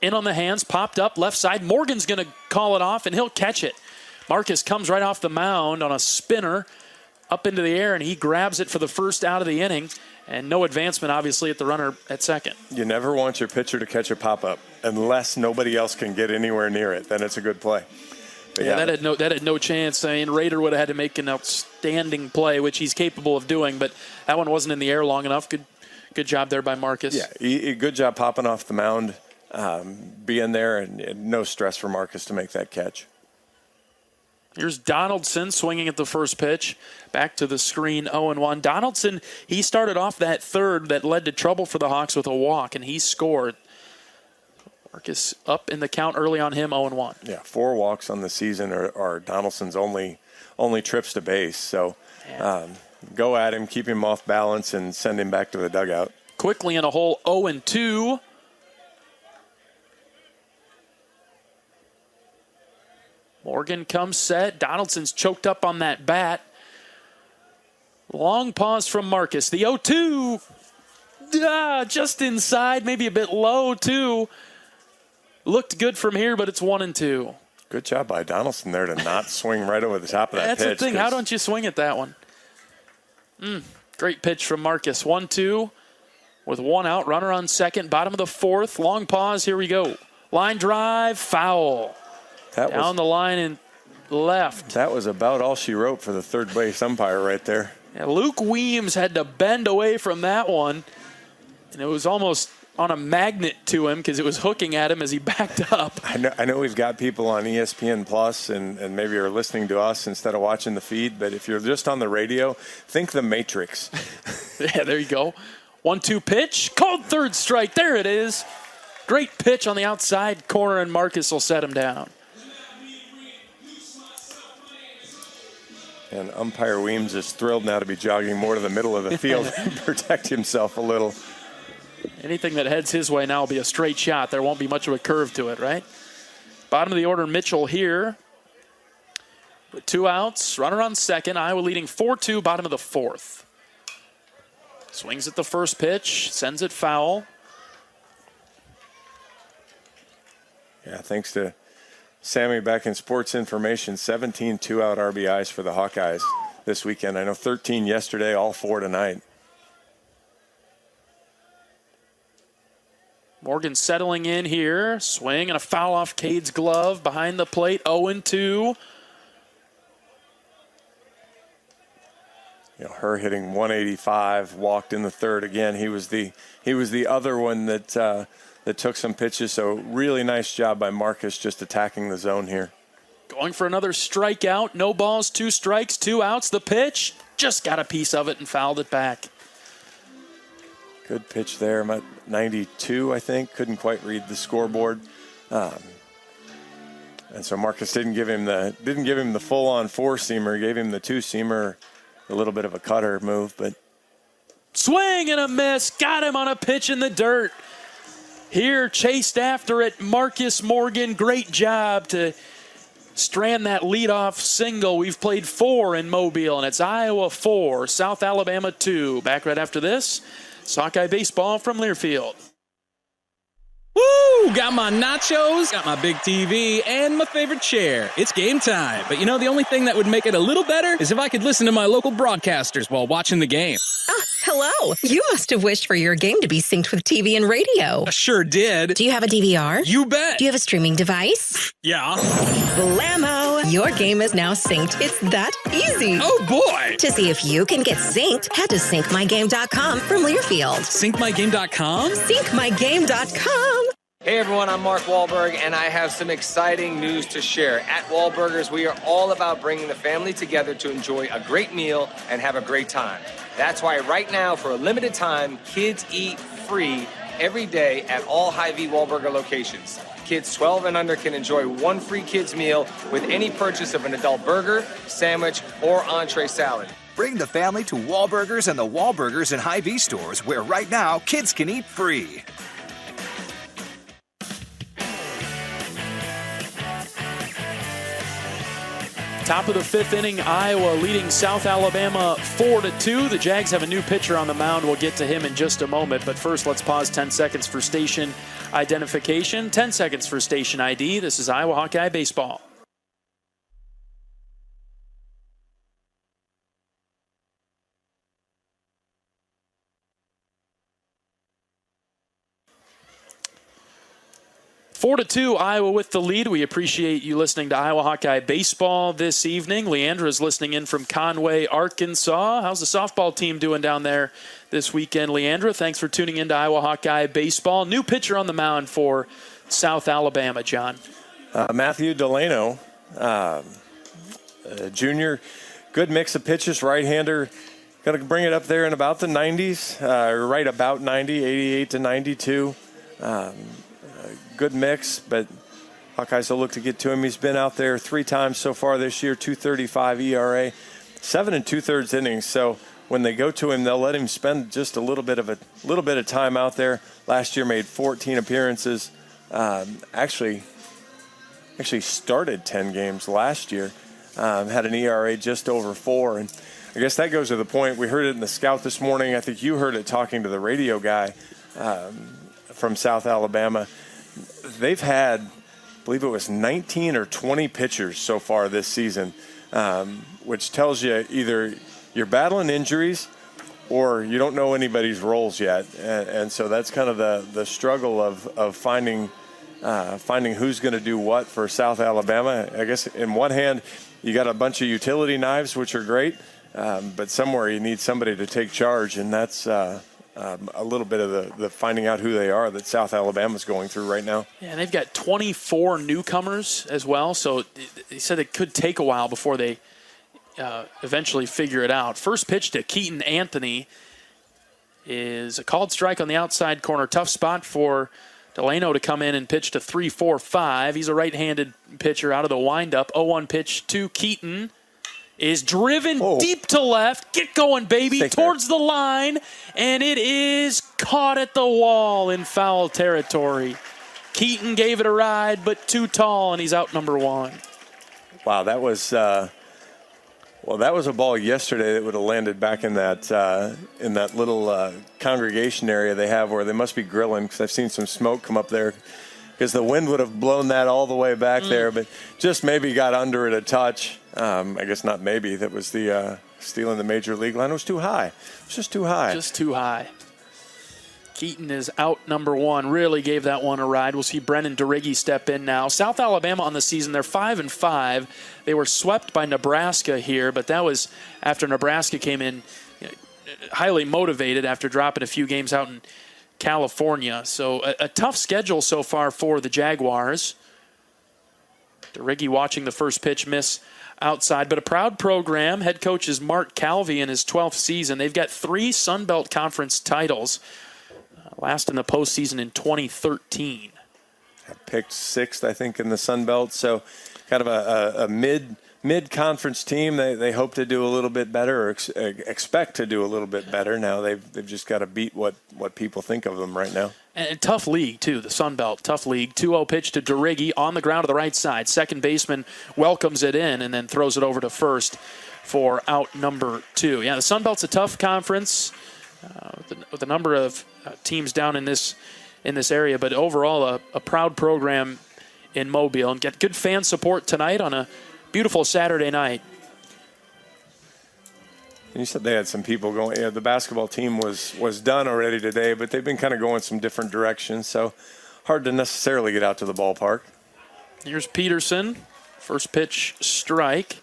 In on the hands, popped up left side. Morgan's going to call it off, and he'll catch it. Marcus comes right off the mound on a spinner up into the air, and he grabs it for the first out of the inning. And no advancement, obviously, at the runner at second. You never want your pitcher to catch a pop-up unless nobody else can get anywhere near it. Then it's a good play. Yeah, that had no chance. I mean, Rader would have had to make an outstanding play, which he's capable of doing, but that one wasn't in the air long enough. Good job there by Marcus. Yeah, good job popping off the mound, being there, and no stress for Marcus to make that catch. Here's Donaldson swinging at the first pitch. Back to the screen, 0-1. Donaldson, he started off that third that led to trouble for the Hawks with a walk, and he scored. Marcus up in the count early on him, 0-1. Yeah, 4 walks on the season are Donaldson's only trips to base. So go at him, keep him off balance, and send him back to the dugout. Quickly in a hole, 0-2. Morgan comes set. Donaldson's choked up on that bat. Long pause from Marcus. The 0-2. Just inside, maybe a bit low, too. Looked good from here, but it's 1-2. Good job by Donaldson there to not swing right over the top of that pitch. That's the thing. How don't you swing at that one? Great pitch from Marcus. 1-2 with 1 out. Runner on second. Bottom of the 4th. Long pause. Here we go. Line drive. Foul. Down the line and left. That was about all she wrote for the third base umpire right there. Yeah, Luke Weems had to bend away from that one. And it was almost on a magnet to him because it was hooking at him as he backed up. I know we've got people on ESPN Plus and maybe are listening to us instead of watching the feed, but if you're just on the radio, think The Matrix. Yeah, there you go. 1-2 pitch. Called third strike. There it is. Great pitch on the outside corner, and Marcus will set him down. And umpire Weems is thrilled now to be jogging more to the middle of the field and protect himself a little. Anything that heads his way now will be a straight shot. There won't be much of a curve to it, right? Bottom of the order, Mitchell here. With 2 outs, runner on second. Iowa leading 4-2, bottom of the 4th. Swings at the first pitch, sends it foul. Yeah, thanks to Sammy back in Sports Information, 17 2-out RBIs for the Hawkeyes this weekend. I know 13 yesterday, all 4 tonight. Morgan settling in here. Swing and a foul off Cade's glove behind the plate. 0-2. Her hitting 185, walked in the third again. He was the other one that took some pitches. So really nice job by Marcus just attacking the zone here. Going for another strikeout. No balls, 2 strikes, 2 outs. The pitch just got a piece of it and fouled it back. Good pitch there. I'm at 92, I think. Couldn't quite read the scoreboard. And so Marcus didn't give him the full-on 4-seamer. Gave him the 2-seamer, a little bit of a cutter move, but swing and a miss. Got him on a pitch in the dirt. Here, chased after it, Marcus Morgan. Great job to strand that leadoff single. We've played 4 in Mobile, and it's Iowa 4, South Alabama 2. Back right after this. Hawkeye baseball from Learfield. Woo! Got my nachos, got my big TV, and my favorite chair. It's game time. But the only thing that would make it a little better is if I could listen to my local broadcasters while watching the game. Hello. You must have wished for your game to be synced with TV and radio. I sure did. Do you have a DVR? You bet. Do you have a streaming device? Yeah. Blammo! Your game is now synced. It's that easy. Oh, boy. To see if you can get synced, head to syncmygame.com from Learfield. Syncmygame.com? Syncmygame.com. Hey everyone, I'm Mark Wahlberg, and I have some exciting news to share. At Wahlburgers, we are all about bringing the family together to enjoy a great meal and have a great time. That's why right now, for a limited time, kids eat free every day at all Hy-Vee Wahlburger locations. Kids 12 and under can enjoy one free kids meal with any purchase of an adult burger, sandwich, or entree salad. Bring the family to Wahlburgers and the Wahlburgers and Hy-Vee stores, where right now, kids can eat free. Top of the fifth inning, Iowa leading South Alabama 4-2. The Jags have a new pitcher on the mound. We'll get to him in just a moment. But first, let's pause 10 seconds for station identification. 10 seconds for station ID. This is Iowa Hawkeye Baseball. Four to 2, Iowa with the lead. We appreciate you listening to Iowa Hawkeye Baseball this evening. Leandra is listening in from Conway, Arkansas. How's the softball team doing down there this weekend, Leandra? Thanks for tuning in to Iowa Hawkeye Baseball. New pitcher on the mound for South Alabama, John. Matthew Delano, junior. Good mix of pitches, right-hander. Going to bring it up there in about the 90s, right about 90, 88 to 92. Good mix, but Hawkeyes will look to get to him. He's been out there 3 times so far this year, 2.35 ERA, 7 2/3 innings. So when they go to him, they'll let him spend just a little bit of time out there. Last year made 14 appearances. Actually started 10 games last year. Had an ERA just over 4, and I guess that goes to the point. We heard it in the scout this morning. I think you heard it talking to the radio guy from South Alabama. They've had, I believe it was 19 or 20 pitchers so far this season, which tells you either you're battling injuries or you don't know anybody's roles yet. And so that's kind of the struggle of finding who's going to do what for South Alabama. I guess in one hand, you got a bunch of utility knives, which are great, but somewhere you need somebody to take charge, and that's a little bit of the finding out who they are that South Alabama's going through right now. Yeah, and they've got 24 newcomers as well, so they said it could take a while before they eventually figure it out. First pitch to Keaton Anthony is a called strike on the outside corner. Tough spot for Delano to come in and pitch to 3-4-5. He's a right-handed pitcher out of the windup. 0-1 pitch to Keaton. Is driven deep to left. Get going, baby, towards the line. And it is caught at the wall in foul territory. Keaton gave it a ride, but too tall, and he's out number 1. Wow, that was that was a ball yesterday that would have landed back in that little congregation area they have where they must be grilling, because I've seen some smoke come up there, because the wind would have blown that all the way back there, but just maybe got under it a touch. I guess not maybe. That was the stealing the major league line. It was too high. It was just too high. Just too high. Keaton is out number 1. Really gave that one a ride. We'll see Brennan Deriggy step in now. South Alabama on the season, they're 5-5. They were swept by Nebraska here, but that was after Nebraska came in highly motivated after dropping a few games out in California. So a tough schedule so far for the Jaguars. Deriggy watching the first pitch miss outside, but a proud program. Head coach is Mark Calvi in his 12th season. They've got 3 Sun Belt Conference titles, last in the postseason in 2013. Picked 6th, I think, in the Sun Belt, so kind of a mid-conference team. They hope to do a little bit better, or expect to do a little bit better. Now they've just got to beat what people think of them right now. And tough league, too, the Sun Belt. Tough league. 2-0 pitch to Deriggy on the ground to the right side. Second baseman welcomes it in and then throws it over to first for out number 2. Yeah, the Sun Belt's a tough conference with a number of teams down in this area, but overall a proud program in Mobile. And get good fan support tonight on a beautiful Saturday night. And you said they had some people going. The basketball team was done already today, but they've been kind of going some different directions. So hard to necessarily get out to the ballpark. Here's Peterson. First pitch strike.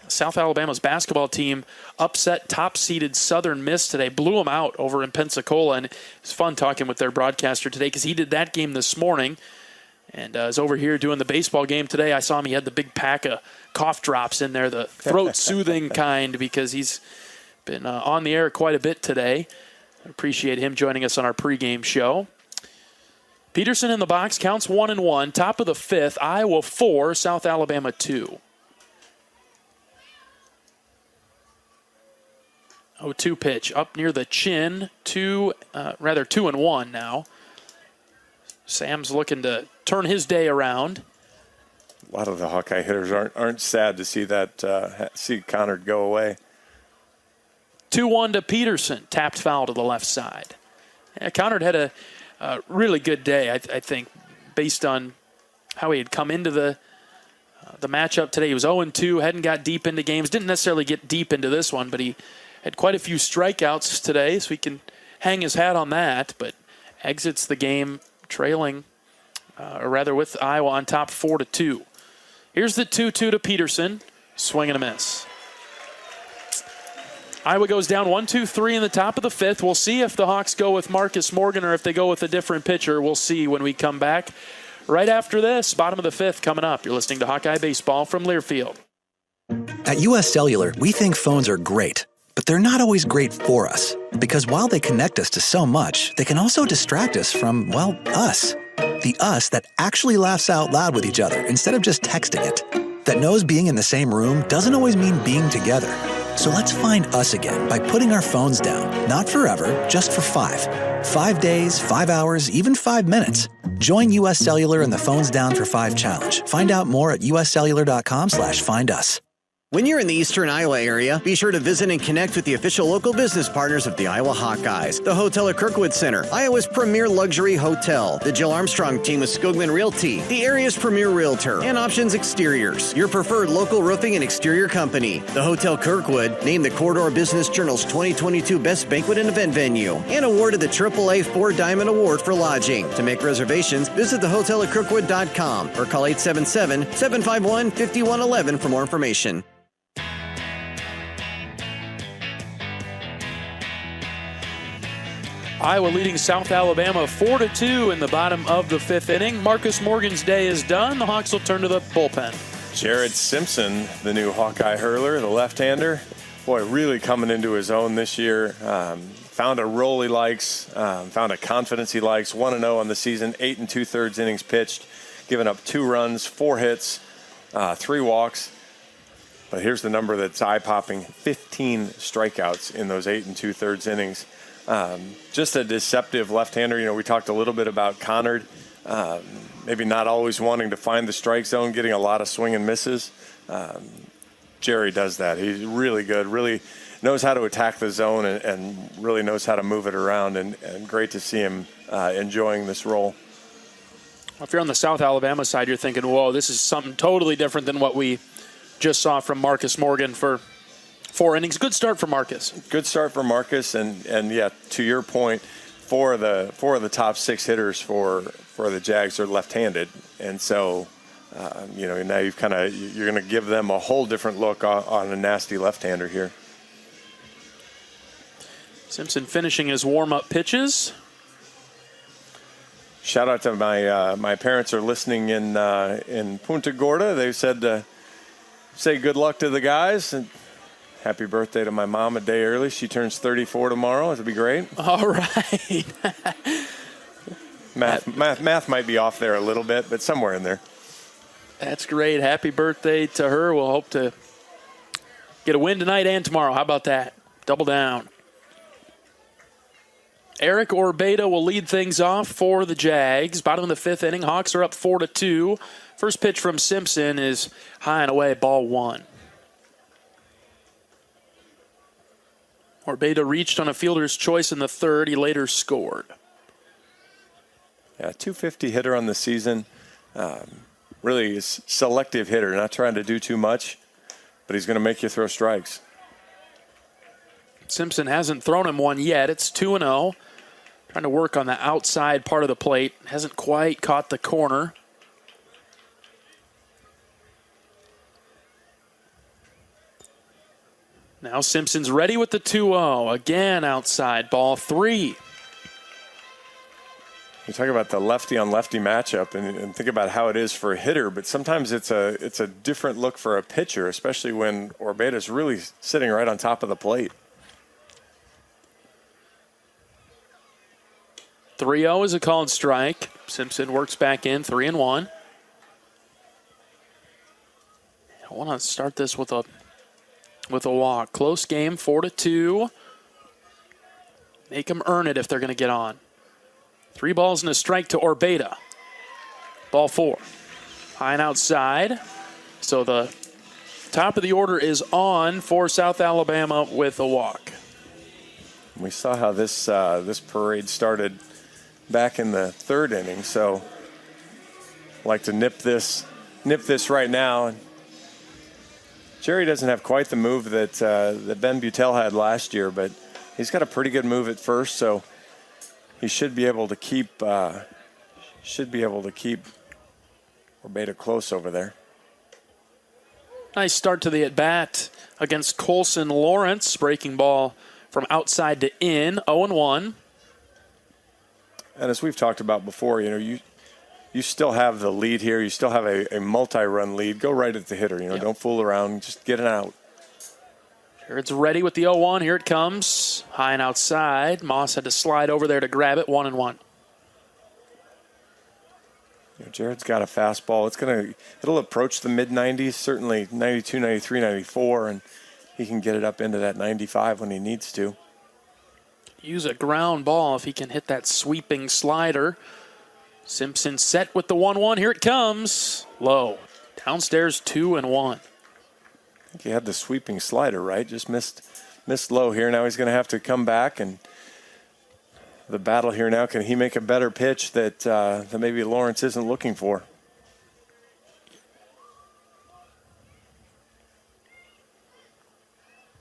South Alabama's basketball team upset top-seeded Southern Miss today. Blew them out over in Pensacola. And it's fun talking with their broadcaster today because he did that game this morning. And is over here doing the baseball game today. I saw him. He had the big pack of cough drops in there, the throat-soothing kind, because he's been on the air quite a bit today. I appreciate him joining us on our pregame show. Peterson in the box, counts 1-1. Top of the fifth, Iowa 4, South Alabama 2. 0-2 pitch up near the chin, 2-1 now. Sam's looking to turn his day around. A lot of the Hawkeye hitters aren't sad to see that see Connor go away. 2-1 to Peterson, tapped foul to the left side. Yeah, Connor had a really good day, I think, based on how he had come into the matchup today. He was 0-2, hadn't got deep into games, didn't necessarily get deep into this one, but he had quite a few strikeouts today, so he can hang his hat on that, but exits the game trailing, or rather with Iowa on top 4-2. Here's the 2-2 to Peterson. Swing and a miss. Iowa goes down 1-2-3 in the top of the fifth. We'll see if the Hawks go with Marcus Morgan or if they go with a different pitcher. We'll see when we come back. Right after this, bottom of the fifth coming up. You're listening to Hawkeye Baseball from Learfield. At US Cellular, we think phones are great, but they're not always great for us. Because while they connect us to so much, they can also distract us from, well, us. The us that actually laughs out loud with each other instead of just texting it. That knows being in the same room doesn't always mean being together. So let's find us again by putting our phones down. Not forever, just for 5. 5 days, 5 hours, even 5 minutes. Join US Cellular in the Phones Down for 5 challenge. Find out more at uscellular.com/findus. When you're in the eastern Iowa area, be sure to visit and connect with the official local business partners of the Iowa Hawkeyes. The Hotel at Kirkwood Center, Iowa's premier luxury hotel. The Jill Armstrong team with Skogman Realty, the area's premier realtor. And Options Exteriors, your preferred local roofing and exterior company. The Hotel Kirkwood, named the Corridor Business Journal's 2022 Best Banquet and Event Venue. And awarded the AAA 4 Diamond Award for lodging. To make reservations, visit thehotelatKirkwood.com or call 877-751-5111 for more information. Iowa leading South Alabama 4-2 in the bottom of the fifth inning. Marcus Morgan's day is done. The Hawks will turn to the bullpen. Jared Simpson, the new Hawkeye hurler, the left-hander, boy, really coming into his own this year. Found a role he likes, found a confidence he likes. 1-0 on the season, 8 2/3 innings pitched, giving up 2 runs, 4 hits, 3 walks. But here's the number that's eye-popping: 15 strikeouts in those 8 2/3 innings. Just a deceptive left-hander. You know, we talked a little bit about Connard, maybe not always wanting to find the strike zone, getting a lot of swing and misses. Jerry does that. He's really good, really knows how to attack the zone and really knows how to move it around, and great to see him enjoying this role. If you're on the South Alabama side, you're thinking, whoa, this is something totally different than what we just saw from Marcus Morgan for 4 innings. Good start for Marcus. Good start for Marcus, and yeah, to your point, 4 of the top 6 hitters for the Jags are left-handed, and so you know, now you're going to give them a whole different look on a nasty left-hander here. Simpson finishing his warm-up pitches. Shout out to my parents are listening in Punta Gorda. They said say good luck to the guys and happy birthday to my mom a day early. She turns 34 tomorrow. It'll be great. All right. Math might be off there a little bit, but somewhere in there. That's great. Happy birthday to her. We'll hope to get a win tonight and tomorrow. How about that? Double down. Eric Orbeta will lead things off for the Jags. Bottom of the fifth inning. Hawks are up 4-2. First pitch from Simpson is high and away, ball 1. Orbeta reached on a fielder's choice in the third. He later scored. Yeah, 250 hitter on the season. Really is selective hitter, not trying to do too much, but he's going to make you throw strikes. Simpson hasn't thrown him one yet. It's 2-0. Trying to work on the outside part of the plate. Hasn't quite caught the corner. Now Simpson's ready with the 2-0. Again outside, ball 3. You talk about the lefty-on-lefty matchup and think about how it is for a hitter, but sometimes it's a different look for a pitcher, especially when Orbeda's really sitting right on top of the plate. 3-0 is a called strike. Simpson works back in, 3-1. I want to start this with a walk. Close game, 4-2. Make them earn it if they're going to get on. 3 balls and a strike to Orbeda. Ball 4. High and outside. So the top of the order is on for South Alabama with a walk. We saw how this parade started back in the 3rd inning, so I'd like to nip this right now. Jerry doesn't have quite the move that Ben Butel had last year, but he's got a pretty good move at first, so he should be able to keep Orbeda close over there. Nice start to the at-bat against Colson Lawrence. Breaking ball from outside to in, 0-1. And as we've talked about before, you still have the lead here. You still have a multi-run lead. Go right at the hitter. Don't fool around. Just get it out. Here it's ready with the 0-1. Here it comes. High and outside. Moss had to slide over there to grab it. 1-1. Jared's got a fastball. It'll approach the mid-90s, certainly 92, 93, 94, and he can get it up into that 95 when he needs to. Use a ground ball if he can hit that sweeping slider. Simpson set with the 1-1. Here it comes. Low. Downstairs, 2-1. I think he had the sweeping slider, right? Just missed low here. Now he's going to have to come back, and the battle here now, can he make a better pitch that maybe Lawrence isn't looking for?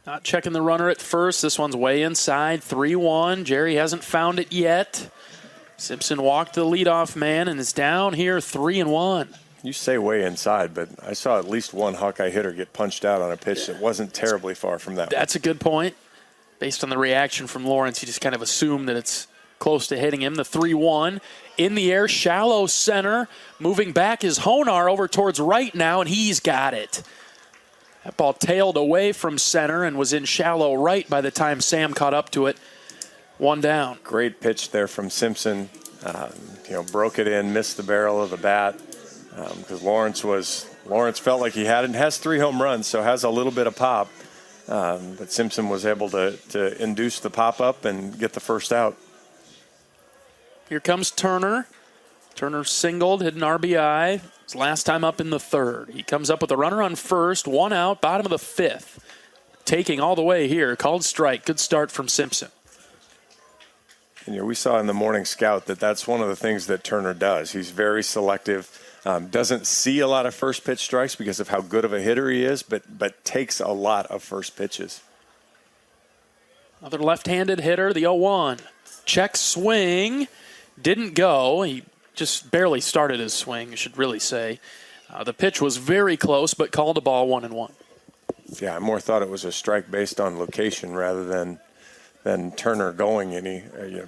Not checking the runner at first. This one's way inside, 3-1. Jerry hasn't found it yet. Simpson walked the leadoff man and is down here, 3-1. You say way inside, but I saw at least one Hawkeye hitter get punched out on a pitch that wasn't terribly far from that. That's a good point. Based on the reaction from Lawrence, he just kind of assumed that it's close to hitting him. The 3-1 in the air, shallow center. Moving back is Honar over towards right now, and he's got it. That ball tailed away from center and was in shallow right by the time Sam caught up to it. 1 down. Great pitch there from Simpson. Broke it in, missed the barrel of the bat because Lawrence felt like he has 3 home runs, so has a little bit of pop. But Simpson was able to induce the pop-up and get the first out. Here comes Turner. Turner singled, hit an RBI. His last time up in the 3rd. He comes up with a runner on first, 1 out, bottom of the 5th. Taking all the way here, called strike. Good start from Simpson. And we saw in the morning scout that's one of the things that Turner does. He's very selective. Doesn't see a lot of first pitch strikes because of how good of a hitter he is, but takes a lot of first pitches. Another left-handed hitter, the 0-1. Check swing. Didn't go. He just barely started his swing, I should really say. The pitch was very close, but called a ball 1-1. Yeah, I more thought it was a strike based on location rather than Turner going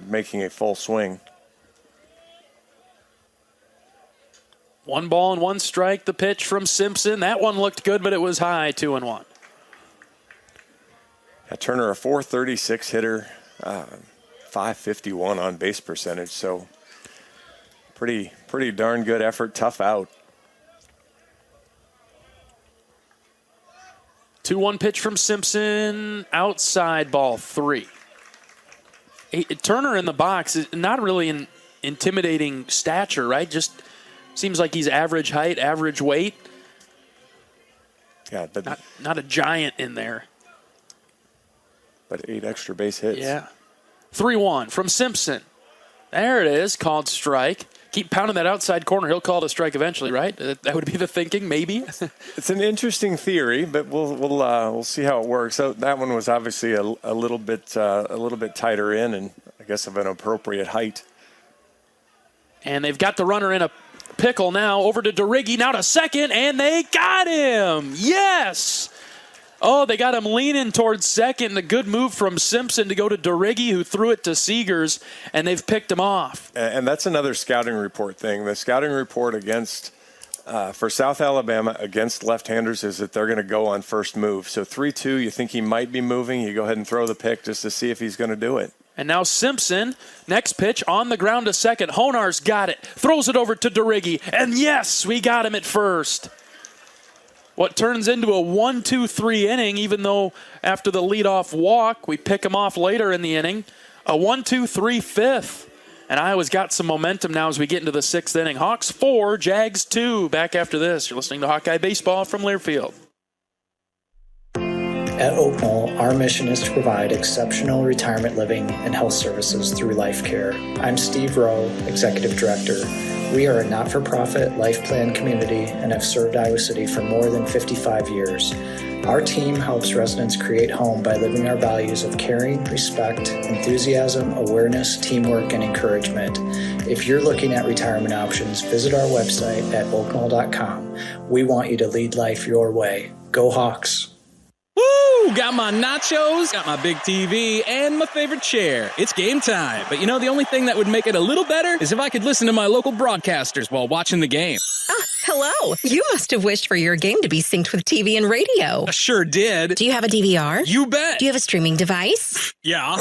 making a full swing. 1 ball and 1 strike, the pitch from Simpson. That one looked good, but it was high, 2-1. Turner, a .436 hitter, .551 on base percentage, so pretty darn good effort, tough out. 2-1 pitch from Simpson, outside, ball 3. Turner in the box is not really an intimidating stature, right? Just seems like he's average height, average weight. Yeah, but not a giant in there. But 8 extra base hits. Yeah. 3-1 from Simpson. There it is, called strike. keep pounding that outside corner, he'll call it a strike eventually, right? That would be the thinking, maybe. It's an interesting theory, but we'll see how it works. So that one was obviously a little bit tighter in, and I guess of an appropriate height. And they've got the runner in a pickle now. Over to DeRiggi, now to second, and they got him. Yes. Oh, they got him leaning towards second. A good move from Simpson to go to DeRiggi, who threw it to Seegers, and they've picked him off. And that's another scouting report thing. The scouting report for South Alabama against left-handers is that they're going to go on first move. So 3-2, you think he might be moving, you go ahead and throw the pick just to see if he's going to do it. And now Simpson, next pitch on the ground to second. Honar's got it, throws it over to DeRiggi, and yes, we got him at first. What turns into a 1-2-3 inning, even though after the leadoff walk, we pick him off later in the inning. A 1-2-3 fifth. And Iowa's got some momentum now as we get into the sixth inning. Hawks 4, Jags 2. Back after this. You're listening to Hawkeye Baseball from Learfield. At Oak Knoll, our mission is to provide exceptional retirement living and health services through life care. I'm Steve Rowe, Executive Director. We are a not-for-profit life plan community and have served Iowa City for more than 55 years. Our team helps residents create home by living our values of caring, respect, enthusiasm, awareness, teamwork, and encouragement. If you're looking at retirement options, visit our website at oaknoll.com. We want you to lead life your way. Go Hawks! Woo! Got my nachos, got my big TV, and my favorite chair. It's game time. But the only thing that would make it a little better is if I could listen to my local broadcasters while watching the game. Hello. You must have wished for your game to be synced with TV and radio. I sure did. Do you have a DVR? You bet. Do you have a streaming device? Yeah.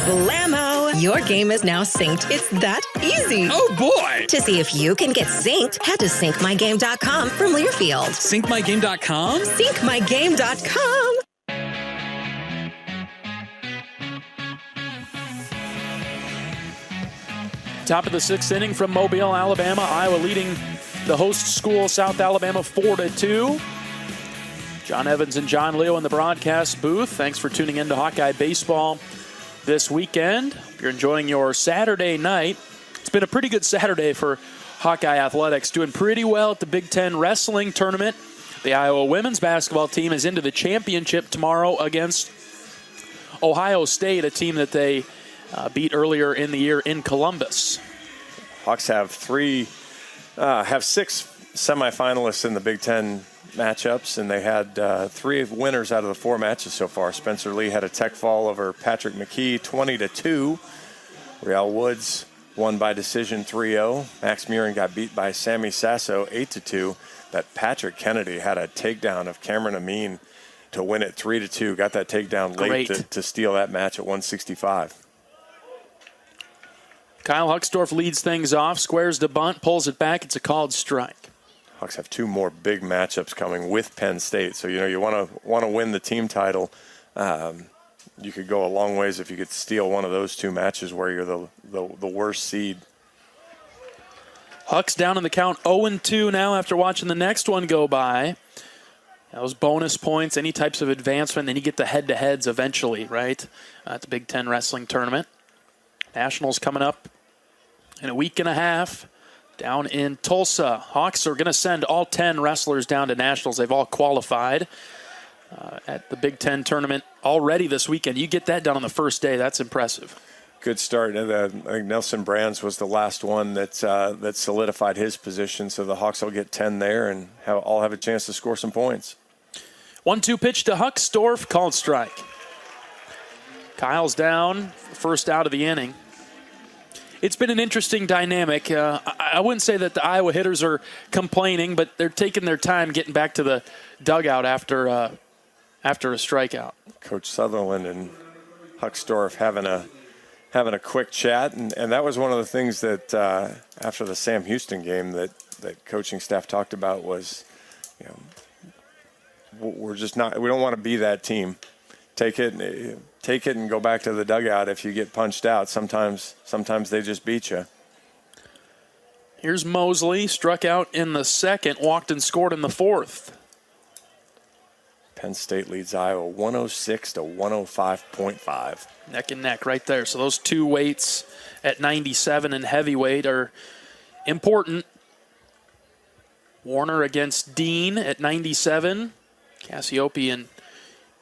Blammo! Your game is now synced. It's that easy. Oh, boy. To see if you can get synced, head to syncmygame.com from Learfield. Syncmygame.com? Syncmygame.com. Top of the sixth inning from Mobile, Alabama. Iowa leading the host school, South Alabama, 4-2. John Evans and John Leo in the broadcast booth. Thanks for tuning in to Hawkeye Baseball this weekend. If you're enjoying your Saturday night, it's been a pretty good Saturday for Hawkeye Athletics. Doing pretty well at the Big Ten Wrestling Tournament. The Iowa women's basketball team is into the championship tomorrow against Ohio State, a team that they beat earlier in the year in Columbus. Hawks have six semifinalists in the Big Ten matchups, and they had 3 winners out of the 4 matches so far. Spencer Lee had a tech fall over Patrick McKee, 20-2. Real Woods won by decision 3-0. Max Murin got beat by Sammy Sasso, 8-2. But Patrick Kennedy had a takedown of Cameron Amin to win it 3-2. Got that takedown late to steal that match at 165. Kyle Hucksdorf leads things off, squares the bunt, pulls it back. It's a called strike. Hawks have 2 more big matchups coming with Penn State. So, you want to win the team title. You could go a long ways if you could steal one of those 2 matches where you're the worst seed. Hucks down in the count 0-2 now after watching the next one go by. Those bonus points, any types of advancement, then you get the head-to-heads eventually, right? At the Big Ten Wrestling Tournament. Nationals coming up in a week and a half down in Tulsa. Hawks are going to send all 10 wrestlers down to Nationals. They've all qualified at the Big Ten tournament already this weekend. You get that done on the first day. That's impressive. Good start. I think Nelson Brands was the last one that solidified his position, so the Hawks will get 10 there and all have a chance to score some points. 1-2 pitch to Hucksdorf, called strike. Kyle's down, first out of the inning. It's been an interesting dynamic. I wouldn't say that the Iowa hitters are complaining, but they're taking their time getting back to the dugout after a strikeout. Coach Sutherland and Hucksdorf having a quick chat, and that was one of the things that after the Sam Houston game that coaching staff talked about was, we don't want to be that team. Take it and go back to the dugout if you get punched out. Sometimes they just beat you. Here's Mosley, struck out in the second, walked and scored in the fourth. Penn State leads Iowa 106 to 105.5. Neck and neck right there. So those 2 weights at 97 and heavyweight are important. Warner against Dean at 97. Cassiope and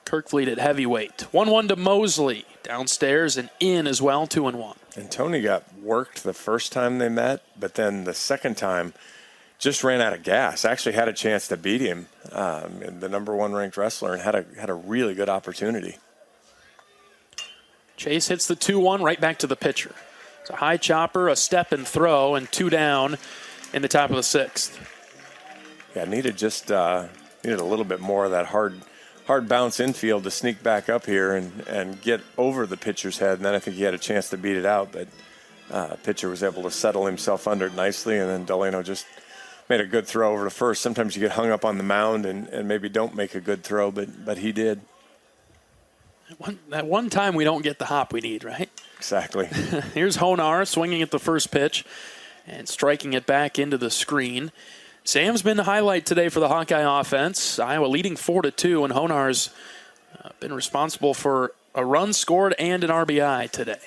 Kirkfleet at heavyweight. 1-1 to Mosley. Downstairs and in as well, 2-1. And Tony got worked the first time they met, but then the second time just ran out of gas. Actually had a chance to beat him, the number one ranked wrestler, and had a really good opportunity. Chase hits the 2-1 right back to the pitcher. It's a high chopper, a step and throw, and 2 down in the top of the 6th. Yeah, needed a little bit more of that hard bounce infield to sneak back up here and get over the pitcher's head, and then I think he had a chance to beat it out, but pitcher was able to settle himself under it nicely, and then Delano just made a good throw over to first. Sometimes you get hung up on the mound and maybe don't make a good throw, but he did. That one time we don't get the hop we need, right? Exactly. Here's Honar swinging at the first pitch and striking it back into the screen. Sam's been the highlight today for the Hawkeye offense. Iowa leading 4-2, and Honar's been responsible for a run scored and an RBI today.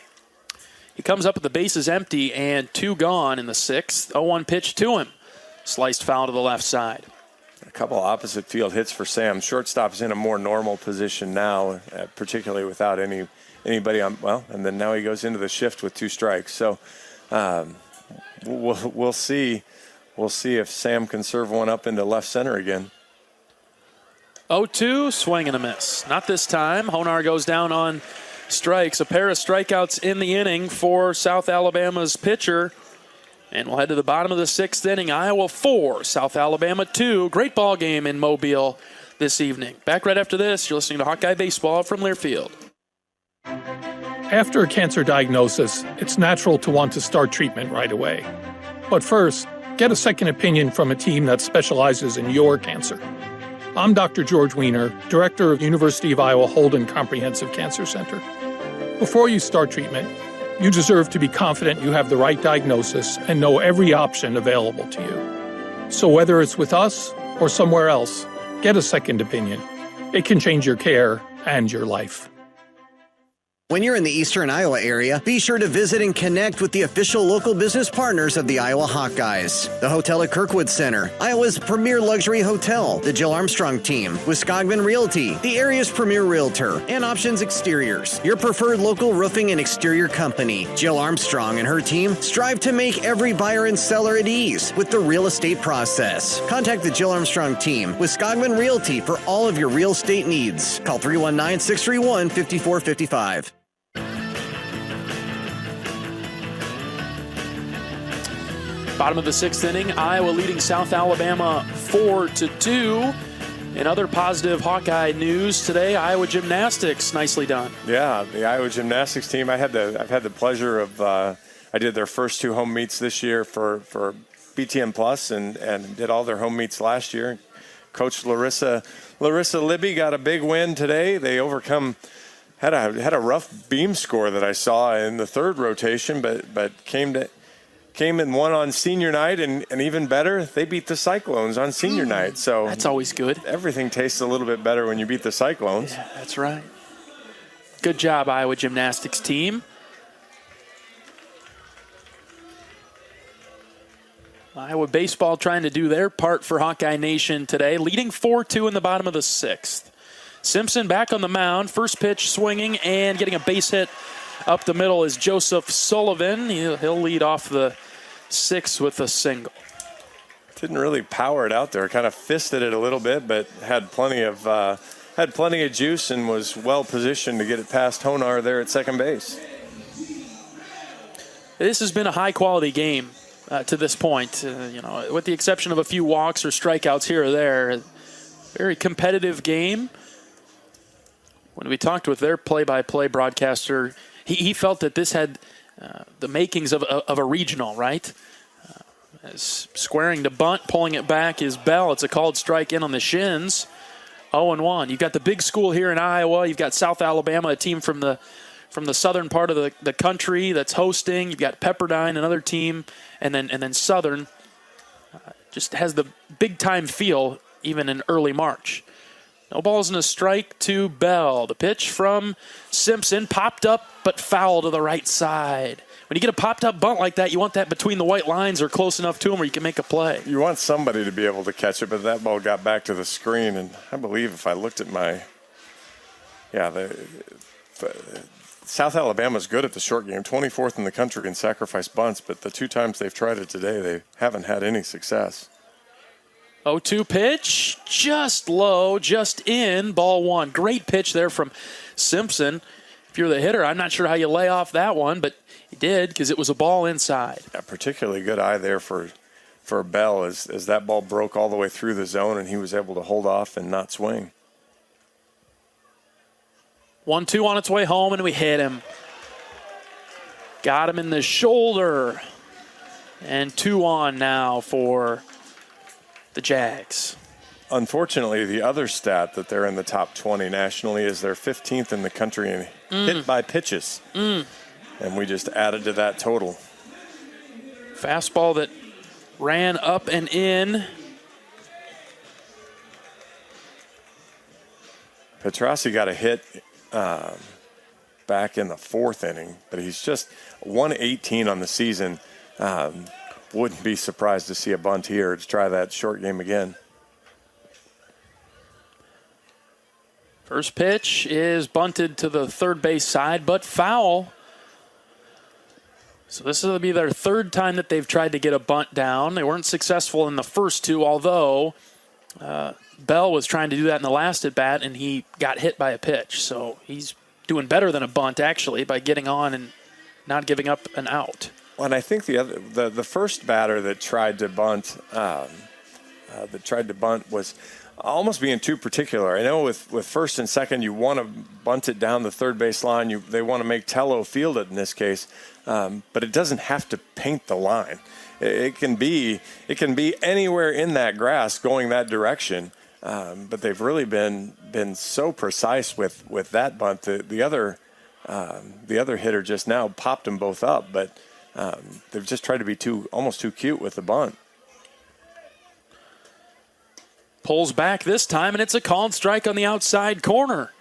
He comes up with the bases empty and 2 gone in the 6th. 0-1 pitch to him. Sliced foul to the left side. A couple opposite field hits for Sam. Shortstop's in a more normal position now, particularly without anybody on. Well, and then now he goes into the shift with 2 strikes. So we'll see. We'll see if Sam can serve one up into left center again. 0-2, swing and a miss. Not this time. Honar goes down on strikes. A pair of strikeouts in the inning for South Alabama's pitcher. And we'll head to the bottom of the 6th inning. Iowa 4, South Alabama 2. Great ball game in Mobile this evening. Back right after this. You're listening to Hawkeye Baseball from Learfield. After a cancer diagnosis, it's natural to want to start treatment right away. But first, get a second opinion from a team that specializes in your cancer. I'm Dr. George Weiner, Director of University of Iowa Holden Comprehensive Cancer Center. Before you start treatment, you deserve to be confident you have the right diagnosis and know every option available to you. So whether it's with us or somewhere else, get a second opinion. It can change your care and your life. When you're in the eastern Iowa area, be sure to visit and connect with the official local business partners of the Iowa Hawkeyes. The Hotel at Kirkwood Center, Iowa's premier luxury hotel, the Jill Armstrong team, Wisconsin Realty, the area's premier realtor, and Options Exteriors, your preferred local roofing and exterior company. Jill Armstrong and her team strive to make every buyer and seller at ease with the real estate process. Contact the Jill Armstrong team, Wisconsin Realty, for all of your real estate needs. Call 319-631-5455. Bottom of the 6th inning, Iowa leading South Alabama 4-2. In other positive Hawkeye news today, Iowa gymnastics, nicely done. Yeah, the Iowa gymnastics team. I've had the pleasure of I did their first 2 home meets this year for BTN Plus and did all their home meets last year. Coach Larissa Libby got a big win today. They had a rough beam score that I saw in the 3rd rotation, but came and won on senior night, and even better, they beat the Cyclones on senior night. So that's always good. Everything tastes a little bit better when you beat the Cyclones. Yeah, that's right. Good job, Iowa gymnastics team. Iowa baseball trying to do their part for Hawkeye Nation today, leading 4-2 in the bottom of the 6th. Simpson back on the mound, first pitch swinging and getting a base hit up the middle is Joseph Sullivan. He'll lead off the 6th with a single. Didn't really power it out there. Kind of fisted it a little bit, but had plenty of juice and was well positioned to get it past Honar there at second base. This has been a high-quality game to this point. With the exception of a few walks or strikeouts here or there, very competitive game. When we talked with their play-by-play broadcaster, he felt that this had the makings of a regional, right? Squaring to bunt, pulling it back is Bell. It's a called strike in on the shins. 0-1. You've got the big school here in Iowa. You've got South Alabama, a team from the southern part of the country that's hosting. You've got Pepperdine, another team, and then Southern. Just has the big-time feel even in early March. No balls and a strike to Bell. The pitch from Simpson popped up but foul to the right side. when you get a popped-up bunt like that, you want that between the white lines or close enough to them where you can make a play. You want somebody to be able to catch it, but that ball got back to the screen, and I believe if I looked at South Alabama's good at the short game, 24th in the country in sacrifice bunts, but the 2 times they've tried it today, they haven't had any success. 0-2 pitch, just low, just in, ball 1. Great pitch there from Simpson. If you're the hitter, I'm not sure how you lay off that one, but he did because it was a ball inside. Yeah, particularly good eye there for Bell as that ball broke all the way through the zone and he was able to hold off and not swing. 1-2 on its way home, and we hit him. Got him in the shoulder. And 2 on now for the Jags. Unfortunately, the other stat that they're in the top 20 nationally is they're 15th in the country in hit by pitches. And we just added to that total. Fastball that ran up and in. Petrossi got a hit back in the 4th inning, but he's just 118 on the season. Wouldn't be surprised to see a bunt here to try that short game again. First pitch is bunted to the third base side, but foul. So this will be their 3rd time that they've tried to get a bunt down. They weren't successful in the first 2, although Bell was trying to do that in the last at-bat, and he got hit by a pitch. So he's doing better than a bunt, actually, by getting on and not giving up an out. Well, and I think the first batter that tried to bunt was almost being too particular. I know with first and second, you want to bunt it down the third base line. They want to make Tello field it in this case, but it doesn't have to paint the line. It can be anywhere in that grass going that direction. But they've really been so precise with that bunt. The other hitter just now popped them both up, but they've just tried to be almost too cute with the bunt. Pulls back this time, and it's a called strike on the outside corner.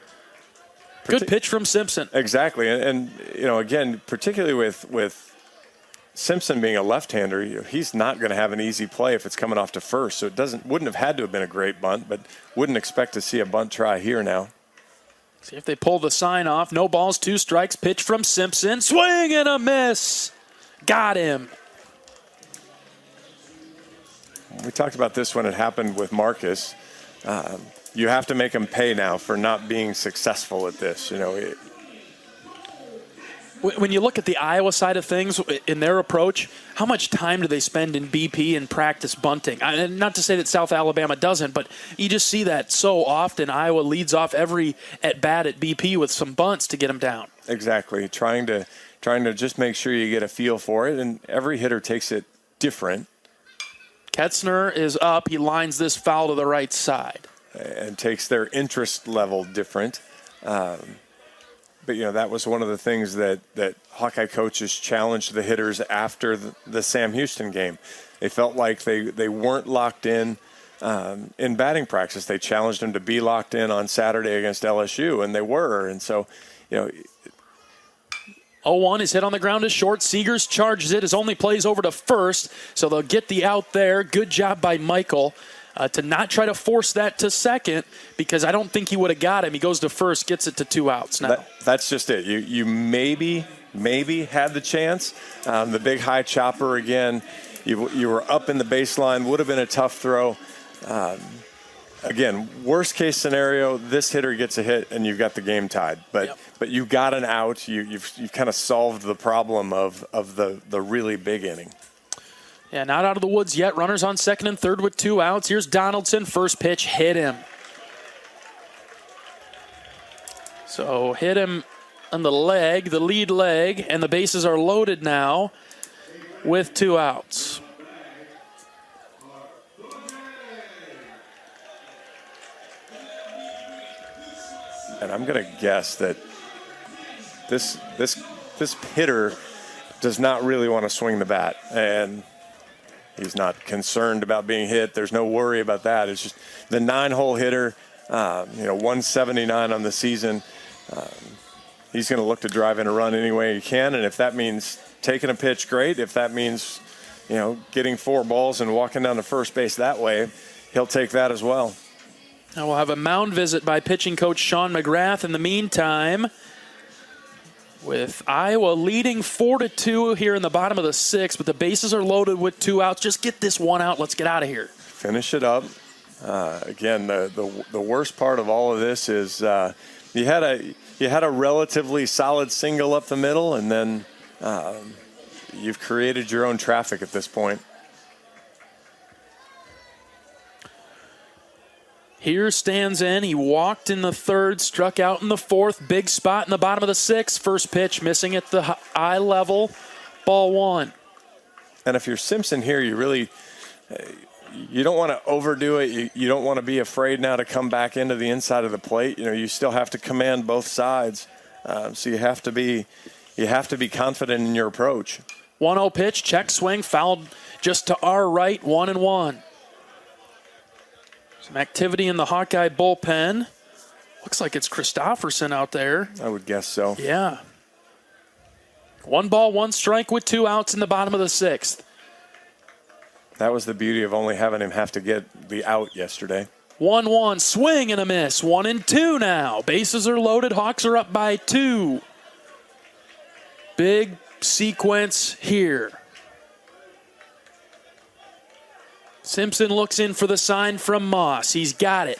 Good pitch from Simpson. Exactly, and again, particularly with Simpson being a left-hander, he's not going to have an easy play if it's coming off to first. So wouldn't have had to have been a great bunt, but wouldn't expect to see a bunt try here now. See if they pull the sign off. No balls, 2 strikes. Pitch from Simpson. Swing and a miss. Got him. We talked about this when it happened with Marcus. You have to make him pay now for not being successful at this. When you look at the Iowa side of things in their approach, how much time do they spend in BP and practice bunting? Not to say that South Alabama doesn't, but you just see that so often. Iowa leads off every at-bat at BP with some bunts to get them down. Exactly, trying to just make sure you get a feel for it, and every hitter takes it different. Ketzner is up. He lines this foul to the right side. And takes their interest level different. But, that was one of the things that Hawkeye coaches challenged the hitters after the Sam Houston game. They felt like they weren't locked in batting practice. They challenged them to be locked in on Saturday against LSU, and they were. And so, 0-1 is hit on the ground to short. Seegers charges it. His only plays over to first, so they'll get the out there. Good job by Michael. To not try to force that to second, because I don't think he would have got him. He goes to first, gets it to 2 outs now. That's just it. You maybe had the chance. The big high chopper again. You were up in the baseline. Would have been a tough throw. Again, worst case scenario, this hitter gets a hit and you've got the game tied. But you got an out. You've kind of solved the problem of the really big inning. Yeah, not out of the woods yet. Runners on second and third with 2 outs. Here's Donaldson. First pitch, hit him. So hit him on the leg, the lead leg, and the bases are loaded now with 2 outs. And I'm going to guess that this hitter does not really want to swing the bat, and he's not concerned about being hit. There's no worry about that. It's just the 9-hole hitter, 179 on the season. He's going to look to drive in a run any way he can, and if that means taking a pitch, great. If that means, getting 4 balls and walking down to first base that way, he'll take that as well. Now we'll have a mound visit by pitching coach Sean McGrath in the meantime, with Iowa leading 4-2 here in the bottom of the 6th, but the bases are loaded with 2 outs. Just get this 1 out. Let's get out of here. Finish it up. Again, the worst part of all of this is you had a relatively solid single up the middle, and then you've created your own traffic at this point. Here stands in. He walked in the 3rd, struck out in the 4th. Big spot in the bottom of the 6th. First pitch missing at the eye level. Ball 1. And if you're Simpson here, you really you don't want to overdo it. You don't want to be afraid now to come back into the inside of the plate. You still have to command both sides. So you have to be confident in your approach. 1-0 pitch, check swing, fouled just to our right, 1-1. Some activity in the Hawkeye bullpen. Looks like it's Christofferson out there. I would guess so. Yeah. 1 ball, 1 strike with 2 outs in the bottom of the 6th. That was the beauty of only having him have to get the out yesterday. 1-1, swing and a miss. 1-2 now. Bases are loaded. Hawks are up by 2. Big sequence here. Simpson looks in for the sign from Moss. He's got it.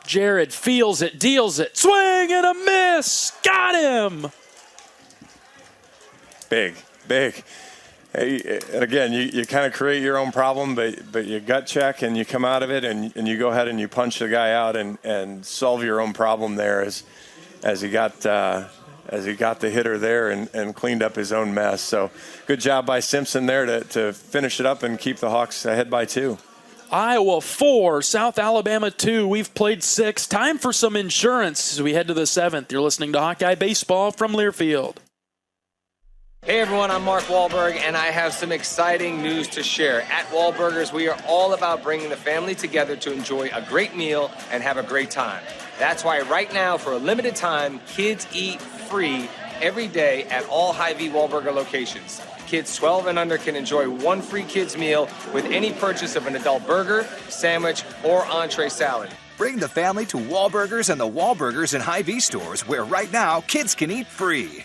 Jared feels it, deals it. Swing and a miss. Got him. Big. Hey, and again, you kind of create your own problem, but you gut check and you come out of it and you go ahead and you punch the guy out and solve your own problem there as he got the hitter there and cleaned up his own mess. So good job by Simpson there to finish it up and keep the Hawks ahead by 2. Iowa 4, South Alabama 2. We've played 6. Time for some insurance as we head to the 7th. You're listening to Hawkeye Baseball from Learfield. Hey everyone, I'm Mark Wahlberg, and I have some exciting news to share. At Wahlburgers, we are all about bringing the family together to enjoy a great meal and have a great time. That's why right now, for a limited time, kids eat free every day at all Hy-Vee Wahlburger locations. Kids 12 and under can enjoy 1 free kids meal with any purchase of an adult burger, sandwich, or entree salad. Bring the family to Wahlburgers and the Wahlburgers and Hy-Vee stores, where right now kids can eat free.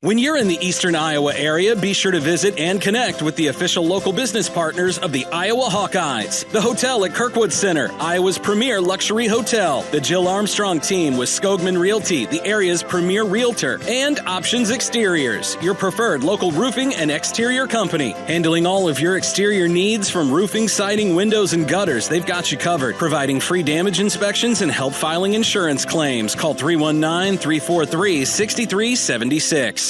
When you're in the eastern Iowa area, be sure to visit and connect with the official local business partners of the Iowa Hawkeyes. The hotel at Kirkwood Center, Iowa's premier luxury hotel. The Jill Armstrong team with Skogman Realty, the area's premier realtor. And Options Exteriors, your preferred local roofing and exterior company. Handling all of your exterior needs from roofing, siding, windows, and gutters, they've got you covered. Providing free damage inspections and help filing insurance claims. Call 319-343-6376.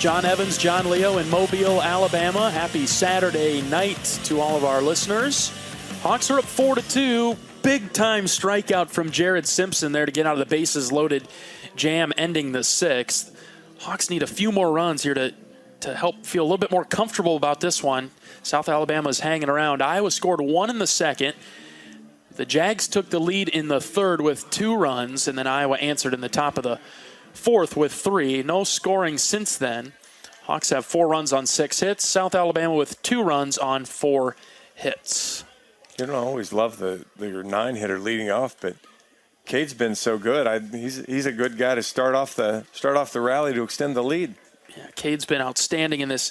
John Evans, John Leo in Mobile, Alabama. Happy Saturday night to all of our listeners. Hawks are up 4-2. Big-time strikeout from Jared Simpson there to get out of the bases loaded jam ending the 6th. Hawks need a few more runs here to help feel a little bit more comfortable about this one. South Alabama's hanging around. Iowa scored 1 in the 2nd. The Jags took the lead in the 3rd with 2 runs, and then Iowa answered in the top of the 4th with 3. No scoring since then. Hawks have 4 runs on 6 hits. South Alabama with 2 runs on 4 hits. You don't always love your 9-hitter leading off, but Cade's been so good. He's a good guy to start off the rally to extend the lead. Yeah, Cade's been outstanding in this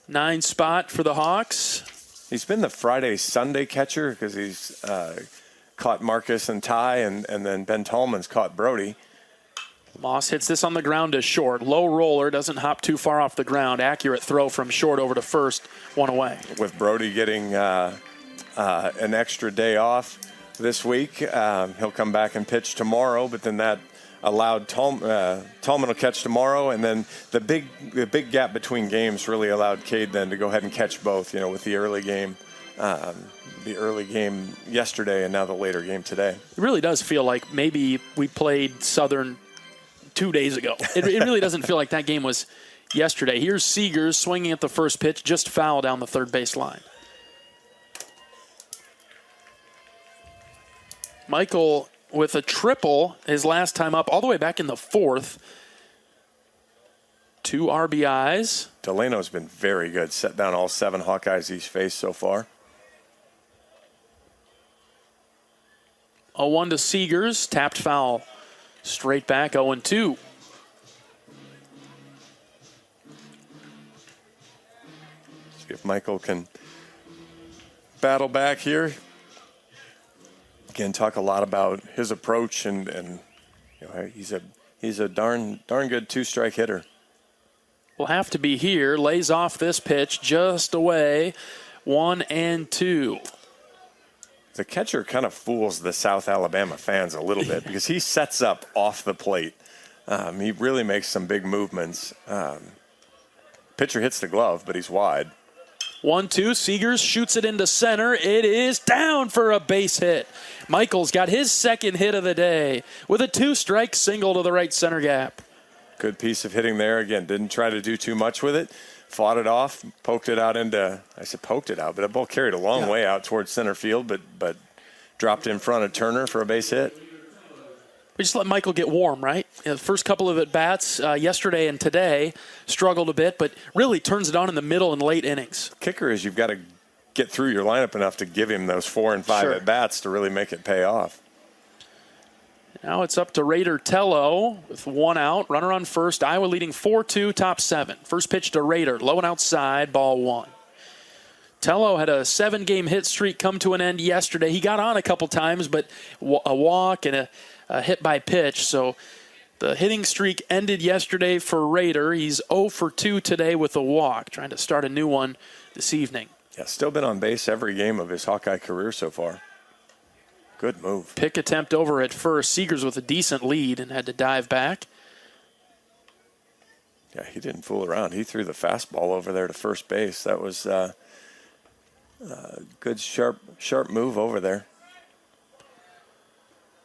9 spot for the Hawks. He's been the Friday-Sunday catcher because he's caught Marcus and Ty, and then Ben Tallman's caught Brody. Moss hits this on the ground to short. Low roller, doesn't hop too far off the ground. Accurate throw from short over to first, 1 away. With Brody getting an extra day off this week, he'll come back and pitch tomorrow, but then that allowed Tallman will catch tomorrow, and then the big gap between games really allowed Cade then to go ahead and catch both, with the early game yesterday and now the later game today. It really does feel like maybe we played Southern 2 days ago. It really doesn't feel like that game was yesterday. Here's Seegers swinging at the first pitch, just foul down the third base line. Michael with a triple his last time up, all the way back in the fourth. 2 RBIs. Delano's been very good. Set down all 7 Hawkeyes he's faced so far. 0-1 to Seegers. Tapped foul. Straight back 0-2. See if Michael can battle back here. Again, talk a lot about his approach, and you know, he's a darn good 2-strike hitter. Will have to be here. Lays off this pitch just away. 1-2. The catcher kind of fools the South Alabama fans a little bit because he sets up off the plate. He really makes some big movements. Pitcher hits the glove, but he's wide. 1-2. Seegers shoots it into center. It is down for a base hit. Michael's got his second hit of the day with a 2-strike single to the right center gap. Good piece of hitting there. Again, didn't try to do too much with it. Fought it off, poked it out into, I said poked it out, but that ball carried a long way out towards center field, but dropped in front of Turner for a base hit. We just let Michael get warm, right? The first couple of at-bats yesterday and today struggled a bit, but really turns it on in the middle and late innings. Kicker is you've got to get through your lineup enough to give him those 4 and 5 at-bats to really make it pay off. Now it's up to Raider Tello with 1 out. Runner on first. Iowa leading 4-2, top 7. First pitch to Raider. Low and outside, ball 1. Tello had a 7-game hit streak come to an end yesterday. He got on a couple times, but a walk and a hit by pitch. So the hitting streak ended yesterday for Raider. He's 0 for 2 today with a walk, trying to start a new one this evening. Yeah, still been on base every game of his Hawkeye career so far. Good move. Pick attempt over at first. Seegers with a decent lead and had to dive back. Yeah, he didn't fool around. He threw the fastball over there to first base. That was good, sharp move over there.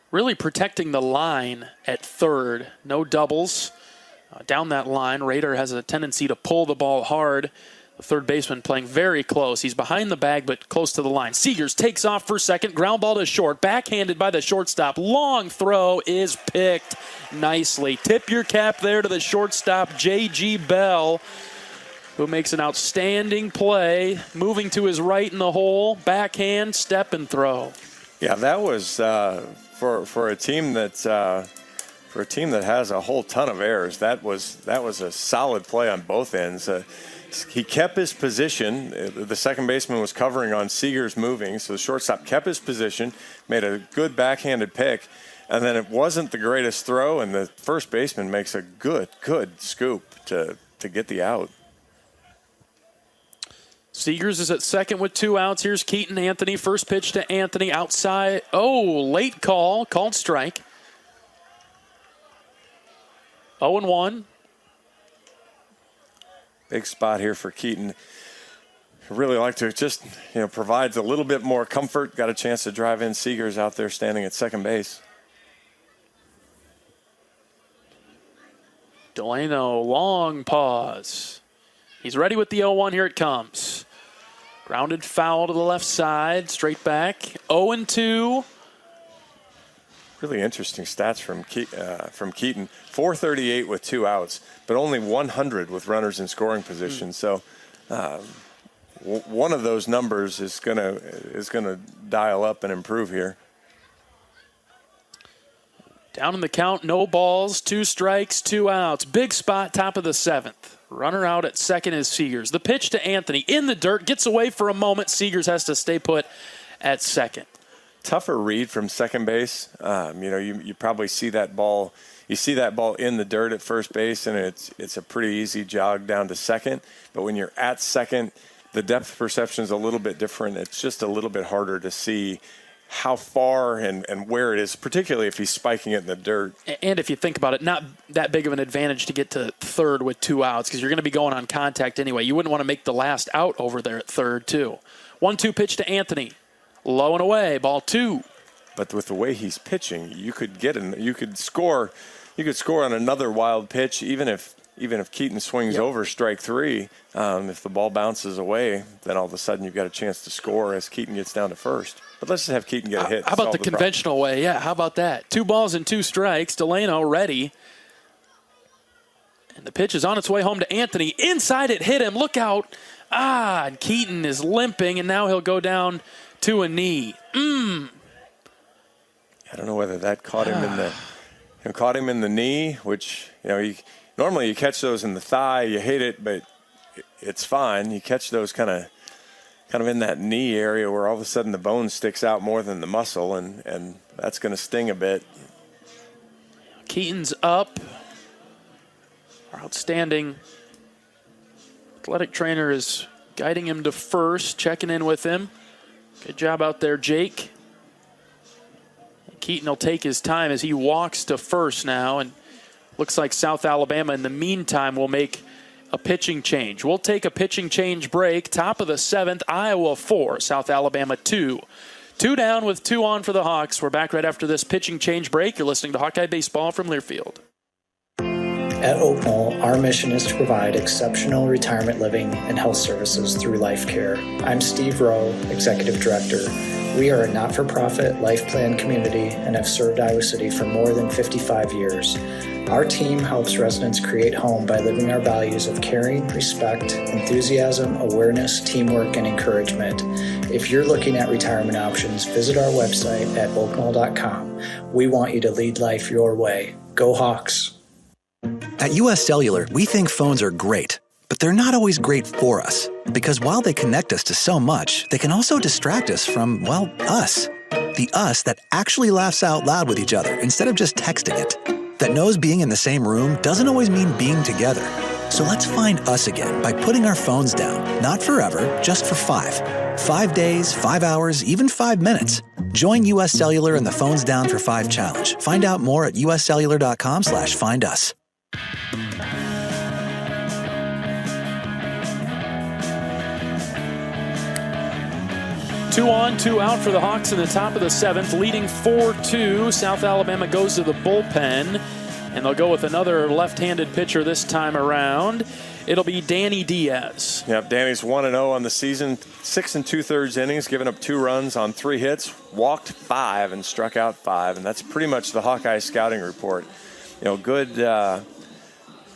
Really protecting the line at third. No doubles. Down that line, Raider has a tendency to pull the ball hard. The third baseman playing very close. He's behind the bag, but close to the line. Seegers takes off for second. Ground ball to short. Backhanded by the shortstop. Long throw is picked nicely. Tip your cap there to the shortstop, J.G. Bell, who makes an outstanding play. Moving to his right in the hole. Backhand, step, and throw. Yeah, that was for a team that has a whole ton of errors. That was a solid play on both ends. He kept his position. The second baseman was covering on Seegers moving, so the shortstop kept his position, made a good backhanded pick, and then it wasn't the greatest throw, and the first baseman makes a good scoop to get the out. Seegers is at second with 2 outs. Here's Keaton Anthony. First pitch to Anthony outside. Oh, late call. Called strike. 0-1. Big spot here for Keaton. I really like to just, provides a little bit more comfort. Got a chance to drive in Seegers out there standing at second base. Delano, long pause. He's ready with the 0-1. Here it comes. Grounded foul to the left side. Straight back. 0-2. Really interesting stats from Keaton. 438 with 2 outs, but only 100 with runners in scoring position. So one of those numbers is gonna dial up and improve here. Down in the count, no balls, 2 strikes, 2 outs. Big spot, top of the 7th. Runner out at second is Seegers. The pitch to Anthony in the dirt, gets away for a moment. Seegers has to stay put at second. Tougher read from second base. You probably see that ball. You see that ball in the dirt at first base, and it's a pretty easy jog down to second. But when you're at second, the depth perception is a little bit different. It's just a little bit harder to see how far and where it is, particularly if he's spiking it in the dirt. And if you think about it, not that big of an advantage to get to third with 2 outs because you're going to be going on contact anyway. You wouldn't want to make the last out over there at third, too. 1-2 pitch to Anthony. Low and away, ball 2. But with the way he's pitching, you could score on another wild pitch, even if Keaton swings over strike 3. If the ball bounces away, then all of a sudden you've got a chance to score as Keaton gets down to first. But let's just have Keaton get a hit. How about the conventional way? Yeah, how about that? 2 balls and 2 strikes. Delano ready. And the pitch is on its way home to Anthony. Inside it hit him. Look out. And Keaton is limping, and now he'll go down to a knee. I don't know whether that caught him in the knee, which, normally you catch those in the thigh, you hit it, but it's fine. You catch those kind of in that knee area where all of a sudden the bone sticks out more than the muscle, and that's going to sting a bit. Keaton's up. Our outstanding athletic trainer is guiding him to first, checking in with him. Good job out there, Jake. Keaton will take his time as he walks to first now, and looks like South Alabama in the meantime will make a pitching change. We'll take a pitching change break. Top of the 7th, Iowa 4, South Alabama 2. 2 down with 2 on for the Hawks. We're back right after this pitching change break. You're listening to Hawkeye Baseball from Learfield. At Oak Knoll, our mission is to provide exceptional retirement living and health services through life care. I'm Steve Rowe, Executive Director. We are a not-for-profit life plan community and have served Iowa City for more than 55 years. Our team helps residents create home by living our values of caring, respect, enthusiasm, awareness, teamwork, and encouragement. If you're looking at retirement options, visit our website at oakknoll.com. We want you to lead life your way. Go Hawks! At US Cellular, we think phones are great, but they're not always great for us. Because while they connect us to so much, they can also distract us from, well, us. The us that actually laughs out loud with each other instead of just texting it. That knows being in the same room doesn't always mean being together. So let's find us again by putting our phones down. Not forever, just for 5. 5 days, 5 hours, even 5 minutes. Join US Cellular in the Phones Down for 5 challenge. Find out more at uscellular.com/find us. 2 on, 2 out for the Hawks in the top of the 7th, leading 4-2. South Alabama goes to the bullpen, and they'll go with another left-handed pitcher this time around. It'll be Danny Diaz. Yep, Danny's 1-0 on the season, 6 2/3 innings, giving up 2 runs on 3 hits, walked 5 and struck out 5, and that's pretty much the Hawkeye scouting report.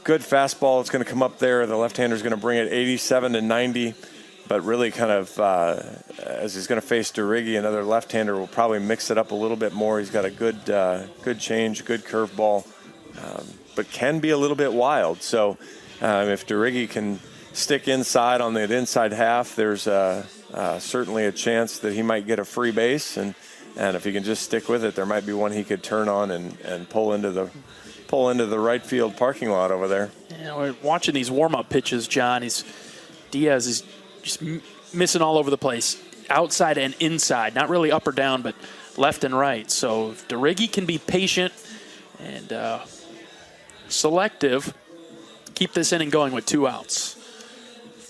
Good fastball. It's going to come up there. The left-hander's going to bring it 87 to 90. But really kind of, as he's going to face DeRiggi, another left-hander will probably mix it up a little bit more. He's got a good change, good curveball, but can be a little bit wild. So if DeRiggi can stick inside on the inside half, there's certainly a chance that he might get a free base. And if he can just stick with it, there might be one he could turn on and pull into the right field parking lot over there. Yeah, we're watching these warm-up pitches, John. Diaz is just missing all over the place, outside and inside. Not really up or down, but left and right. So if DeRiggi can be patient and selective, keep this inning going with 2 outs.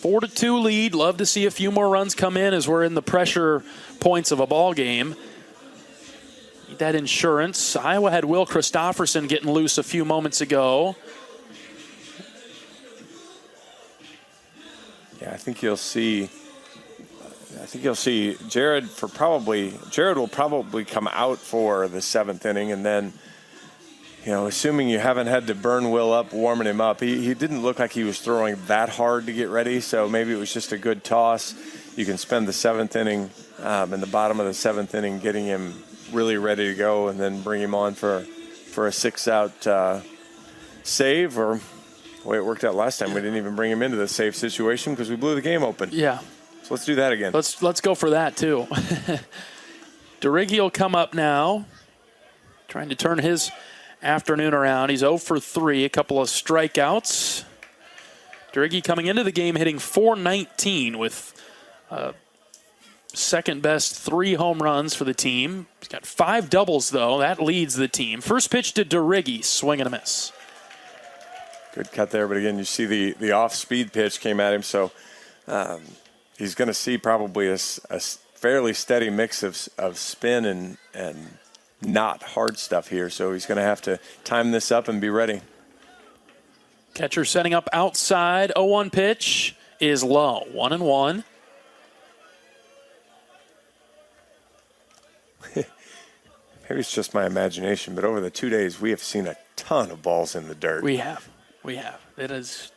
4-2 lead. Love to see a few more runs come in as we're in the pressure points of a ball game. Need that insurance. Iowa had Will Christopherson getting loose a few moments ago. Yeah, I think you'll see Jared will probably come out for the 7th inning, and then, assuming you haven't had to burn Will up, warming him up, he didn't look like he was throwing that hard to get ready, so maybe it was just a good toss. You can spend the 7th inning in the bottom of the 7th inning getting him really ready to go, and then bring him on for a 6-out save, or the way it worked out last time, we didn't even bring him into the save situation because we blew the game open. Yeah. So let's do that again. Let's go for that, too. DeRiggi will come up now, trying to turn his afternoon around. He's 0 for 3, a couple of strikeouts. DeRiggi coming into the game hitting .419 with second-best 3 home runs for the team. He's got 5 doubles, though. That leads the team. First pitch to DeRiggi, swing and a miss. Good cut there, but again, you see the off-speed pitch came at him, so he's going to see probably a fairly steady mix of spin and not hard stuff here, so he's going to have to time this up and be ready. Catcher setting up outside. 0-1 pitch is low. 1-1. maybe it's just my imagination, but over the 2 days, we have seen a ton of balls in the dirt. We have. It is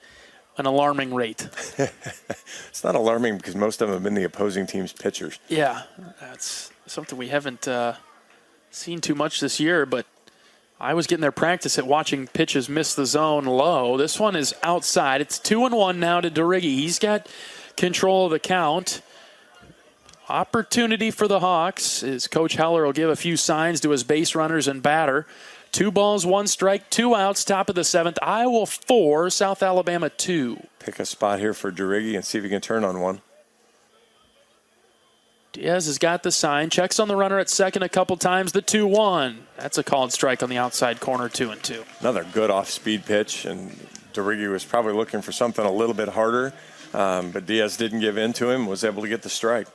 an alarming rate. It's not alarming because most of them have been the opposing team's pitchers. Yeah, that's something we haven't seen too much this year, but I was getting their practice at watching pitches miss the zone low. This one is outside. It's 2-1 now to DeRiggi. He's got control of the count. Opportunity for the Hawks is Coach Heller will give a few signs to his base runners and batter. 2 balls, 1 strike, 2 outs, top of the 7th. Iowa 4, South Alabama 2. Pick a spot here for DeRiggi and see if he can turn on one. Diaz has got the sign, checks on the runner at second a couple times, the 2-1. That's a called strike on the outside corner, 2-2. Another good off-speed pitch, and DeRiggi was probably looking for something a little bit harder, but Diaz didn't give in to him, was able to get the strike.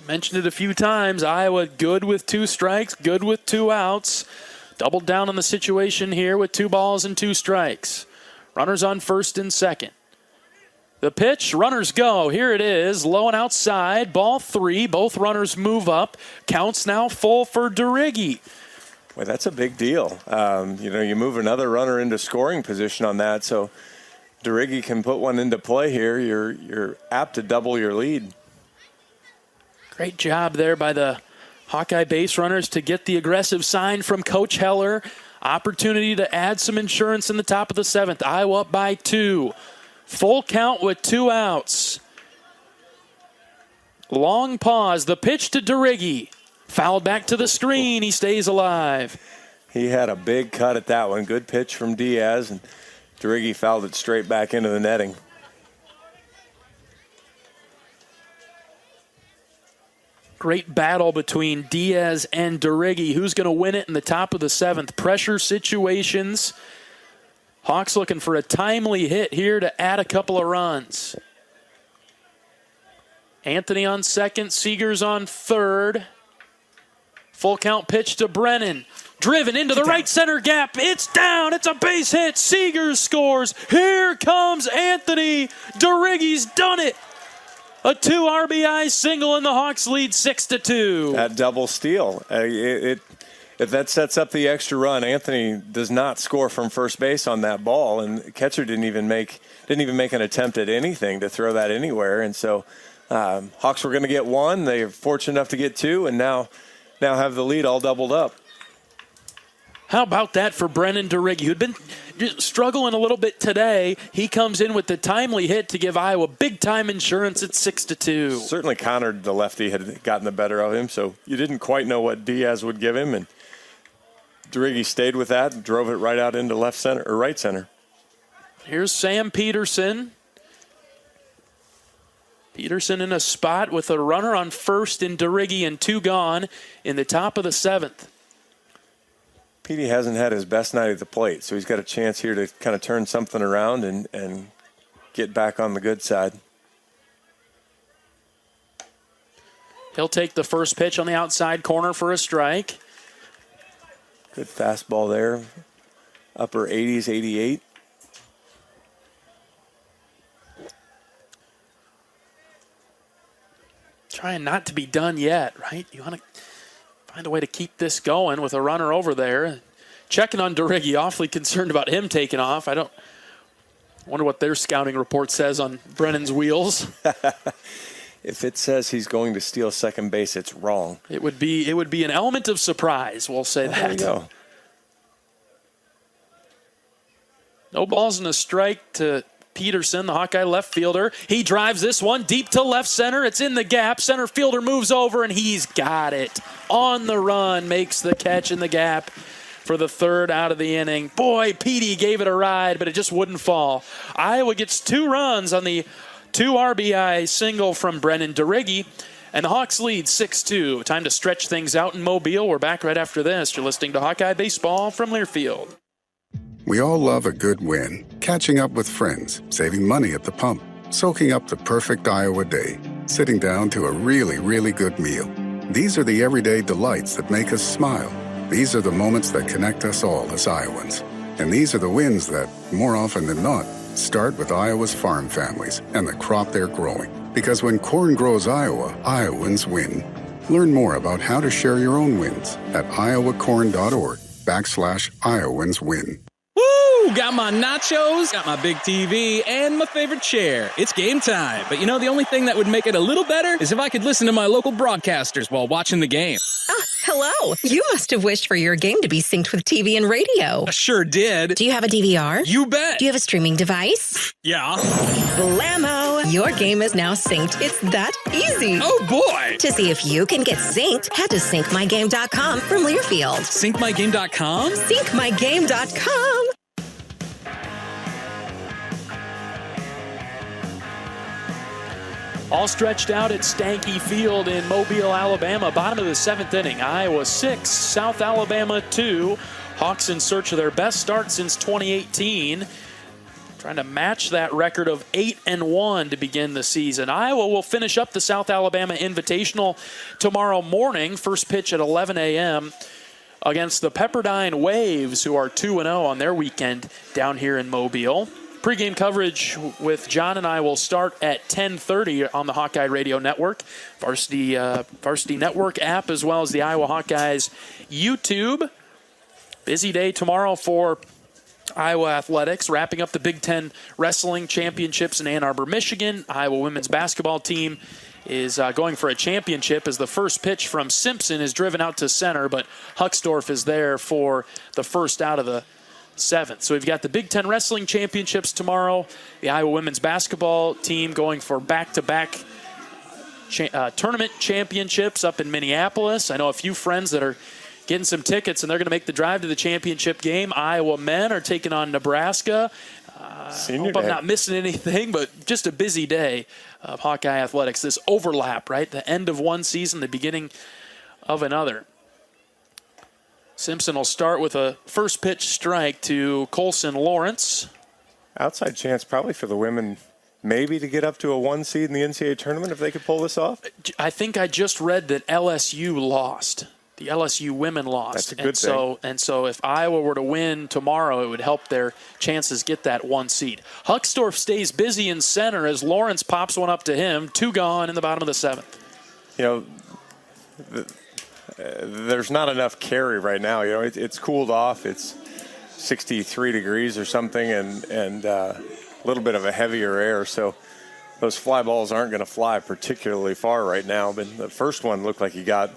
Mentioned it a few times. Iowa good with 2 strikes, good with 2 outs. Doubled down on the situation here with 2 balls and 2 strikes. Runners on first and second. The pitch, runners go. Here it is, low and outside. Ball 3. Both runners move up. Counts now full for DeRiggi. Well, that's a big deal. You move another runner into scoring position on that, so DeRiggi can put one into play here. You're apt to double your lead. Great job there by the Hawkeye base runners to get the aggressive sign from Coach Heller. Opportunity to add some insurance in the top of the 7th. Iowa up by 2. Full count with 2 outs. Long pause. The pitch to DeRiggi. Fouled back to the screen. He stays alive. He had a big cut at that one. Good pitch from Diaz, and DeRiggi fouled it straight back into the netting. Great battle between Diaz and DeRiggi. Who's going to win it in the top of the 7th? Pressure situations. Hawks looking for a timely hit here to add a couple of runs. Anthony on second, Seegers on third. Full count pitch to Brennan. Driven into the right center gap. It's down. It's a base hit. Seegers scores. Here comes Anthony. DeRiggi's done it. A 2 RBI single, and the Hawks lead 6-2. That double steal. If that sets up the extra run, Anthony does not score from first base on that ball, and the catcher didn't even make an attempt at anything to throw that anywhere. And so Hawks were going to get 1. They were fortunate enough to get 2, and now have the lead all doubled up. How about that for Brennan DeRiggi, who'd been struggling a little bit today? He comes in with the timely hit to give Iowa big-time insurance at 6-2. Certainly countered the lefty had gotten the better of him, so you didn't quite know what Diaz would give him, and DeRiggi stayed with that and drove it right out into left center or right center. Here's Sam Peterson. Peterson in a spot with a runner on first in DeRiggi and 2 gone in the top of the 7th. Petey hasn't had his best night at the plate, so he's got a chance here to kind of turn something around and get back on the good side. He'll take the first pitch on the outside corner for a strike. Good fastball there. Upper 80s, 88. Trying not to be done yet, right? You want to find a way to keep this going with a runner over there. Checking on DeRiggi, awfully concerned about him taking off. I wonder what their scouting report says on Brennan's wheels. If it says he's going to steal second base, it's wrong. It would be an element of surprise, we'll say that. There you go. No balls and a strike to Peterson, the Hawkeye left fielder. He drives this one deep to left center. It's in the gap. Center fielder moves over, and he's got it. On the run, makes the catch in the gap for the 3rd out of the inning. Boy, Petey gave it a ride, but it just wouldn't fall. Iowa gets 2 runs on the 2 RBI single from Brennan DeRiggi, and the Hawks lead 6-2. Time to stretch things out in Mobile. We're back right after this. You're listening to Hawkeye Baseball from Learfield. We all love a good win. Catching up with friends, saving money at the pump, soaking up the perfect Iowa day, sitting down to a really, really good meal. These are the everyday delights that make us smile. These are the moments that connect us all as Iowans. And these are the wins that, more often than not, start with Iowa's farm families and the crop they're growing. Because when corn grows Iowa, Iowans win. Learn more about how to share your own wins at iowacorn.org/IowансWin. Woo! Got my nachos, got my big TV, and my favorite chair. It's game time. But the only thing that would make it a little better is if I could listen to my local broadcasters while watching the game. Hello. You must have wished for your game to be synced with TV and radio. I sure did. Do you have a DVR? You bet. Do you have a streaming device? Yeah. Blammo! Your game is now synced. It's that easy. Oh, boy. To see if you can get synced, head to syncmygame.com from Learfield. Syncmygame.com? Syncmygame.com. All stretched out at Stanky Field in Mobile, Alabama. Bottom of the 7th inning. Iowa 6, South Alabama 2. Hawks in search of their best start since 2018. Trying to match that record of 8-1 to begin the season. Iowa will finish up the South Alabama Invitational tomorrow morning. First pitch at 11 a.m. against the Pepperdine Waves, who are 2-0 on their weekend down here in Mobile. Pre-game coverage with John and I will start at 10:30 on the Hawkeye Radio Network, Varsity Network app, as well as the Iowa Hawkeyes YouTube. Busy day tomorrow for Iowa Athletics, wrapping up the Big Ten Wrestling Championships in Ann Arbor, Michigan. Iowa women's basketball team is going for a championship as the first pitch from Simpson is driven out to center, but Hucksdorf is there for the first out of the 7th. So we've got the Big Ten Wrestling Championships tomorrow. The Iowa women's basketball team going for back-to-back tournament championships up in Minneapolis. I know a few friends that are getting some tickets, and they're going to make the drive to the championship game. Iowa men are taking on Nebraska. I hope I'm not missing anything, but just a busy day of Hawkeye athletics. This overlap, right? The end of one season, the beginning of another. Simpson will start with a first pitch strike to Colson Lawrence. Outside chance probably for the women maybe to get up to a 1 seed in the NCAA tournament if they could pull this off. I think I just read that LSU lost. The LSU women lost. That's a good thing. And so if Iowa were to win tomorrow, it would help their chances get that 1 seed. Hucksdorf stays busy in center as Lawrence pops one up to him. 2 gone in the bottom of the 7th. There's not enough carry right now. It's cooled off. It's 63 degrees or something, and a little bit of a heavier air. So those fly balls aren't going to fly particularly far right now. But the first one looked like he got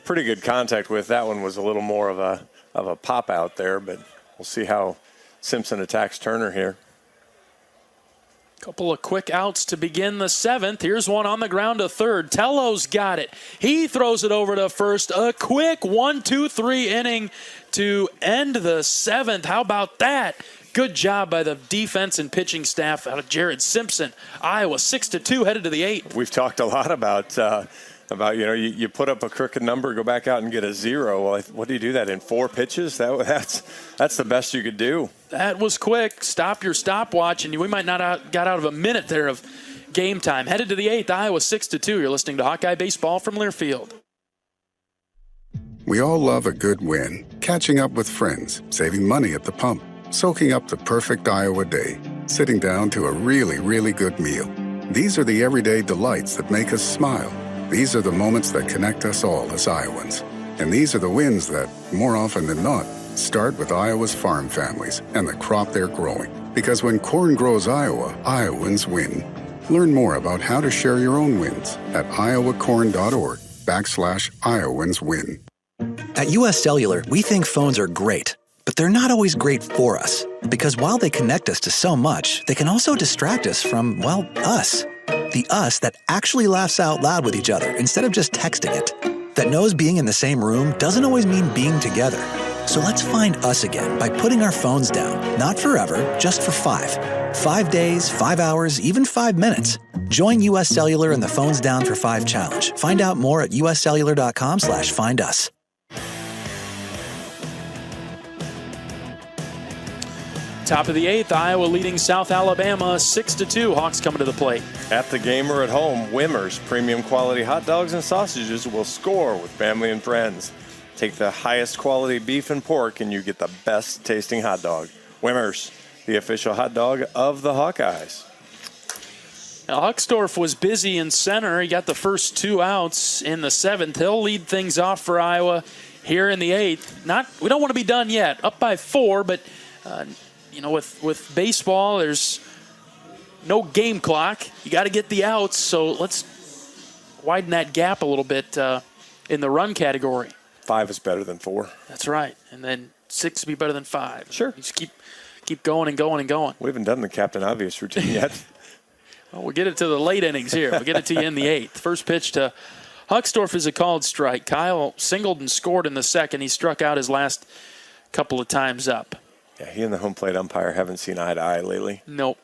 pretty good contact with. That one was a little more of a pop out there. But we'll see how Simpson attacks Turner here. Couple of quick outs to begin the 7th. Here's one on the ground to third. Tello's got it. He throws it over to first. A quick 1-2-3 inning to end the 7th. How about that? Good job by the defense and pitching staff out of Jared Simpson. Iowa 6-2 headed to the 8th. We've talked a lot about you put up a crooked number, go back out and get a 0. Well, what do you do that in 4 pitches? That's the best you could do. That was quick. Stop your stopwatch, and we might not got out of a minute there of game time. Headed to the 8th, Iowa 6-2. You're listening to Hawkeye Baseball from Learfield. We all love a good win. Catching up with friends, saving money at the pump, soaking up the perfect Iowa day, sitting down to a really, really good meal. These are the everyday delights that make us smile. These are the moments that connect us all as Iowans. And these are the wins that, more often than not, start with Iowa's farm families and the crop they're growing. Because when corn grows Iowa, Iowans win. Learn more about how to share your own wins at iowacorn.org/IowансWin. At US Cellular, we think phones are great, but they're not always great for us. Because while they connect us to so much, they can also distract us from, well, us. The us that actually laughs out loud with each other instead of just texting it. That knows being in the same room doesn't always mean being together. So let's find us again by putting our phones down. Not forever, just for 5. 5 days, 5 hours, even 5 minutes. Join US Cellular in the Phones Down for 5 challenge. Find out more at uscellular.com/findus. Top of the 8th, Iowa leading South Alabama 6-2. Hawks coming to the plate. At the game or at home, Wimmer's premium quality hot dogs and sausages will score with family and friends. Take the highest quality beef and pork and you get the best tasting hot dog. Wimmer's, the official hot dog of the Hawkeyes. Now, Huckstorf was busy in center. He got the first 2 outs in the 7th. He'll lead things off for Iowa here in the 8th. We don't want to be done yet. Up by 4, but with baseball, there's no game clock. You got to get the outs. So let's widen that gap a little bit in the run category. 5 is better than 4. That's right, and then 6 would be better than 5. Sure. You just keep going and going and going. We haven't done the Captain Obvious routine yet. Well, we'll get it to the late innings here. We'll get it to you in the 8th. First pitch to Huckstorf is a called strike. Kyle singled and scored in the 2nd. He struck out his last couple of times up. Yeah, he and the home plate umpire haven't seen eye to eye lately. Nope.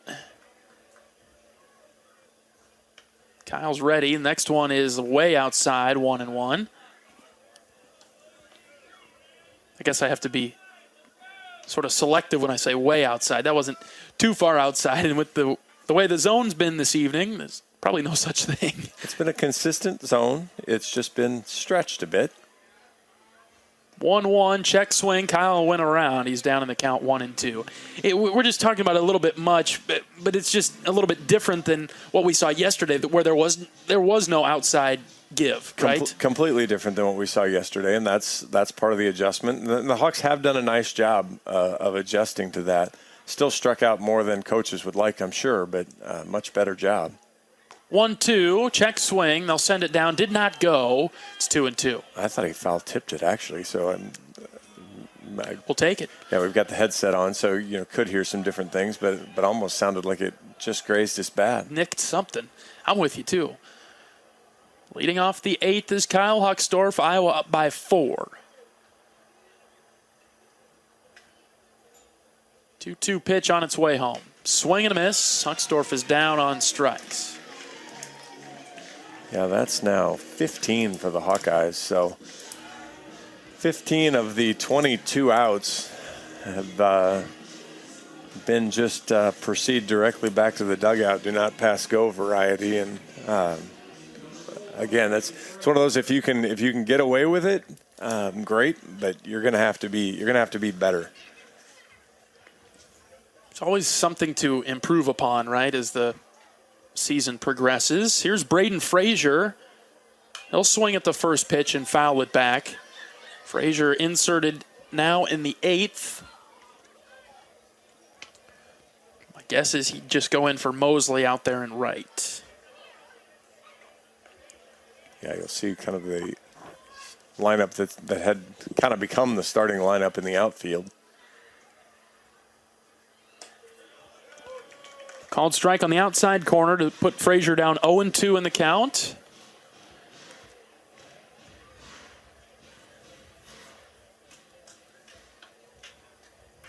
Kyle's ready. Next one is way outside, 1-1. I guess I have to be sort of selective when I say way outside. That wasn't too far outside, and with the way the zone's been this evening, there's probably no such thing. It's been a consistent zone. It's just been stretched a bit. 1-1, check swing. Kyle went around. He's down in the count 1-2. We're just talking about a little bit much, but it's just a little bit different than what we saw yesterday, where there was no outside give, right? Completely different than what we saw yesterday, and that's part of the adjustment. The Hawks have done a nice job of adjusting to that. Still struck out more than coaches would like, I'm sure, but much better job. 1-2, check swing. They'll send it down. Did not go. It's 2-2. I thought he foul tipped it, actually, so we'll take it. Yeah, we've got the headset on, so could hear some different things, but almost sounded like it just grazed his bat. Nicked something. I'm with you, too. Leading off the 8th is Kyle Huckstorf. Iowa up by 4. 2-2 pitch on its way home. Swing and a miss. Huckstorf is down on strikes. Yeah, that's now 15 for the Hawkeyes. So 15 of the 22 outs have been just proceed directly back to the dugout, do not pass go variety. And again, it's one of those, if you can get away with it, great, but you're gonna have to be better. It's always something to improve upon, right, as the season progresses. Here's Braden Frazier. He'll swing at the first pitch and foul it back. Frazier inserted now in the 8th. My guess is he'd just go in for Mosley out there in right. Yeah, you'll see kind of the lineup that had kind of become the starting lineup in the outfield. Called strike on the outside corner to put Frazier down 0-2 in the count.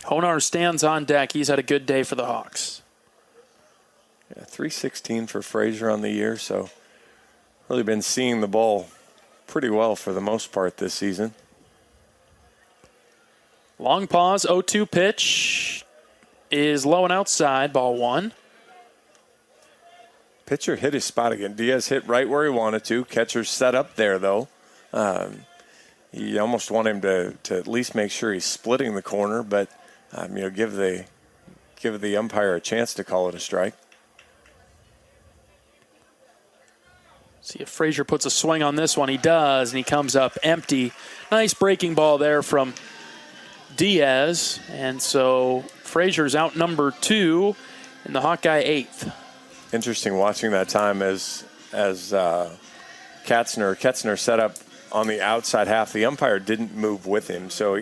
Honar stands on deck. He's had a good day for the Hawks. Yeah, 316 for Frazier on the year, so really been seeing the ball pretty well for the most part this season. Long pause, 0-2 pitch is low and outside, ball 1. Pitcher hit his spot again. Diaz hit right where he wanted to. Catcher's set up there, though. You almost want him to at least make sure he's splitting the corner, but give the umpire a chance to call it a strike. See if Frazier puts a swing on this one. He does, and he comes up empty. Nice breaking ball there from Diaz, and so Frazier's out number 2 in the Hawkeye 8th. Interesting watching that time as Ketzner set up on the outside half. The umpire didn't move with him. So,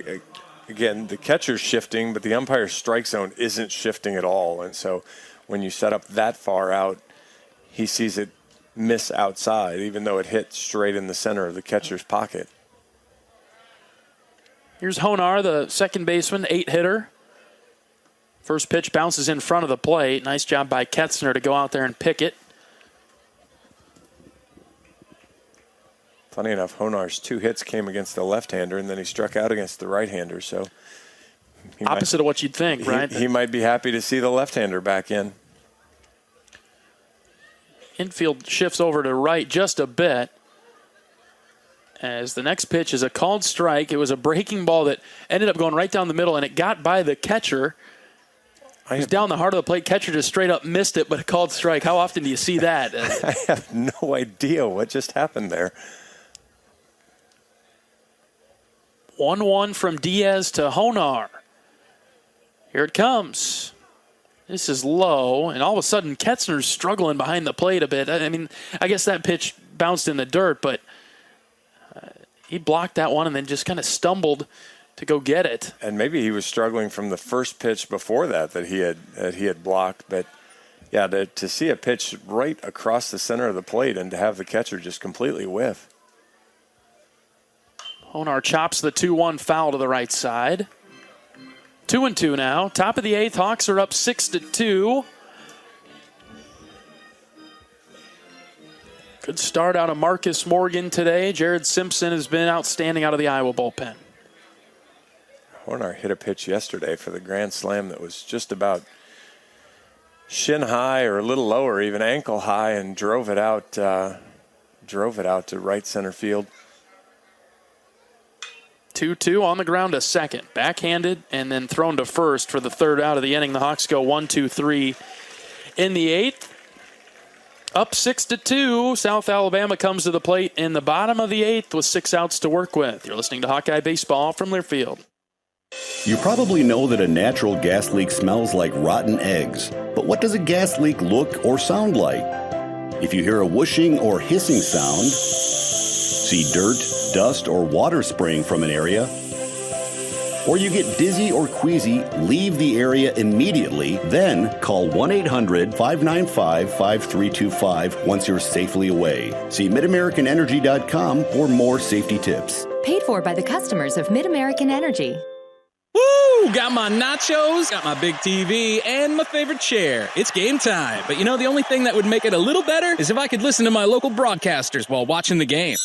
again, the catcher's shifting, but the umpire's strike zone isn't shifting at all. And so when you set up that far out, he sees it miss outside, even though it hit straight in the center of the catcher's pocket. Here's Honar, the second baseman, 8-hitter. First pitch bounces in front of the plate. Nice job by Ketzner to go out there and pick it. Funny enough, Honar's 2 hits came against the left-hander, and then he struck out against the right-hander. So opposite of what you'd think, right? He might be happy to see the left-hander back in. Infield shifts over to right just a bit. As the next pitch is a called strike. It was a breaking ball that ended up going right down the middle, and it got by the catcher. It was down the heart of the plate. Catcher just straight up missed it, but a called strike. How often do you see that? I have no idea what just happened there. 1-1 from Diaz to Honar. Here it comes. This is low, and all of a sudden Ketzner's struggling behind the plate a bit. I mean, I guess that pitch bounced in the dirt, but he blocked that one and then just kind of stumbled to go get it. And maybe he was struggling from the first pitch before that he had blocked. But yeah, to see a pitch right across the center of the plate and to have the catcher just completely whiff. Honar chops the 2-1 foul to the right side. 2-2 now. Top of the 8th, Hawks are up 6-2. Good start out of Marcus Morgan today. Jared Simpson has been outstanding out of the Iowa bullpen. Honar hit a pitch yesterday for the grand slam that was just about shin high or a little lower, even ankle high, and drove it out to right center field. 2-2 on the ground to second. Backhanded and then thrown to first for the third out of the inning. The Hawks go 1-2-3 in the 8th. Up 6-2. South Alabama comes to the plate in the bottom of the 8th with 6 outs to work with. You're listening to Hawkeye Baseball from Learfield. You probably know that a natural gas leak smells like rotten eggs. But what does a gas leak look or sound like? If you hear a whooshing or hissing sound, see dirt, dust, or water spraying from an area, or you get dizzy or queasy, leave the area immediately. Then call 1-800-595-5325 once you're safely away. See MidAmericanEnergy.com for more safety tips. Paid for by the customers of Mid-American Energy. Woo! Got my nachos, got my big TV, and my favorite chair. It's game time. But you know, the only thing that would make it a little better is if I could listen to my local broadcasters while watching the game.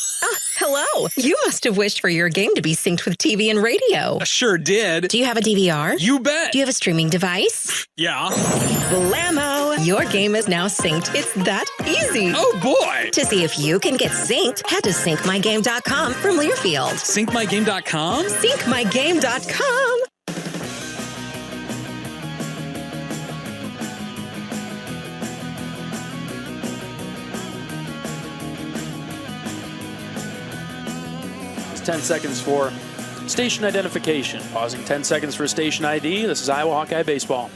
Hello. You must have wished for your game to be synced with TV and radio. I sure did. Do you have a DVR? You bet. Do you have a streaming device? Yeah. Blammo! Your game is now synced. It's that easy. Oh, boy. To see if you can get synced, head to syncmygame.com from Learfield. Syncmygame.com? Syncmygame.com. It's 10 seconds for station identification. Pausing 10 seconds for station ID. This is Iowa Hawkeye Baseball.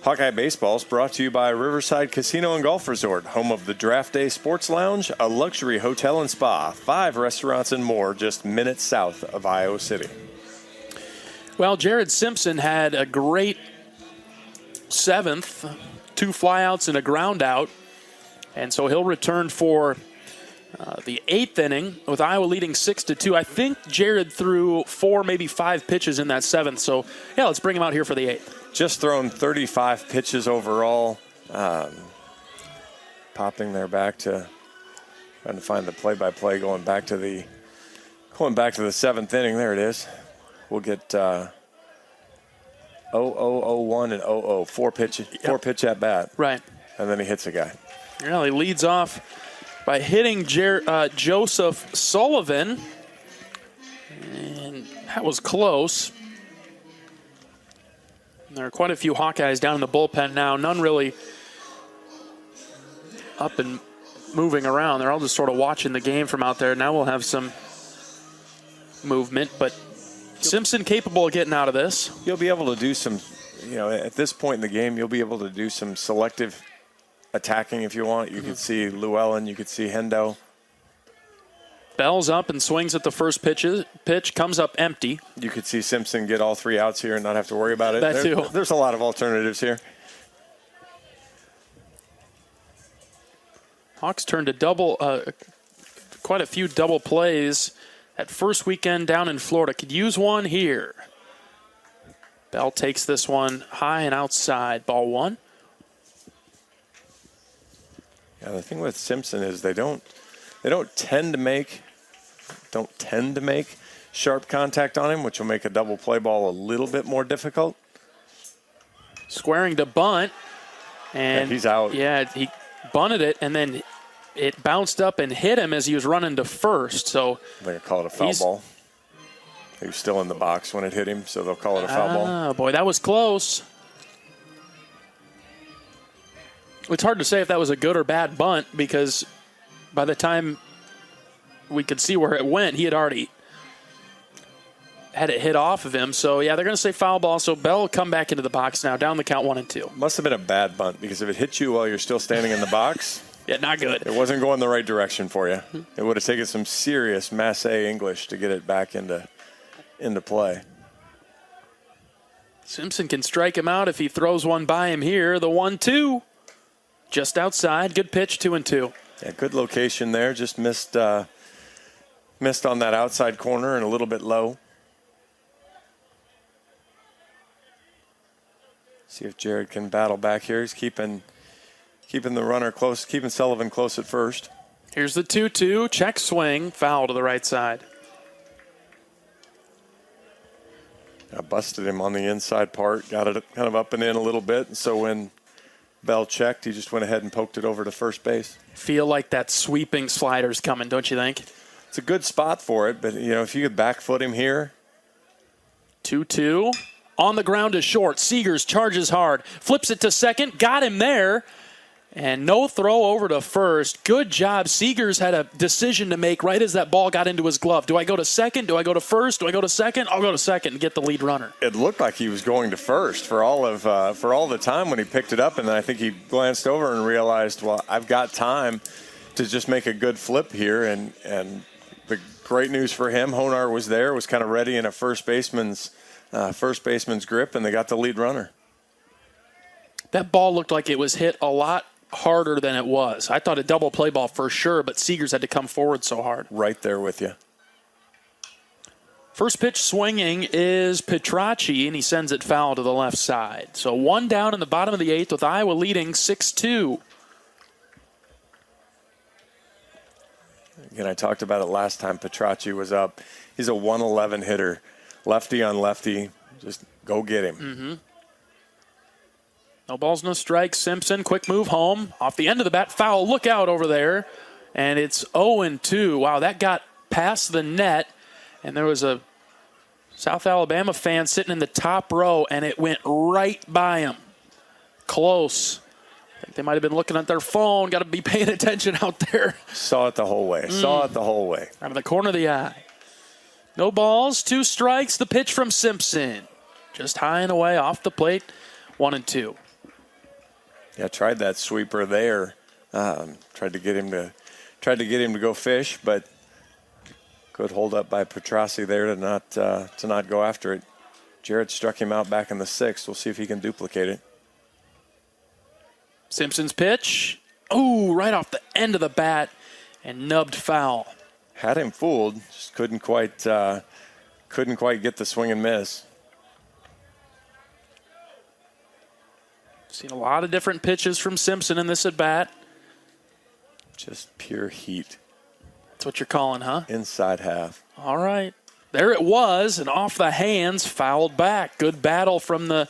Hawkeye Baseball is brought to you by Riverside Casino and Golf Resort, home of the Draft Day Sports Lounge, a luxury hotel and spa, 5 restaurants and more just minutes south of Iowa City. Well, Jared Simpson had a great 7th, 2 flyouts and a ground out, and so he'll return for the 8th inning with Iowa leading 6-2. I think Jared threw 4, maybe 5 pitches in that 7th, so yeah, let's bring him out here for the 8th. Just thrown 35 pitches overall. Popping there back to trying to find the play-by-play going back to the 7th inning. There it is. We'll get 0-0-0-1 and 0-0. 4 pitch at bat. Right. And then he hits a guy. Well, he leads off by hitting Joseph Sullivan. And that was close. There are quite a few Hawkeyes down in the bullpen now. None really up and moving around. They're all just sort of watching the game from out there. Now we'll have some movement, but Simpson capable of getting out of this. You'll be able to do some, at this point in the game, you'll be able to do some selective attacking if you want. You could see Llewellyn, you could see Hendo. Bell's up and swings at the first pitch, comes up empty. You could see Simpson get all 3 outs here and not have to worry about it. That too. There's a lot of alternatives here. Hawks turned to quite a few double plays at first weekend down in Florida. Could use one here. Bell takes this one high and outside. Ball 1. Yeah, the thing with Simpson is they don't tend to make sharp contact on him, which will make a double play ball a little bit more difficult. Squaring to bunt. And he's out. Yeah, he bunted it, and then it bounced up and hit him as he was running to first. So they're going to call it a foul ball. He was still in the box when it hit him, so they'll call it a foul ball. Oh, boy, that was close. It's hard to say if that was a good or bad bunt because by the time we could see where it went, he had already had it hit off of him. So, yeah, they're going to say foul ball. So Bell will come back into the box now, down the count 1-2. Must have been a bad bunt because if it hit you while you're still standing in the box, yeah, not good. It wasn't going the right direction for you. It would have taken some serious Masse English to get it back into play. Simpson can strike him out if he throws one by him here. The 1-2. Just outside. Good pitch, 2-2. Yeah, good location there. Just missed on that outside corner and a little bit low. See if Jared can battle back here. He's keeping the runner close, keeping Sullivan close at first. Here's the 2-2. Check swing. Foul to the right side. I busted him on the inside part. Got it kind of up and in a little bit. And so when Bell checked, he just went ahead and poked it over to first base. Feel like that sweeping slider's coming, don't you think? It's a good spot for it, but, if you could back foot him here. 2-2. On the ground to short. Seegers charges hard. Flips it to second. Got him there. And no throw over to first. Good job. Seegers had a decision to make right as that ball got into his glove. Do I go to second? Do I go to first? Do I go to second? I'll go to second and get the lead runner. It looked like he was going to first for all the time when he picked it up, and then I think he glanced over and realized, well, I've got time to just make a good flip here. And the great news for him, Honar was there, was kind of ready in a first baseman's grip, and they got the lead runner. That ball looked like it was hit a lot harder than it was. I thought a double play ball for sure, but Seegers had to come forward so hard. Right there with you. First pitch swinging is Petracci, and he sends it foul to the left side. So one down in the bottom of the eighth with Iowa leading 6-2. Again, I talked about it last time Petracci was up. He's a 111 hitter. Lefty on lefty. Just go get him. Mm-hmm. No balls, no strikes. Simpson, quick move home. Off the end of the bat, foul. Look out over there. And it's 0-2. Wow, that got past the net. And there was a South Alabama fan sitting in the top row, and it went right by him. Close. I think they might have been looking at their phone. Got to be paying attention out there. Saw it the whole way. Saw it the whole way. Out of the corner of the eye. No balls, 2 strikes. The pitch from Simpson. Just high and away off the plate. 1-2. Yeah, tried that sweeper there. Tried to get him to go fish, but good hold up by Petracci there to not go after it. Jarrett struck him out back in the 6th. We'll see if he can duplicate it. Simpson's pitch. Ooh, right off the end of the bat and nubbed foul. Had him fooled, just couldn't quite get the swing and miss. Seen a lot of different pitches from Simpson in this at-bat. Just pure heat. That's what you're calling, huh? Inside half. All right. There it was, and off the hands, fouled back. Good battle from the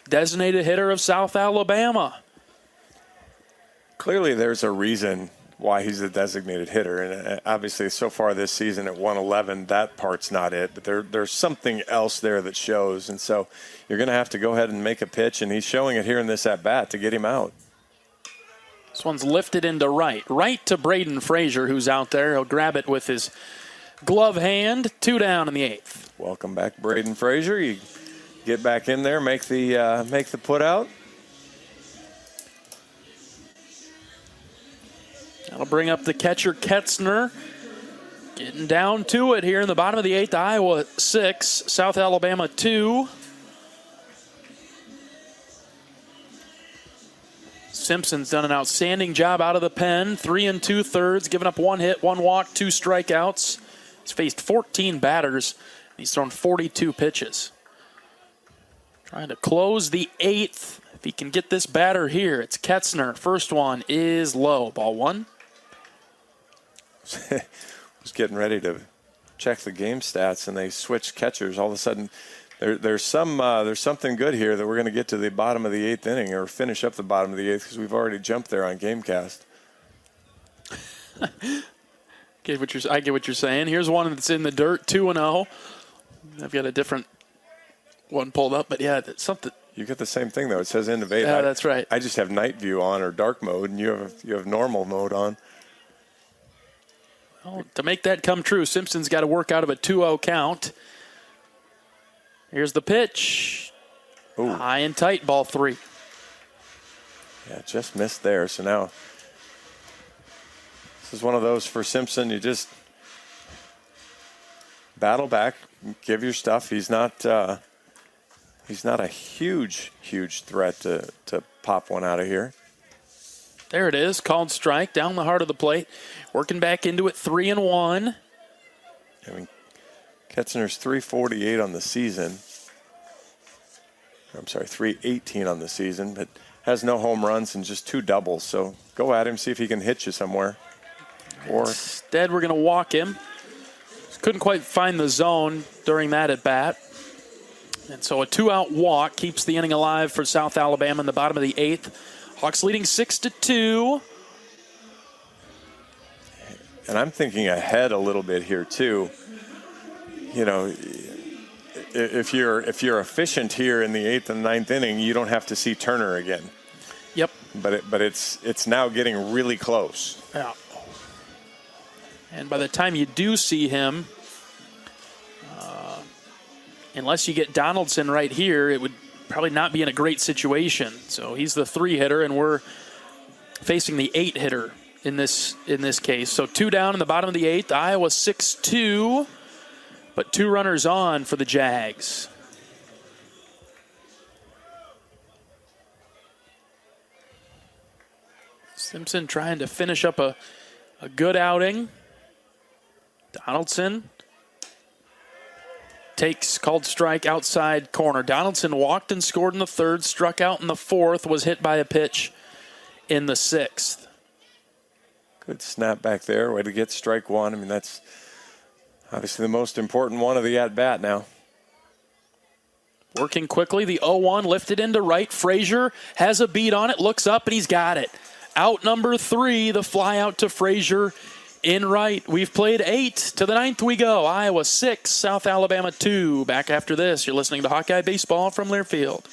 designated hitter of South Alabama. Clearly there's a reason why he's a designated hitter. And obviously so far this season at 111, that part's not it. But there's something else there that shows. And so you're going to have to go ahead and make a pitch, and he's showing it here in this at-bat to get him out. This one's lifted into right. Right to Braden Frazier, who's out there. He'll grab it with his glove hand. 2 down in the 8th. Welcome back, Braden Frazier. You get back in there, make the put out. That'll bring up the catcher, Ketzner. Getting down to it here in the bottom of the 8th. Iowa 6, South Alabama 2. Simpson's done an outstanding job out of the pen. 3 2/3, giving up 1 hit, 1 walk, 2 strikeouts. He's faced 14 batters. He's thrown 42 pitches. Trying to close the 8th. If he can get this batter here, it's Ketzner. First one is low. Ball 1. Was getting ready to check the game stats, and they switched catchers. All of a sudden, There's something good here that we're going to get to the bottom of the 8th inning or finish up the bottom of the 8th because we've already jumped there on Gamecast. I get what you're saying. Here's one that's in the dirt, 2-0. I've got a different one pulled up, but yeah, it's something. You get the same thing though. It says Innovate. Yeah, that's right. I just have night view on or dark mode, and you have normal mode on. Well, to make that come true, Simpson's got to work out of a 2-0 count. Here's the pitch. Ooh. High and tight, ball 3. Yeah, just missed there. So now this is one of those for Simpson. You just battle back, give your stuff. He's not a huge threat to pop one out of here. There it is, called strike down the heart of the plate. Working back into it, 3-1. I mean, Ketzner's 348 on the season. I'm sorry, 318 on the season, but has no home runs and just 2 doubles. So go at him, see if he can hit you somewhere. Or instead, we're going to walk him. Couldn't quite find the zone during that at bat. And so a 2-out walk keeps the inning alive for South Alabama in the bottom of the 8th. Hawks leading 6-2. And I'm thinking ahead a little bit here too. You know, if you're efficient here in the 8th and 9th inning, you don't have to see Turner again. Yep. But it's now getting really close. Yeah. And by the time you do see him, unless you get Donaldson right here, it would probably not be in a great situation. So he's the 3-hitter, and we're facing the 8-hitter in this case. So 2 down in the bottom of the 8th. Iowa 6-2, but 2 runners on for the Jags. Simpson trying to finish up a good outing. Donaldson takes called strike outside corner. Donaldson walked and scored in the 3rd, struck out in the 4th, was hit by a pitch in the 6th. Good snap back there. Way to get strike 1. I mean, that's obviously the most important one of the at-bat now. Working quickly, the 0-1 lifted into right. Frazier has a beat on it, looks up, and he's got it. Out number 3, the fly out to Frazier in right. We've played 8. To the 9th we go. Iowa 6, South Alabama 2. Back after this, you're listening to Hawkeye Baseball from Learfield.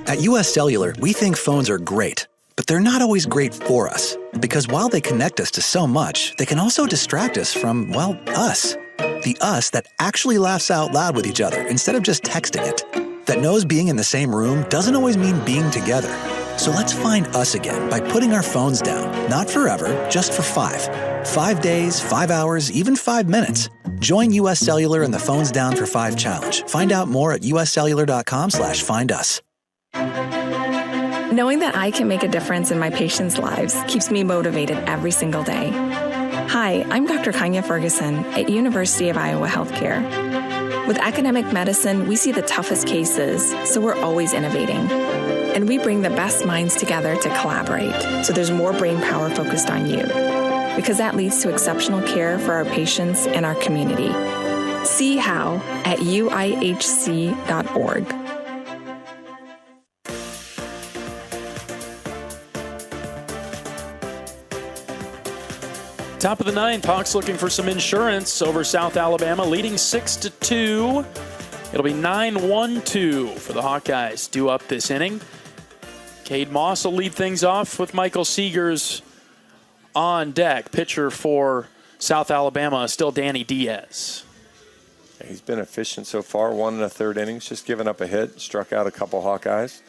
At U.S. Cellular, we think phones are great, but they're not always great for us. Because while they connect us to so much, they can also distract us from, well, us. The us that actually laughs out loud with each other instead of just texting it. That knows being in the same room doesn't always mean being together. So let's find us again by putting our phones down. Not forever, just for 5. 5 days, 5 hours, even 5 minutes. Join U.S. Cellular in the Phones Down for 5 challenge. Find out more at uscellular.com/findus. Knowing that I can make a difference in my patients' lives keeps me motivated every single day. Hi, I'm Dr. Kanya Ferguson at University of Iowa Healthcare. With academic medicine, we see the toughest cases, so we're always innovating. And we bring the best minds together to collaborate, so there's more brain power focused on you. Because that leads to exceptional care for our patients and our community. See how at uihc.org. Top of the 9th, Hawks looking for some insurance over South Alabama, leading 6-2. It'll be 9-1-2 for the Hawkeyes due up this inning. Cade Moss will lead things off with Michael Seegers on deck. Pitcher for South Alabama is still Danny Diaz. He's been efficient so far, 1 1/3 innings, just giving up a hit, struck out a couple Hawkeyes.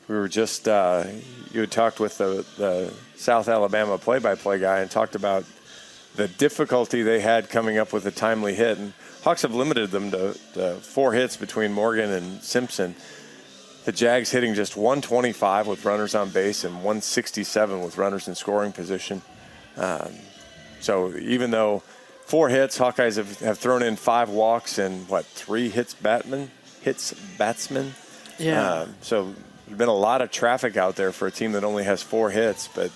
We were just, you had talked with the South Alabama play-by-play guy and talked about the difficulty they had coming up with a timely hit. And Hawks have limited them to 4 hits between Morgan and Simpson. The Jags hitting just 125 with runners on base and 167 with runners in scoring position. So even though 4 hits, Hawkeyes have thrown in 5 walks and 3 hits batsmen. Yeah. So there's been a lot of traffic out there for a team that only has 4 hits, but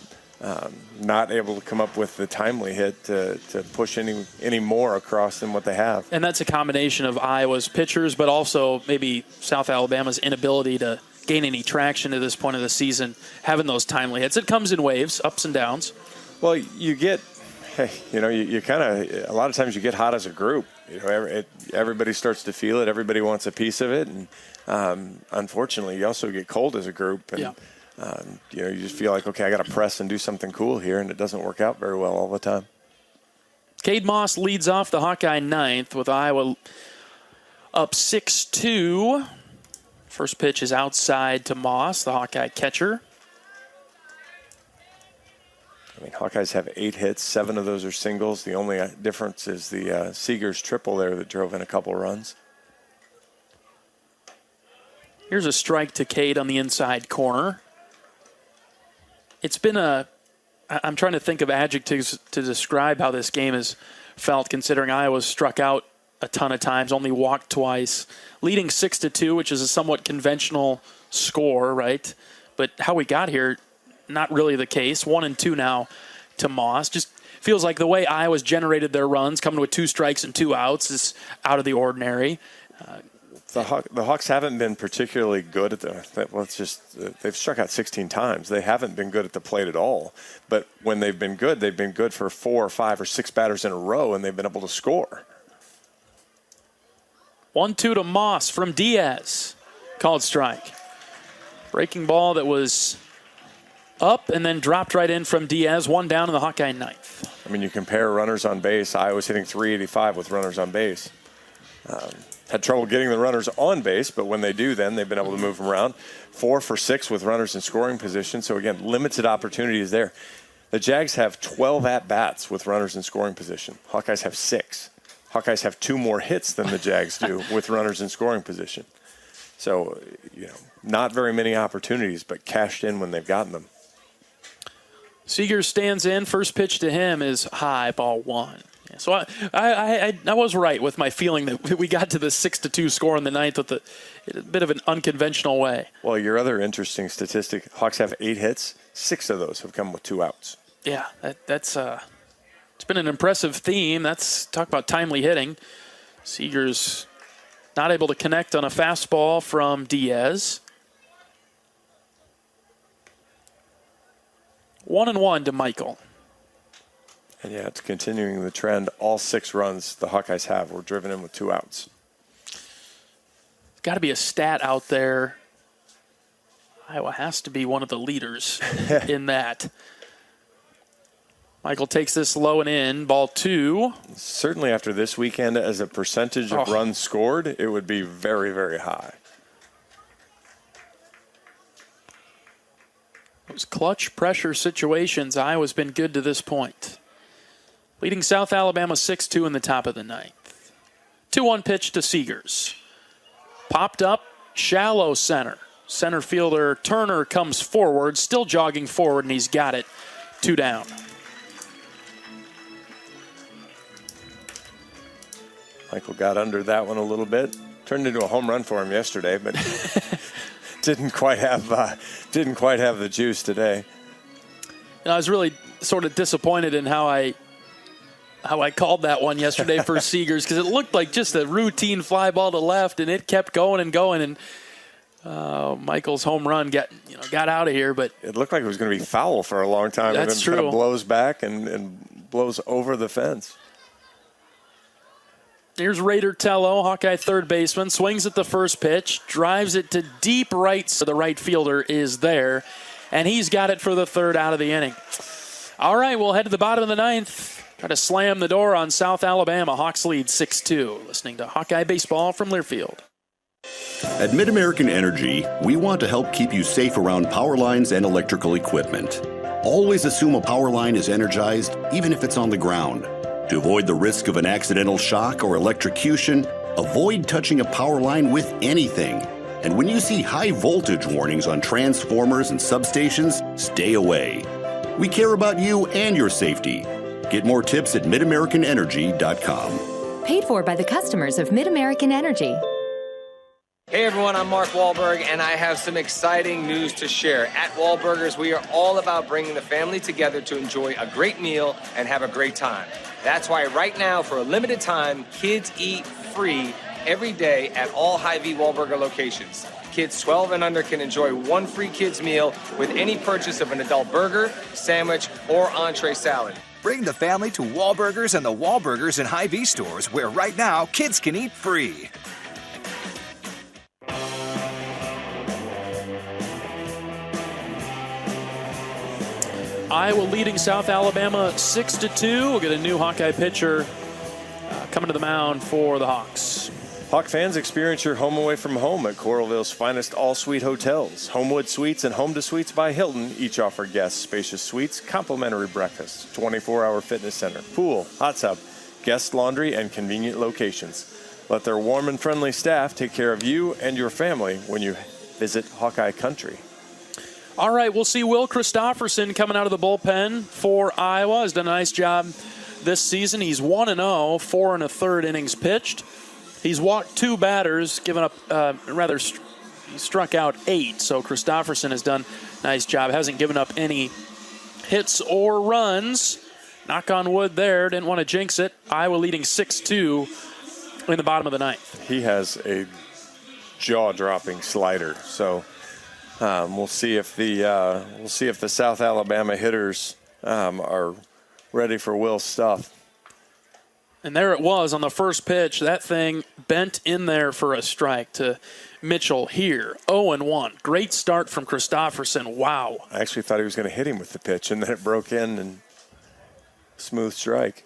not able to come up with the timely hit to push any more across than what they have. And that's a combination of Iowa's pitchers, but also maybe South Alabama's inability to gain any traction at this point of the season, having those timely hits. It comes in waves, ups and downs. Well, you kind of, a lot of times you get hot as a group. Everybody starts to feel it. Everybody wants a piece of it. And unfortunately, you also get cold as a group. And, you just feel like, okay, I got to press and do something cool here, and it doesn't work out very well all the time. Cade Moss leads off the Hawkeye ninth with Iowa up 6-2. First pitch is outside to Moss, the Hawkeye catcher. Hawkeyes have 8 hits. 7 of those are singles. The only difference is the Seegers triple there that drove in a couple runs. Here's a strike to Cade on the inside corner. It's been I'm trying to think of adjectives to describe how this game has felt, considering Iowa's struck out a ton of times, only walked twice, leading 6-2, which is a somewhat conventional score, right? But how we got here, not really the case. 1-2 now to Moss. Just feels like the way Iowa's generated their runs, coming with 2 strikes and 2 outs, is out of the ordinary. The Hawks haven't been particularly good at they've struck out 16 times. They haven't been good at the plate at all. But when they've been good for 4 or 5 or 6 batters in a row, and they've been able to score. 1-2 to Moss from Diaz. Called strike. Breaking ball that was up and then dropped right in from Diaz. 1 down in the Hawkeye ninth. You compare runners on base. Iowa's hitting .385 with runners on base. Had trouble getting the runners on base, but when they do, then they've been able to move them around. 4 for 6 with runners in scoring position. So, again, limited opportunities there. The Jags have 12 at-bats with runners in scoring position. Hawkeyes have 6. Hawkeyes have 2 more hits than the Jags do with runners in scoring position. So, not very many opportunities, but cashed in when they've gotten them. Seegers stands in. First pitch to him is high, ball 1. So I was right with my feeling that we got to the 6-2 score in the ninth with a bit of an unconventional way. Well, your other interesting statistic, Hawks have 8 hits. 6 of those have come with 2 outs. Yeah, that's it's been an impressive theme. Talk about timely hitting. Seegers not able to connect on a fastball from Diaz. 1-1 to Michael. And yeah, it's continuing the trend. All 6 runs the Hawkeyes have were driven in with 2 outs. There's got to be a stat out there. Iowa has to be one of the leaders in that. Michael takes this low and in, ball 2. Certainly after this weekend, as a percentage of runs scored, it would be very, very high. Those clutch pressure situations, Iowa's been good to this point. Leading South Alabama 6-2 in the top of the ninth. 2-1 pitch to Seegers. Popped up, shallow center. Center fielder Turner comes forward, still jogging forward, and he's got it. 2 down. Michael got under that one a little bit. Turned into a home run for him yesterday, but didn't quite have the juice today. And I was really sort of disappointed in how I called that one yesterday for Seegers, because it looked like just a routine fly ball to left, and it kept going and going, and Michael's home run got out of here. But it looked like it was going to be foul for a long time. That's and then true. Kind of blows back and blows over the fence. Here's Raider Tello, Hawkeye third baseman, swings at the first pitch, drives it to deep right, so the right fielder is there, and he's got it for the 3rd out of the inning. All right, we'll head to the bottom of the 9th. Try to slam the door on South Alabama. Hawks lead 6-2. Listening to Hawkeye Baseball from Learfield. At MidAmerican Energy, we want to help keep you safe around power lines and electrical equipment. Always assume a power line is energized, even if it's on the ground. To avoid the risk of an accidental shock or electrocution, avoid touching a power line with anything. And when you see high voltage warnings on transformers and substations, stay away. We care about you and your safety. Get more tips at midamericanenergy.com. Paid for by the customers of MidAmerican Energy. Hey everyone, I'm Mark Wahlberg, and I have some exciting news to share. At Wahlburgers, we are all about bringing the family together to enjoy a great meal and have a great time. That's why right now, for a limited time, kids eat free every day at all Hy-Vee Wahlburger locations. Kids 12 and under can enjoy one free kids meal with any purchase of an adult burger, sandwich, or entree salad. Bring the family to Wahlburgers and the Wahlburgers and Hy-Vee stores, where right now kids can eat free. Iowa leading South Alabama 6-2. We'll get a new Hawkeye pitcher coming to the mound for the Hawks. Hawk fans, experience your home away from home at Coralville's finest all-suite hotels. Homewood Suites and Home to Suites by Hilton each offer guests spacious suites, complimentary breakfast, 24-hour fitness center, pool, hot tub, guest laundry, and convenient locations. Let their warm and friendly staff take care of you and your family when you visit Hawkeye Country. All right, we'll see Will Christopherson coming out of the bullpen for Iowa. Has done a nice job this season. He's 1-0, 4 1/3 innings pitched. He's walked 2 batters, given up, he struck out 8. So Christopherson has done a nice job. Hasn't given up any hits or runs. Knock on wood there. Didn't want to jinx it. Iowa leading 6-2 in the bottom of the ninth. He has a jaw-dropping slider. So we'll see if the South Alabama hitters are ready for Will's stuff. And there it was on the first pitch. That thing bent in there for a strike to Mitchell here. 0-1. Great start from Christopherson. Wow. I actually thought he was going to hit him with the pitch, and then it broke in and smooth strike.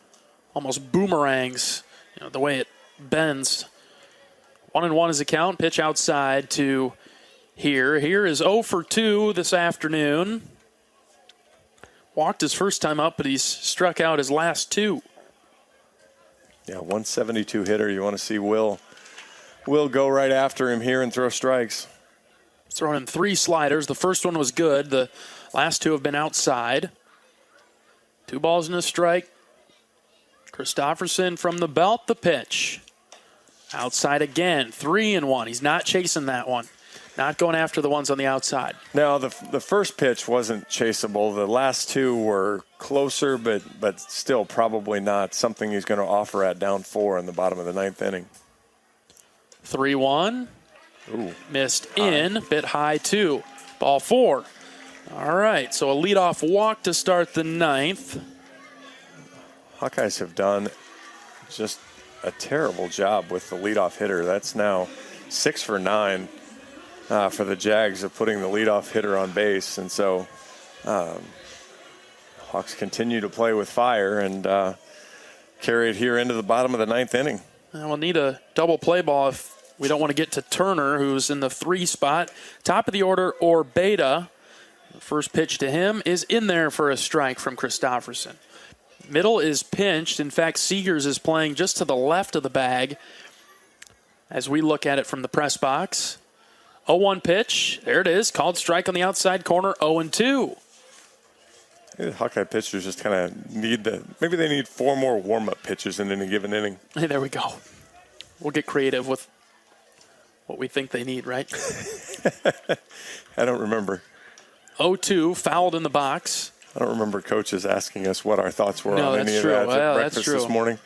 Almost boomerangs, the way it bends. 1-1 is the count. Pitch outside to here. Here is 0 for 2 this afternoon. Walked his first time up, but he's struck out his last 2. Yeah, 172 hitter. You want to see Will go right after him here and throw strikes. Throwing in 3 sliders. The first one was good. The last 2 have been outside. 2 balls and a strike. Christopherson from the belt, the pitch. Outside again, 3-1. He's not chasing that one. Not going after the ones on the outside. Now, the first pitch wasn't chaseable. The last 2 were closer, but still probably not something he's going to offer at down 4 in the bottom of the 9th inning. 3-1. Ooh. Missed in, bit high too. Ball 4. All right, so a leadoff walk to start the 9th. Hawkeyes have done just a terrible job with the leadoff hitter. That's now 6 for 9. For the Jags of putting the leadoff hitter on base. And so Hawks continue to play with fire and carry it here into the bottom of the 9th inning. We'll need a double play ball if we don't want to get to Turner, who's in the 3 spot. Top of the order, or Beta. The first pitch to him is in there for a strike from Christopherson. Middle is pinched. In fact, Seegers is playing just to the left of the bag as we look at it from the press box. 0-1 pitch. There it is. Called strike on the outside corner. 0-2. The Hawkeye pitchers just kind of maybe they need 4 more warm-up pitches in any given inning. Hey, there we go. We'll get creative with what we think they need, right? I don't remember. 0-2, fouled in the box. I don't remember coaches asking us what our thoughts were on any of true. that Well, at breakfast this morning.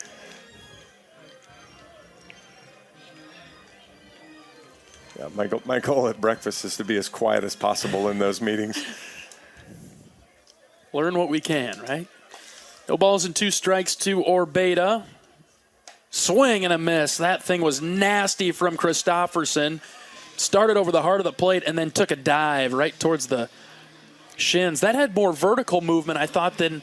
Yeah, my goal at breakfast is to be as quiet as possible in those meetings. Learn what we can, right? No balls and 2 strikes to Orbeta. Swing and a miss. That thing was nasty from Christopherson. Started over the heart of the plate and then took a dive right towards the shins. That had more vertical movement, I thought, than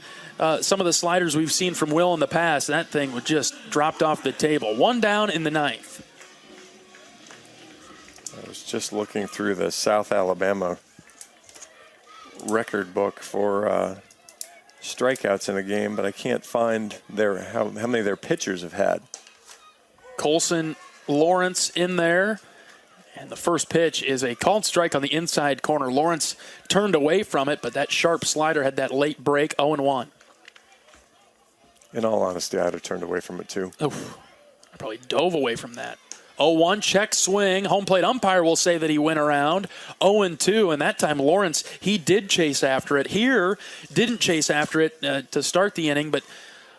some of the sliders we've seen from Will in the past. That thing was just dropped off the table. 1 down in the 9th. I was just looking through the South Alabama record book for strikeouts in a game, but I can't find how many their pitchers have had. Colson, Lawrence in there. And the first pitch is a called strike on the inside corner. Lawrence turned away from it, but that sharp slider had that late break. 0-1. In all honesty, I'd have turned away from it too. Oof. I probably dove away from that. 0-1, check swing. Home plate umpire will say that he went around. 0-2, and that time Lawrence, he did chase after it. Here, didn't chase after it to start the inning, but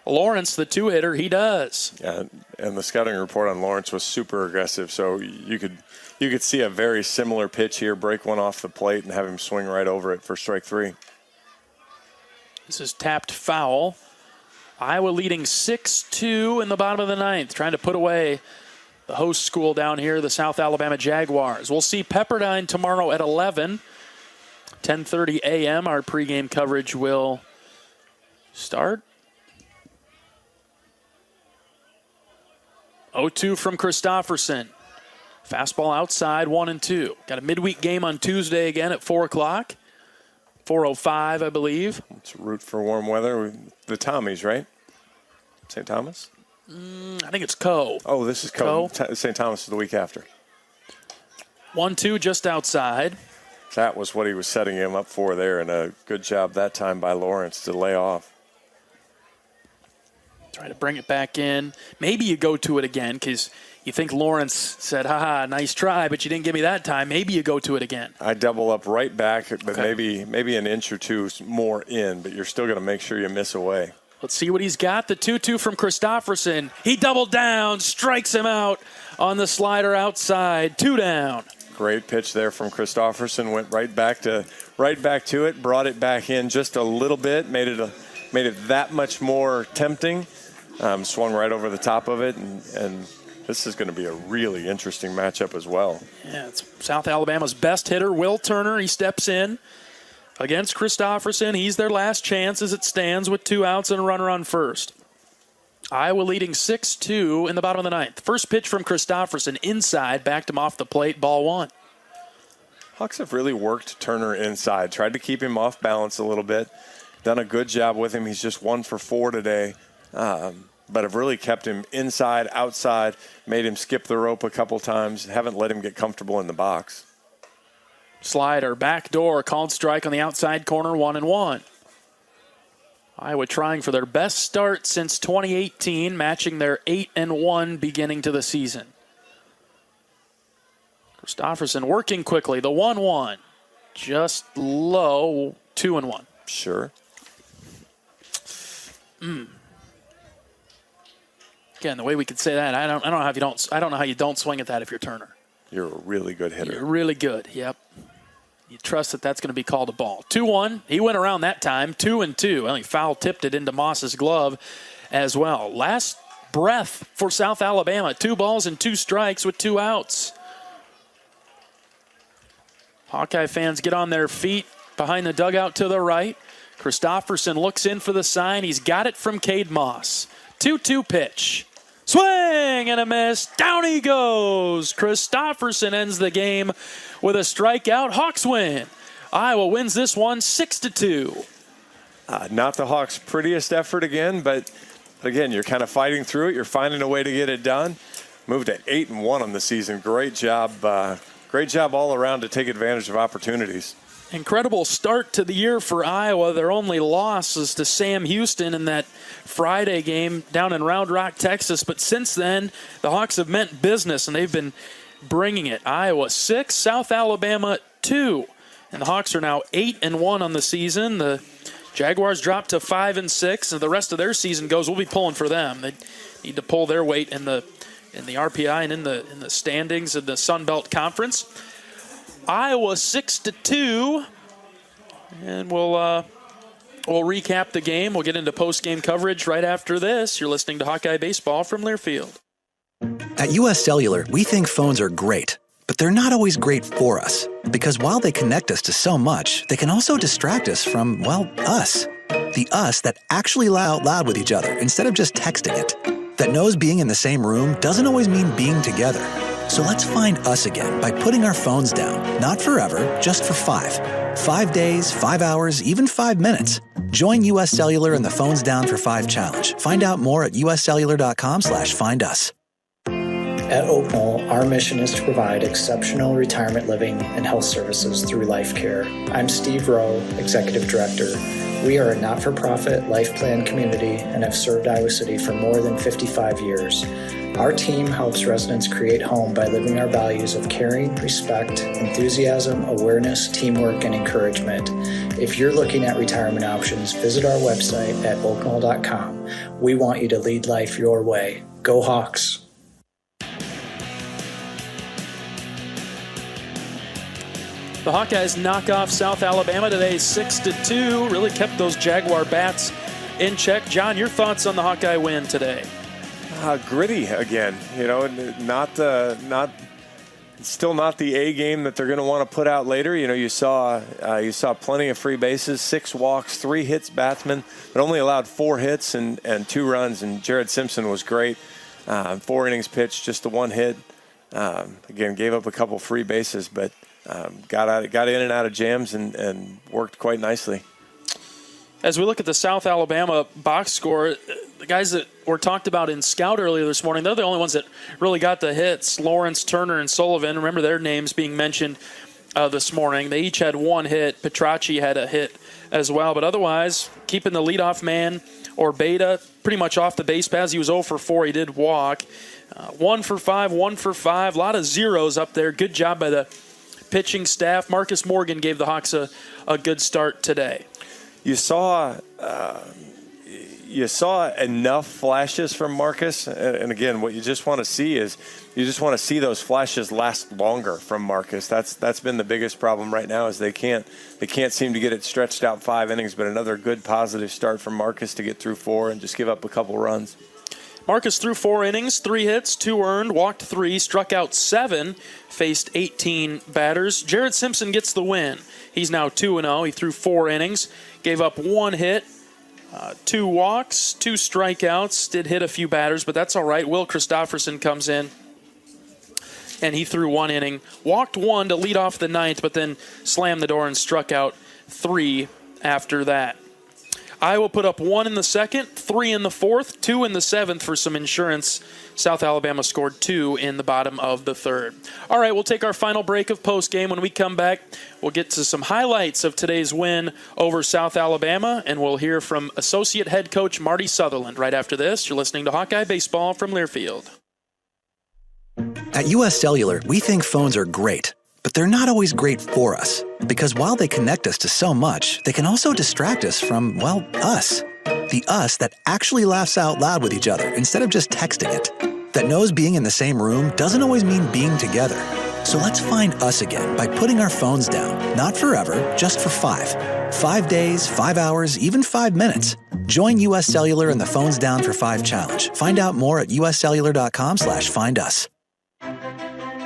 Lawrence, the two-hitter, he does. Yeah, and the scouting report on Lawrence was super aggressive, so you could see a very similar pitch here, break one off the plate and have him swing right over it for strike 3. This is tapped foul. Iowa leading 6-2 in the bottom of the ninth, trying to put away the host school down here, the South Alabama Jaguars. We'll see Pepperdine tomorrow at 11. 10:30 a.m. Our pregame coverage will start. 0-2 from Christofferson. Fastball outside, 1-2. Got a midweek game on Tuesday again at 4 o'clock. 4:05, I believe. Let's root for warm weather. The Tommies, right? St. Thomas? I think it's Co. Oh, this is Co. St. Thomas is the week after. 1-2 just outside. That was what he was setting him up for there, and a good job that time by Lawrence to lay off. Try to bring it back in. Maybe you go to it again because you think Lawrence said, haha, nice try, but you didn't give me that time. Maybe you go to it again. I double up right back, but Okay. maybe an inch or two more in, but you're still going to make sure you miss away. Let's see what he's got. The 2-2 from Christofferson. He doubled down, strikes him out on the slider outside. 2 down. Great pitch there from Christofferson. Went right back to it, brought it back in just a little bit, made it that much more tempting. Swung right over the top of it, and this is going to be a really interesting matchup as well. Yeah, it's South Alabama's best hitter, Will Turner. He steps in against Christofferson. He's their last chance as it stands with 2 outs and a runner on first. Iowa leading 6-2 in the bottom of the ninth. First pitch from Christofferson inside, backed him off the plate, ball 1. Hawks have really worked Turner inside, tried to keep him off balance a little bit, done a good job with him. He's just 1 for 4 today. But have really kept him inside, outside, made him skip the rope a couple times, haven't let him get comfortable in the box. Slider, backdoor, called strike on the outside corner, 1-1. Iowa trying for their best start since 2018, matching their 8-1 beginning to the season. Christofferson working quickly, the 1-1. Just low, 2-1. Sure. Again, the way we could say that, I don't know how you don't swing at that if you're Turner. You're a really good hitter. You're really good. Yep. You trust that that's going to be called a ball. 2-1. He went around that time. 2-2. Well, he foul tipped it into Moss's glove as well. Last breath for South Alabama. 2 balls and 2 strikes with 2 outs. Hawkeye fans get on their feet behind the dugout to the right. Christofferson looks in for the sign. He's got it from Cade Moss. 2-2 pitch. Swing and a miss. Down he goes. Christofferson ends the game with a strikeout. Hawks win. Iowa wins this one 6-2. Not the Hawks' prettiest effort again, but again, you're kind of fighting through it. You're finding a way to get it done. Moved to 8-1 on the season. Great job. Great job all around to take advantage of opportunities. Incredible start to the year for Iowa. Their only loss is to Sam Houston in that Friday game down in Round Rock, Texas. But since then, the Hawks have meant business, and they've been bringing it. Iowa 6, South Alabama 2. And the Hawks are now 8-1 on the season. The Jaguars dropped to 5-6, and the rest of their season goes. We'll be pulling for them. They need to pull their weight in the RPI and in the standings of the Sun Belt Conference. Iowa 6-2, and we'll recap the game. We'll get into post-game coverage right after this. You're listening to Hawkeye Baseball from Learfield. At US Cellular, we think phones are great, but they're not always great for us. Because while they connect us to so much, they can also distract us from, well, us. The us that actually laugh out loud with each other instead of just texting it. That knows being in the same room doesn't always mean being together. So let's find us again by putting our phones down. Not forever, just for 5. 5 days, 5 hours, even 5 minutes. Join US Cellular in the Phones Down for 5 challenge. Find out more at uscellular.com/findus. At Oakmall, our mission is to provide exceptional retirement living and health services through life care. I'm Steve Rowe, Executive Director. We are a not-for-profit life plan community and have served Iowa City for more than 55 years. Our team helps residents create home by living our values of caring, respect, enthusiasm, awareness, teamwork, and encouragement. If you're looking at retirement options, visit our website at oaknoll.com. We want you to lead life your way. Go Hawks! The Hawkeyes knock off South Alabama today 6-2. Really kept those Jaguar bats in check. John, your thoughts on the Hawkeye win today? Gritty again. Still not the A game that they're going to want to put out later. You saw plenty of free bases, 6 walks, 3 hits batsmen, but only allowed 4 hits and 2 runs. And Jared Simpson was great. 4 innings pitched, just the 1 hit. Again, gave up a couple free bases, but got in and out of jams and worked quite nicely. As we look at the South Alabama box score, the guys that were talked about in Scout earlier this morning, they're the only ones that really got the hits. Lawrence, Turner, and Sullivan. Remember their names being mentioned this morning. They each had 1 hit. Petracci had a hit as well. But otherwise, keeping the leadoff man or Beta pretty much off the base paths. He was 0 for 4. He did walk. 1 for 5, 1 for 5. A lot of zeros up there. Good job by the pitching staff. Marcus Morgan gave the Hawks a good start today. You saw enough flashes from Marcus, and again, what you just want to see is those flashes last longer from Marcus. That's been the biggest problem right now, is they can't seem to get it stretched out 5 innings. But another good positive start from Marcus to get through 4 and just give up a couple runs. Marcus threw 4 innings, 3 hits, 2 earned, walked 3, struck out 7, faced 18 batters. Jared Simpson gets the win. He's now 2-0. He threw 4 innings, gave up 1 hit, 2 walks, 2 strikeouts, did hit a few batters, but that's all right. Will Christopherson comes in, and he threw 1 inning, walked 1 to lead off the 9th, but then slammed the door and struck out 3 after that. Iowa put up 1 in the 2nd, 3 in the 4th, 2 in the 7th for some insurance. South Alabama scored 2 in the bottom of the 3rd. All right, we'll take our final break of postgame. When we come back, we'll get to some highlights of today's win over South Alabama, and we'll hear from Associate Head Coach Marty Sutherland. Right after this, you're listening to Hawkeye Baseball from Learfield. At U.S. Cellular, we think phones are great, but they're not always great for us. Because while they connect us to so much, they can also distract us from, well, us. The us that actually laughs out loud with each other instead of just texting it. That knows being in the same room doesn't always mean being together. So let's find us again by putting our phones down. Not forever, just for 5. 5 days, 5 hours, even 5 minutes. Join U.S. Cellular in the Phones Down for 5 challenge. Find out more at uscellular.com/findus.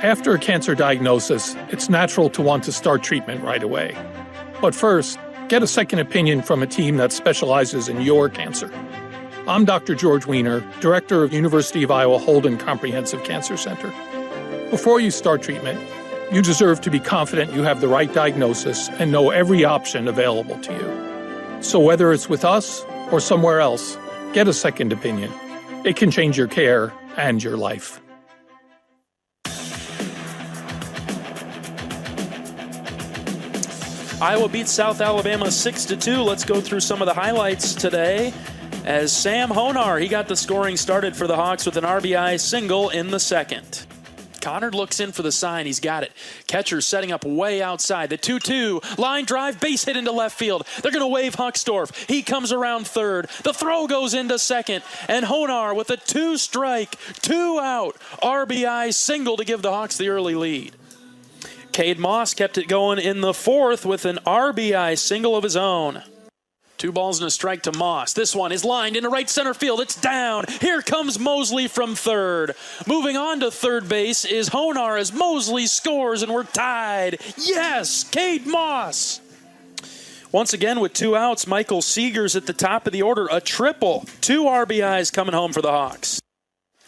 After a cancer diagnosis, it's natural to want to start treatment right away. But first, get a second opinion from a team that specializes in your cancer. I'm Dr. George Weiner, Director of University of Iowa Holden Comprehensive Cancer Center. Before you start treatment, you deserve to be confident you have the right diagnosis and know every option available to you. So whether it's with us or somewhere else, get a second opinion. It can change your care and your life. Iowa beats South Alabama 6-2. Let's go through some of the highlights today. As Sam Honar, he got the scoring started for the Hawks with an RBI single in the 2nd. Connard looks in for the sign. He's got it. Catcher setting up way outside. The 2-2. Line drive, base hit into left field. They're going to wave Huckstorf. He comes around 3rd. The throw goes into 2nd. And Honar with a 2-strike, 2-out RBI single to give the Hawks the early lead. Cade Moss kept it going in the 4th with an RBI single of his own. 2 balls and a strike to Moss. This one is lined into right center field. It's down. Here comes Mosley from 3rd. Moving on to 3rd base is Honar as Mosley scores, and we're tied. Yes, Cade Moss. Once again with 2 outs, Michael Seegers at the top of the order. A triple. 2 RBIs coming home for the Hawks.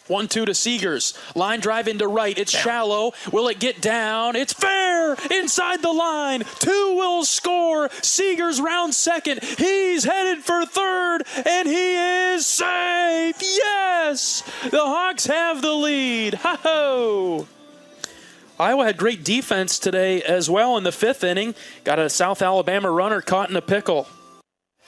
1-2 to Seegers. Line drive into right. It's shallow. Will it get down? It's fair! Inside the line. 2 will score. Seegers round 2nd. He's headed for 3rd, and he is safe! Yes! The Hawks have the lead. Ho-ho! Iowa had great defense today as well in the 5th inning. Got a South Alabama runner caught in a pickle.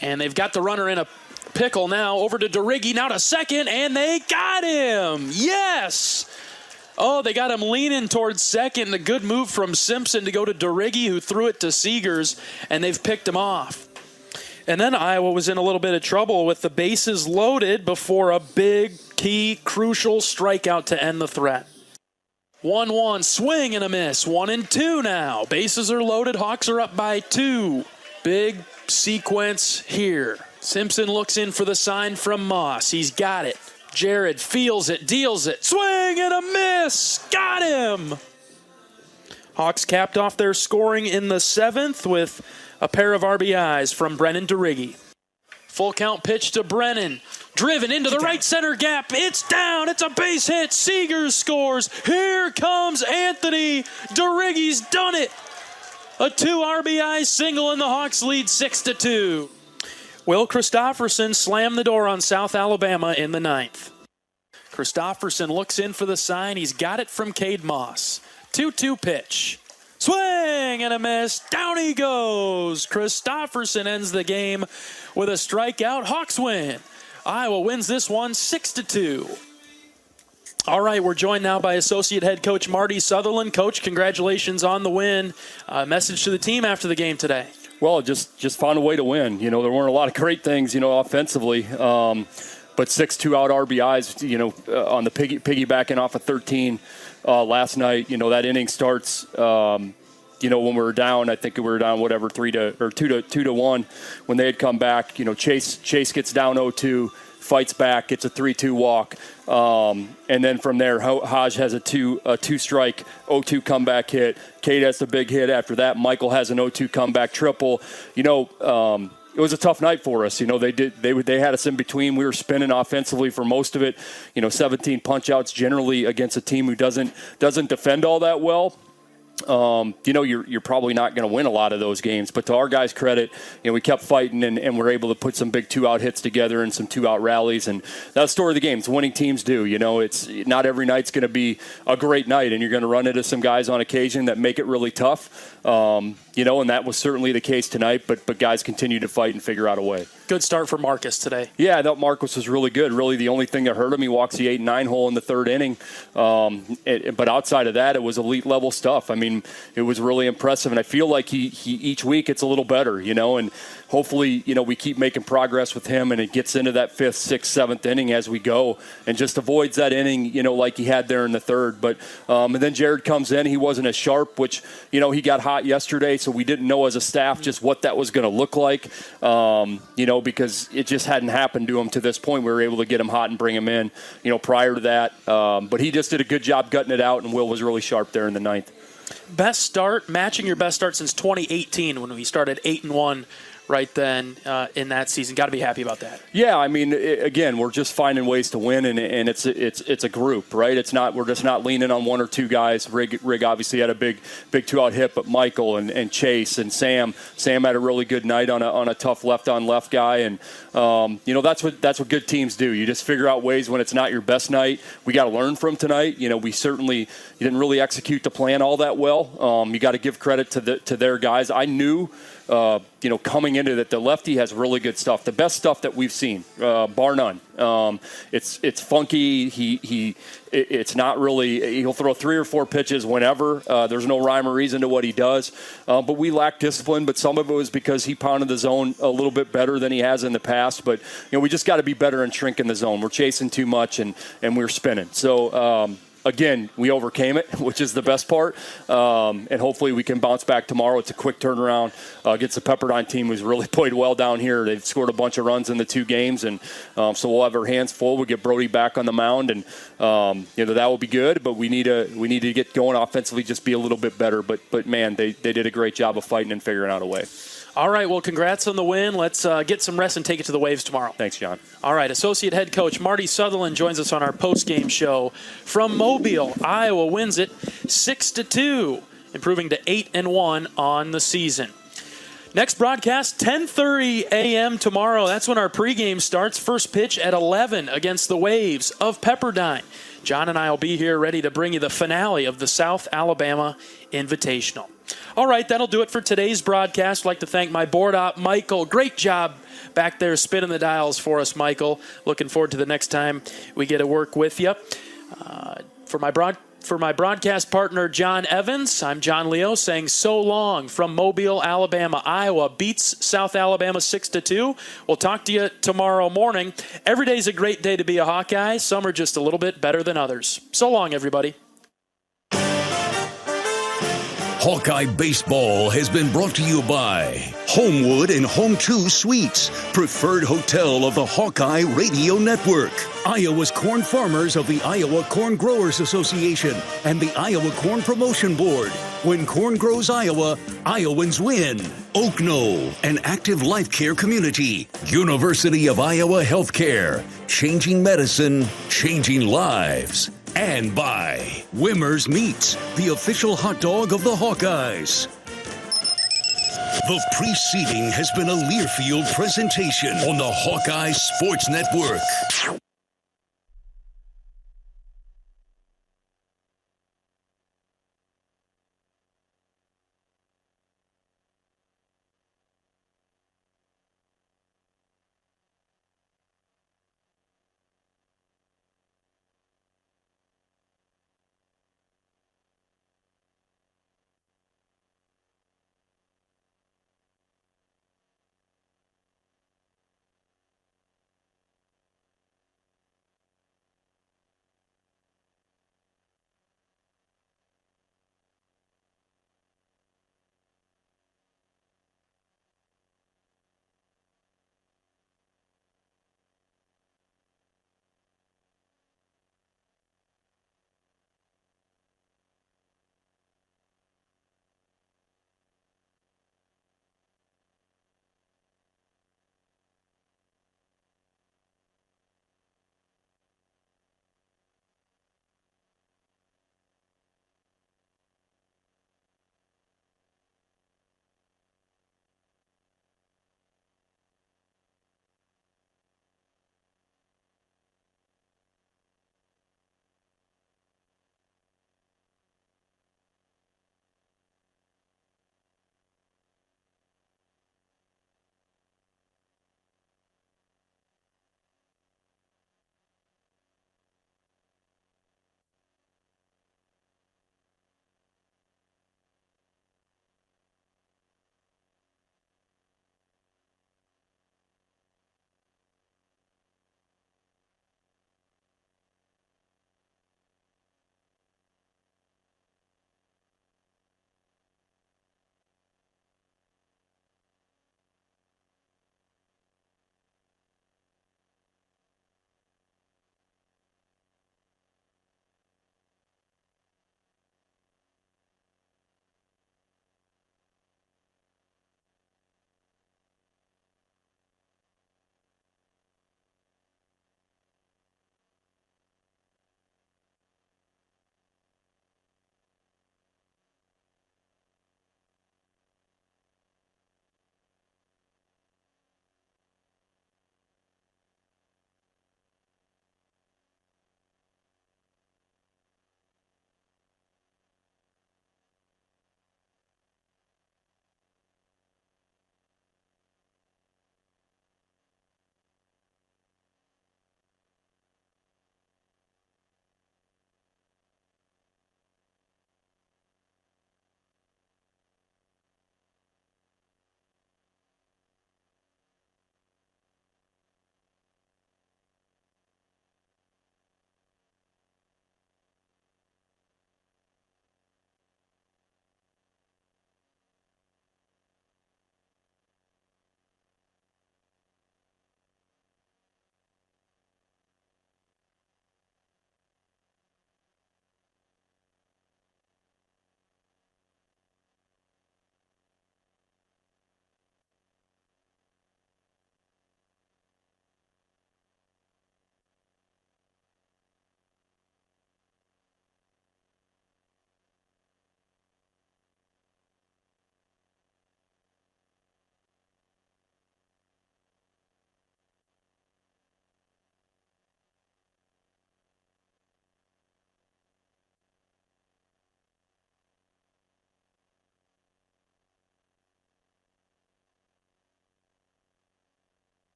And they've got the runner in a pickle now. Over to DeRiggi, now to second, and they got him. Yes! Oh, they got him leaning towards second. A good move from Simpson to go to DeRiggi, who threw it to Seegers, and they've picked him off. And then Iowa was in a little bit of trouble with the bases loaded before a big, key, crucial strikeout to end the threat. 1-1, swing and a miss. 1-2 now. Bases are loaded. Hawks are up by 2. Big sequence here. Simpson looks in for the sign from Moss. He's got it. Jared feels it, deals it. Swing and a miss. Got him. Hawks capped off their scoring in the 7th with a pair of RBIs from Brennan DeRiggi. Full count pitch to Brennan. Driven into the right center gap. It's down. It's a base hit. Seegers scores. Here comes Anthony. DeRiggi's done it. A 2 RBI single, and the Hawks lead 6-2. Will Christofferson slammed the door on South Alabama in the 9th. Christofferson looks in for the sign. He's got it from Cade Moss. 2-2 pitch. Swing and a miss. Down he goes. Christofferson ends the game with a strikeout. Hawks win. Iowa wins this one 6-2. All right, we're joined now by Associate Head Coach Marty Sutherland. Coach, congratulations on the win. Message to the team after the game today. Well, just found a way to win. You know, there weren't a lot of great things, offensively. But 6 2-out RBIs, on the piggybacking off of 13 last night. That inning starts, when we were down. I think we were down 2-1 when they had come back. Chase gets down 0-2, fights back, gets a 3-2 walk, and then from there, Hodge has a two-strike 0-2 comeback hit. Cade has the big hit after that. Michael has an 0-2 comeback triple. It was a tough night for us. They had us in between. We were spinning offensively for most of it. 17 punch-outs generally against a team who doesn't defend all that well. You're probably not going to win a lot of those games. But to our guys' credit, we kept fighting and we're able to put some big 2-out hits together and some 2-out rallies. And that's the story of the game. It's winning teams do. It's not every night's going to be a great night, and you're going to run into some guys on occasion that make it really tough. And that was certainly the case tonight. But guys continue to fight and figure out a way. Good start for Marcus today. Yeah, I thought Marcus was really good. Really, the only thing that hurt him, he walks the 8 and 9 hole in the 3rd inning. But outside of that, it was elite level stuff. I mean, it was really impressive, and I feel like he each week it's a little better, and hopefully, we keep making progress with him, and it gets into that 5th, 6th, 7th inning as we go, and just avoids that inning, like he had there in the 3rd. But and then Jared comes in. He wasn't as sharp, which he got hot yesterday, so we didn't know as a staff just what that was going to look like. Because it just hadn't happened to him to this point. We were able to get him hot and bring him in, prior to that. But he just did a good job gutting it out, and Will was really sharp there in the 9th. Best start, matching your best start since 2018 when we started 8-1 right then in that season. Got to be happy about that. Yeah, I mean, again, we're just finding ways to win, and it's a group, right? We're just not leaning on one or two guys. Rig obviously had a big 2-out hit, but Michael and Chase and Sam had a really good night on a tough left-on-left guy, and that's what good teams do. You just figure out ways when it's not your best night. We got to learn from tonight. We certainly didn't really execute the plan all that well. You got to give credit to their guys. I knew. Coming into that, the lefty has really good stuff, the best stuff that we've seen, bar none. It's funky. It's not really. He'll throw 3 or 4 pitches whenever. There's no rhyme or reason to what he does. But we lack discipline. But some of it was because he pounded the zone a little bit better than he has in the past. But we just got to be better and shrink in the zone. We're chasing too much and we're spinning. So. Again, we overcame it, which is the best part, and hopefully we can bounce back tomorrow. It's a quick turnaround against the Pepperdine team who's really played well down here. They've scored a bunch of runs in the 2 games, and so we'll have our hands full. We'll get Brody back on the mound, and that will be good, but we need to get going offensively, just be a little bit better. But man, they did a great job of fighting and figuring out a way. All right, well, congrats on the win. Let's get some rest and take it to the Waves tomorrow. Thanks, John. All right, Associate Head Coach Marty Sutherland joins us on our post-game show from Mobile. Iowa wins it 6-2, improving to 8-1 on the season. Next broadcast, 10:30 a.m. tomorrow. That's when our pregame starts. First pitch at 11 against the Waves of Pepperdine. John and I will be here ready to bring you the finale of the South Alabama Invitational. All right, that'll do it for today's broadcast. I'd like to thank my board op, Michael. Great job back there spinning the dials for us, Michael. Looking forward to the next time we get to work with you. For my broadcast partner, John Evans, I'm John Leo saying so long from Mobile, Alabama. Iowa beats South Alabama 6-2. We'll talk to you tomorrow morning. Every day's a great day to be a Hawkeye. Some are just a little bit better than others. So long, everybody. Hawkeye Baseball has been brought to you by Homewood and Home 2 Suites, preferred hotel of the Hawkeye Radio Network, Iowa's corn farmers of the Iowa Corn Growers Association, and the Iowa Corn Promotion Board. When corn grows Iowa, Iowans win. Oak Knoll, an active life care community. University of Iowa Healthcare, changing medicine, changing lives. And by Wimmer's Meats, the official hot dog of the Hawkeyes. The preceding has been a Learfield presentation on the Hawkeye Sports Network.